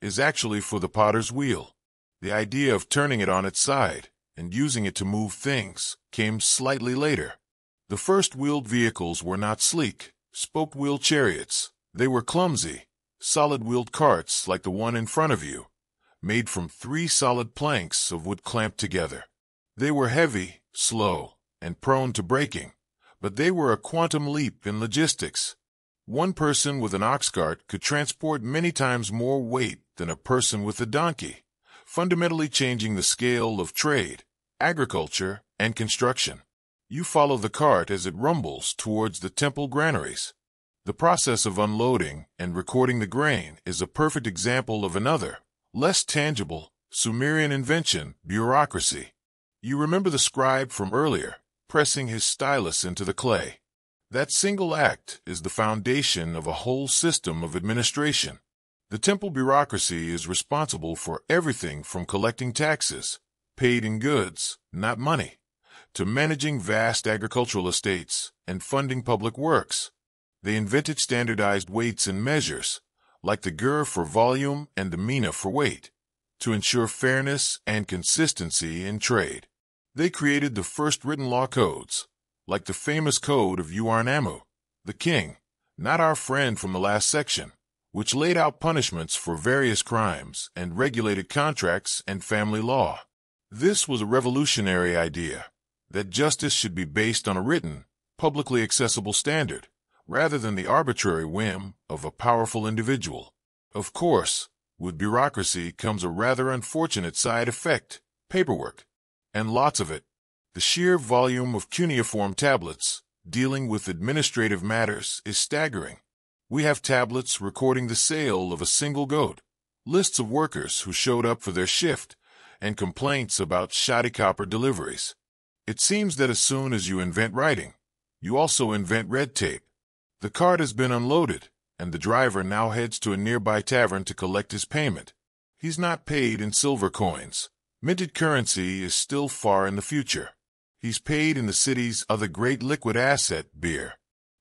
is actually for the potter's wheel. The idea of turning it on its side and using it to move things came slightly later. The first wheeled vehicles were not sleek, spoked-wheel chariots. They were clumsy, solid-wheeled carts like the one in front of you, made from 3 solid planks of wood clamped together. They were heavy, slow, and prone to breaking, but they were a quantum leap in logistics. One person with an ox cart could transport many times more weight than a person with a donkey, fundamentally changing the scale of trade, agriculture, and construction. You follow the cart as it rumbles towards the temple granaries. The process of unloading and recording the grain is a perfect example of another, less tangible, Sumerian invention, bureaucracy. You remember the scribe from earlier, pressing his stylus into the clay. That single act is the foundation of a whole system of administration. The temple bureaucracy is responsible for everything from collecting taxes, paid in goods, not money, to managing vast agricultural estates and funding public works. They invented standardized weights and measures, like the gur for volume and the mina for weight, to ensure fairness and consistency in trade. They created the first written law codes, like the famous code of Uarnamu, the king, not our friend from the last section, which laid out punishments for various crimes and regulated contracts and family law. This was a revolutionary idea, that justice should be based on a written, publicly accessible standard, rather than the arbitrary whim of a powerful individual. Of course, with bureaucracy comes a rather unfortunate side effect, paperwork, and lots of it. The sheer volume of cuneiform tablets dealing with administrative matters is staggering. We have tablets recording the sale of a single goat, lists of workers who showed up for their shift, and complaints about shoddy copper deliveries. It seems that as soon as you invent writing, you also invent red tape. The cart has been unloaded, and the driver now heads to a nearby tavern to collect his payment. He's not paid in silver coins. Minted currency is still far in the future. He's paid in the city's other great liquid asset, beer.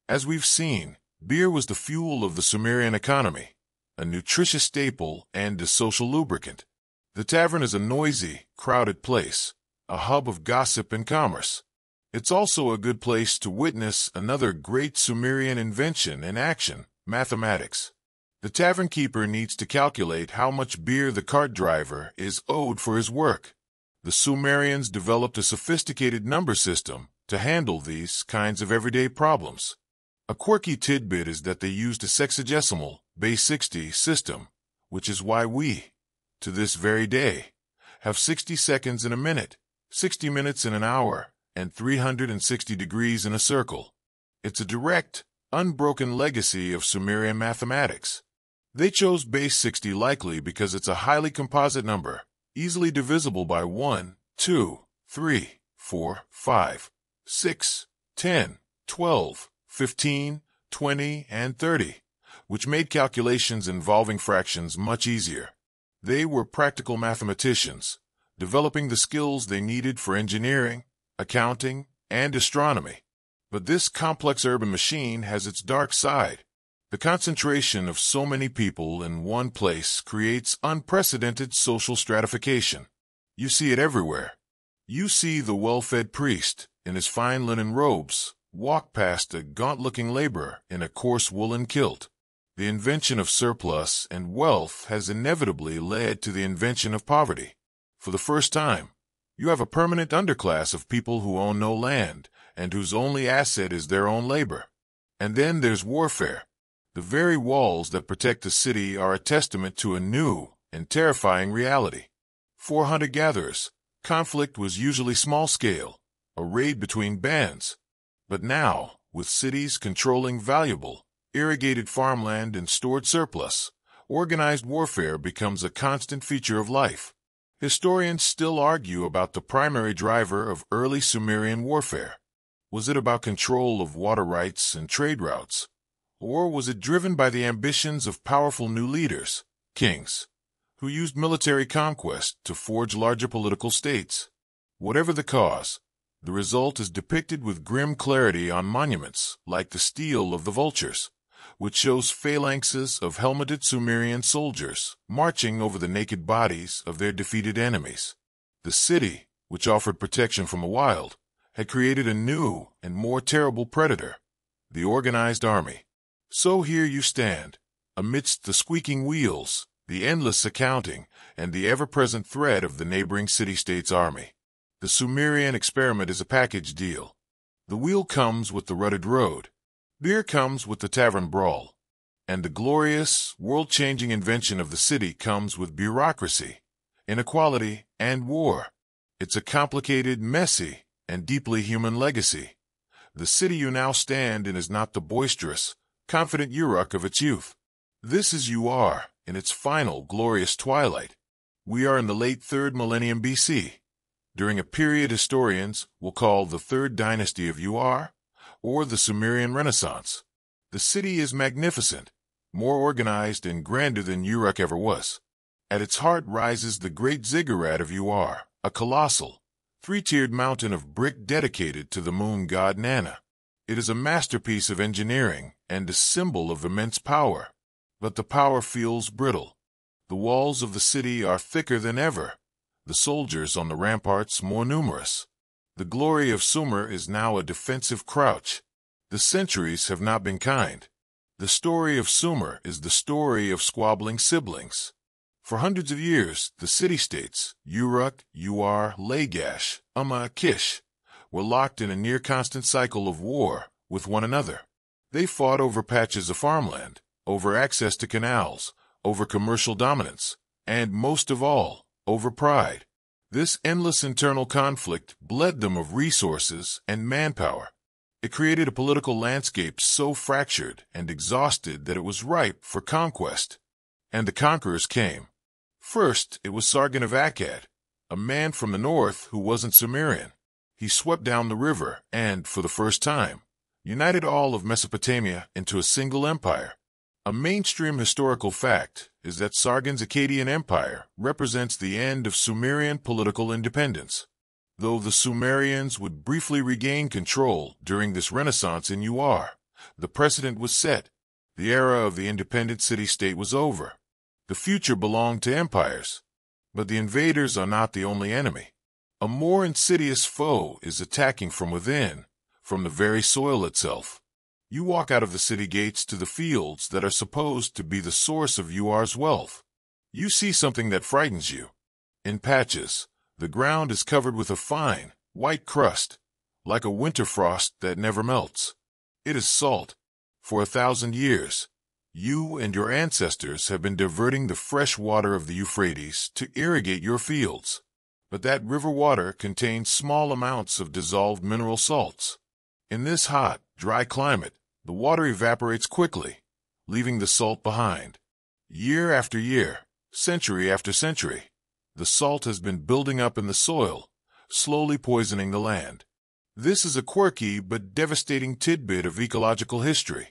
As we've seen, beer was the fuel of the Sumerian economy, a nutritious staple and a social lubricant. The tavern is a noisy, crowded place, a hub of gossip and commerce. It's also a good place to witness another great Sumerian invention in action, mathematics. The tavern keeper needs to calculate how much beer the cart driver is owed for his work. The Sumerians developed a sophisticated number system to handle these kinds of everyday problems. A quirky tidbit is that they used a sexagesimal, base 60 system, which is why we, to this very day, have 60 seconds in a minute, 60 minutes in an hour, and 360 degrees in a circle. It's a direct, unbroken legacy of Sumerian mathematics. They chose base 60 likely because it's a highly composite number, easily divisible by 1, 2, 3, 4, 5, 6, 10, 12, 15, 20, and 30, which made calculations involving fractions much easier. They were practical mathematicians, developing the skills they needed for engineering, accounting, and astronomy. But this complex urban machine has its dark side. The concentration of so many people in one place creates unprecedented social stratification. You see it everywhere. You see the well-fed priest, in his fine linen robes, walk past a gaunt-looking laborer in a coarse woolen kilt. The invention of surplus and wealth has inevitably led to the invention of poverty. For the first time, you have a permanent underclass of people who own no land and whose only asset is their own labor. And then there's warfare. The very walls that protect the city are a testament to a new and terrifying reality. For hunter-gatherers, conflict was usually small-scale, a raid between bands. But now, with cities controlling valuable, irrigated farmland and stored surplus, organized warfare becomes a constant feature of life. Historians still argue about the primary driver of early Sumerian warfare. Was it about control of water rights and trade routes? Or was it driven by the ambitions of powerful new leaders, kings, who used military conquest to forge larger political states? Whatever the cause, the result is depicted with grim clarity on monuments like the Stele of the Vultures, which shows phalanxes of helmeted Sumerian soldiers marching over the naked bodies of their defeated enemies. The city, which offered protection from the wild, had created a new and more terrible predator, the organized army. So here you stand, amidst the squeaking wheels, the endless accounting, and the ever-present threat of the neighboring city-state's army. The Sumerian experiment is a package deal. The wheel comes with the rutted road. Beer comes with the tavern brawl. And the glorious, world-changing invention of the city comes with bureaucracy, inequality, and war. It's a complicated, messy, and deeply human legacy. The city you now stand in is not the boisterous, confident Uruk of its youth. This is Ur in its final, glorious twilight. We are in the late 3rd millennium BC, during a period historians will call the 3rd dynasty of Ur, or the Sumerian Renaissance. The city is magnificent, more organized and grander than Uruk ever was. At its heart rises the great ziggurat of Ur, a colossal, 3-tiered mountain of brick dedicated to the moon god Nana. It is a masterpiece of engineering and a symbol of immense power. But the power feels brittle. The walls of the city are thicker than ever, the soldiers on the ramparts more numerous. The glory of Sumer is now a defensive crouch. The centuries have not been kind. The story of Sumer is the story of squabbling siblings. For hundreds of years, the city-states, Uruk, Ur, Lagash, Kish, were locked in a near-constant cycle of war with one another. They fought over patches of farmland, over access to canals, over commercial dominance, and most of all, over pride. This endless internal conflict bled them of resources and manpower. It created a political landscape so fractured and exhausted that it was ripe for conquest. And the conquerors came. First, it was Sargon of Akkad, a man from the north who wasn't Sumerian. He swept down the river and, for the first time, united all of Mesopotamia into a single empire. A mainstream historical fact is that Sargon's Akkadian Empire represents the end of Sumerian political independence. Though the Sumerians would briefly regain control during this renaissance in Ur, the precedent was set. The era of the independent city-state was over. The future belonged to empires. But the invaders are not the only enemy. A more insidious foe is attacking from within, from the very soil itself. You walk out of the city gates to the fields that are supposed to be the source of Ur's wealth. You see something that frightens you. In patches, the ground is covered with a fine, white crust, like a winter frost that never melts. It is salt. For 1,000 years, you and your ancestors have been diverting the fresh water of the Euphrates to irrigate your fields. But that river water contains small amounts of dissolved mineral salts. In this hot, Dry climate, the water evaporates quickly, leaving the salt behind. Year after year, century after century, the salt has been building up in the soil, slowly poisoning the land. This is a quirky but devastating tidbit of ecological history.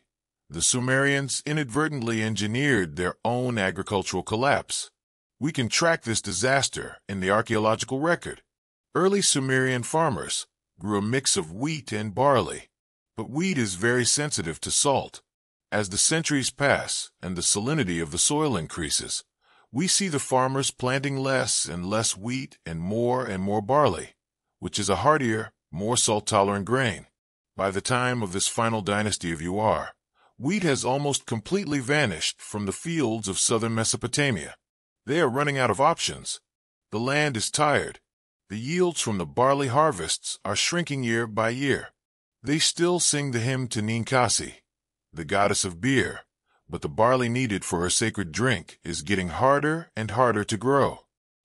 The Sumerians inadvertently engineered their own agricultural collapse. We can track this disaster in the archaeological record. Early Sumerian farmers grew a mix of wheat and barley, but wheat is very sensitive to salt. As the centuries pass and the salinity of the soil increases, we see the farmers planting less and less wheat and more barley, which is a hardier, more salt-tolerant grain. By the time of this final dynasty of Ur, wheat has almost completely vanished from the fields of southern Mesopotamia. They are running out of options. The land is tired. The yields from the barley harvests are shrinking year by year. They still sing the hymn to Ninkasi, the goddess of beer, but the barley needed for her sacred drink is getting harder and harder to grow.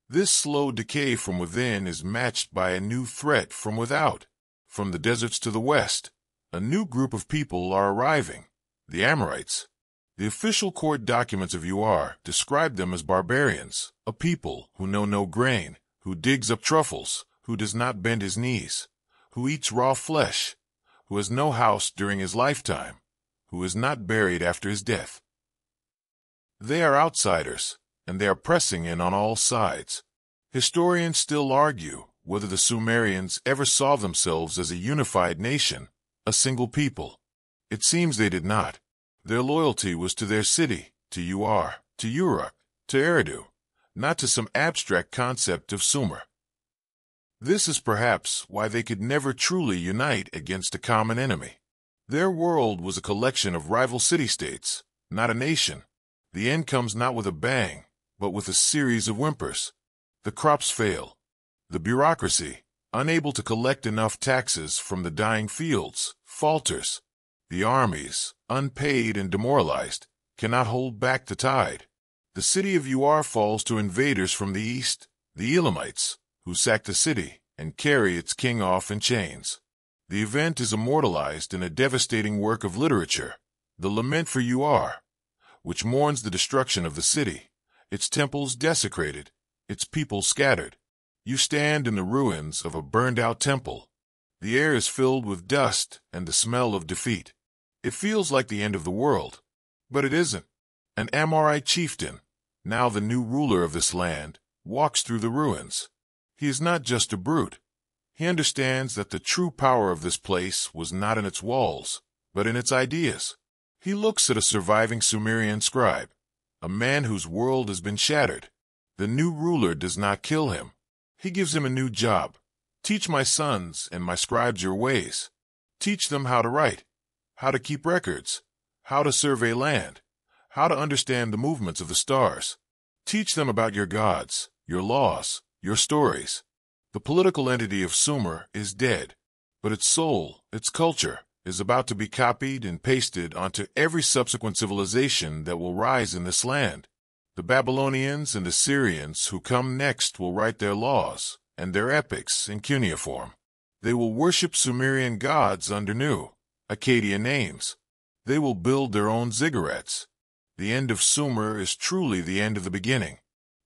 This slow decay from within is matched by a new threat from without. From the deserts to the west, a new group of people are arriving, the Amorites. The official court documents of Ur describe them as barbarians, a people who know no grain, who digs up truffles, who does not bend his knees, who eats raw flesh, who has no house during his lifetime, who is not buried after his death. They are outsiders, and they are pressing in on all sides. Historians still argue whether the Sumerians ever saw themselves as a unified nation, a single people. It seems they did not. Their loyalty was to their city, to Ur, to Uruk, to Eridu, not to some abstract concept of Sumer. This is perhaps why they could never truly unite against a common enemy. Their world was a collection of rival city-states, not a nation. The end comes not with a bang, but with a series of whimpers. The crops fail. The bureaucracy, unable to collect enough taxes from the dying fields, falters. The armies, unpaid and demoralized, cannot hold back the tide. The city of Ur falls to invaders from the east, the Elamites, who sack the city and carry its king off in chains. The event is immortalized in a devastating work of literature, the Lament for Ur, which mourns the destruction of the city, its temples desecrated, its people scattered. You stand in the ruins of a burned-out temple. The air is filled with dust and the smell of defeat. It feels like the end of the world, but it isn't. An Amorite chieftain, now the new ruler of this land, walks through the ruins. He is not just a brute. He understands that the true power of this place was not in its walls, but in its ideas. He looks at a surviving Sumerian scribe, a man whose world has been shattered. The new ruler does not kill him. He gives him a new job. Teach my sons and my scribes your ways. Teach them how to write, how to keep records, how to survey land, how to understand the movements of the stars. Teach them about your gods, your laws, your stories. The political entity of Sumer is dead, but its soul, its culture, is about to be copied and pasted onto every subsequent civilization that will rise in this land. The Babylonians and Assyrians who come next will write their laws and their epics in cuneiform. They will worship Sumerian gods under new, Akkadian names. They will build their own ziggurats. The end of Sumer is truly the end of the beginning.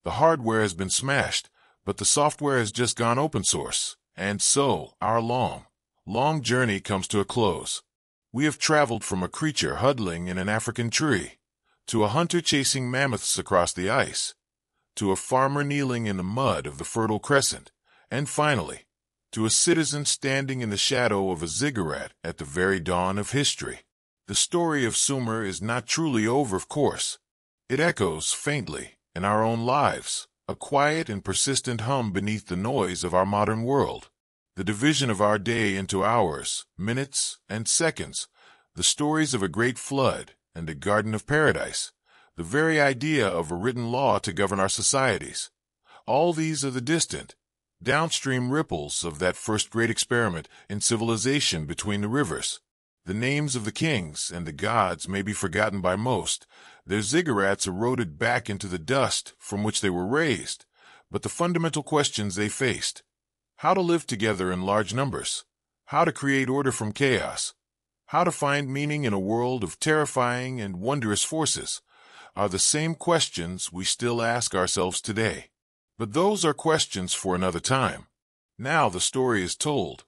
The hardware has been smashed, but the software has just gone open source, and so our long journey comes to a close. We have traveled from a creature huddling in an African tree, to a hunter chasing mammoths across the ice, to a farmer kneeling in the mud of the Fertile Crescent, and finally, to a citizen standing in the shadow of a ziggurat at the very dawn of history. The story of Sumer is not truly over, of course. It echoes faintly in our own lives, a quiet and persistent hum beneath the noise of our modern world. The division of our day into hours, minutes, and seconds, the stories of a great flood and a garden of paradise, the very idea of a written law to govern our societies. All these are the distant, downstream ripples of that first great experiment in civilization between the rivers. The names of the kings and the gods may be forgotten by most, their ziggurats eroded back into the dust from which they were raised, but the fundamental questions they faced: how to live together in large numbers, how to create order from chaos, How to find meaning in a world of terrifying and wondrous forces are the same questions we still ask ourselves today. But those are questions for another time. Now the story is told.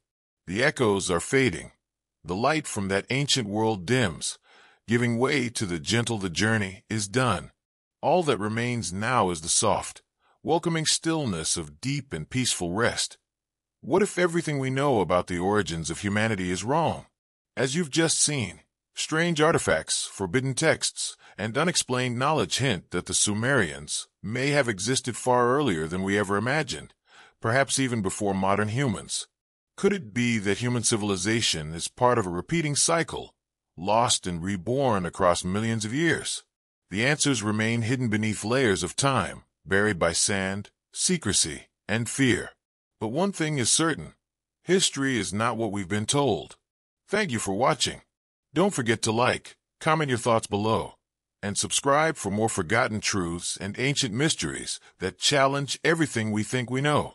The echoes are fading. The light from that ancient world dims, giving way to the gentle. The journey is done. All that remains now is the soft, welcoming stillness of deep and peaceful rest. What if everything we know about the origins of humanity is wrong? As you've just seen, strange artifacts, forbidden texts, and unexplained knowledge hint that the Sumerians may have existed far earlier than we ever imagined, perhaps even before modern humans. Could it be that human civilization is part of a repeating cycle, lost and reborn across millions of years? The answers remain hidden beneath layers of time, buried by sand, secrecy, and fear. But one thing is certain: history is not what we've been told. Thank you for watching. Don't forget to like, comment your thoughts below, and subscribe for more forgotten truths and ancient mysteries that challenge everything we think we know.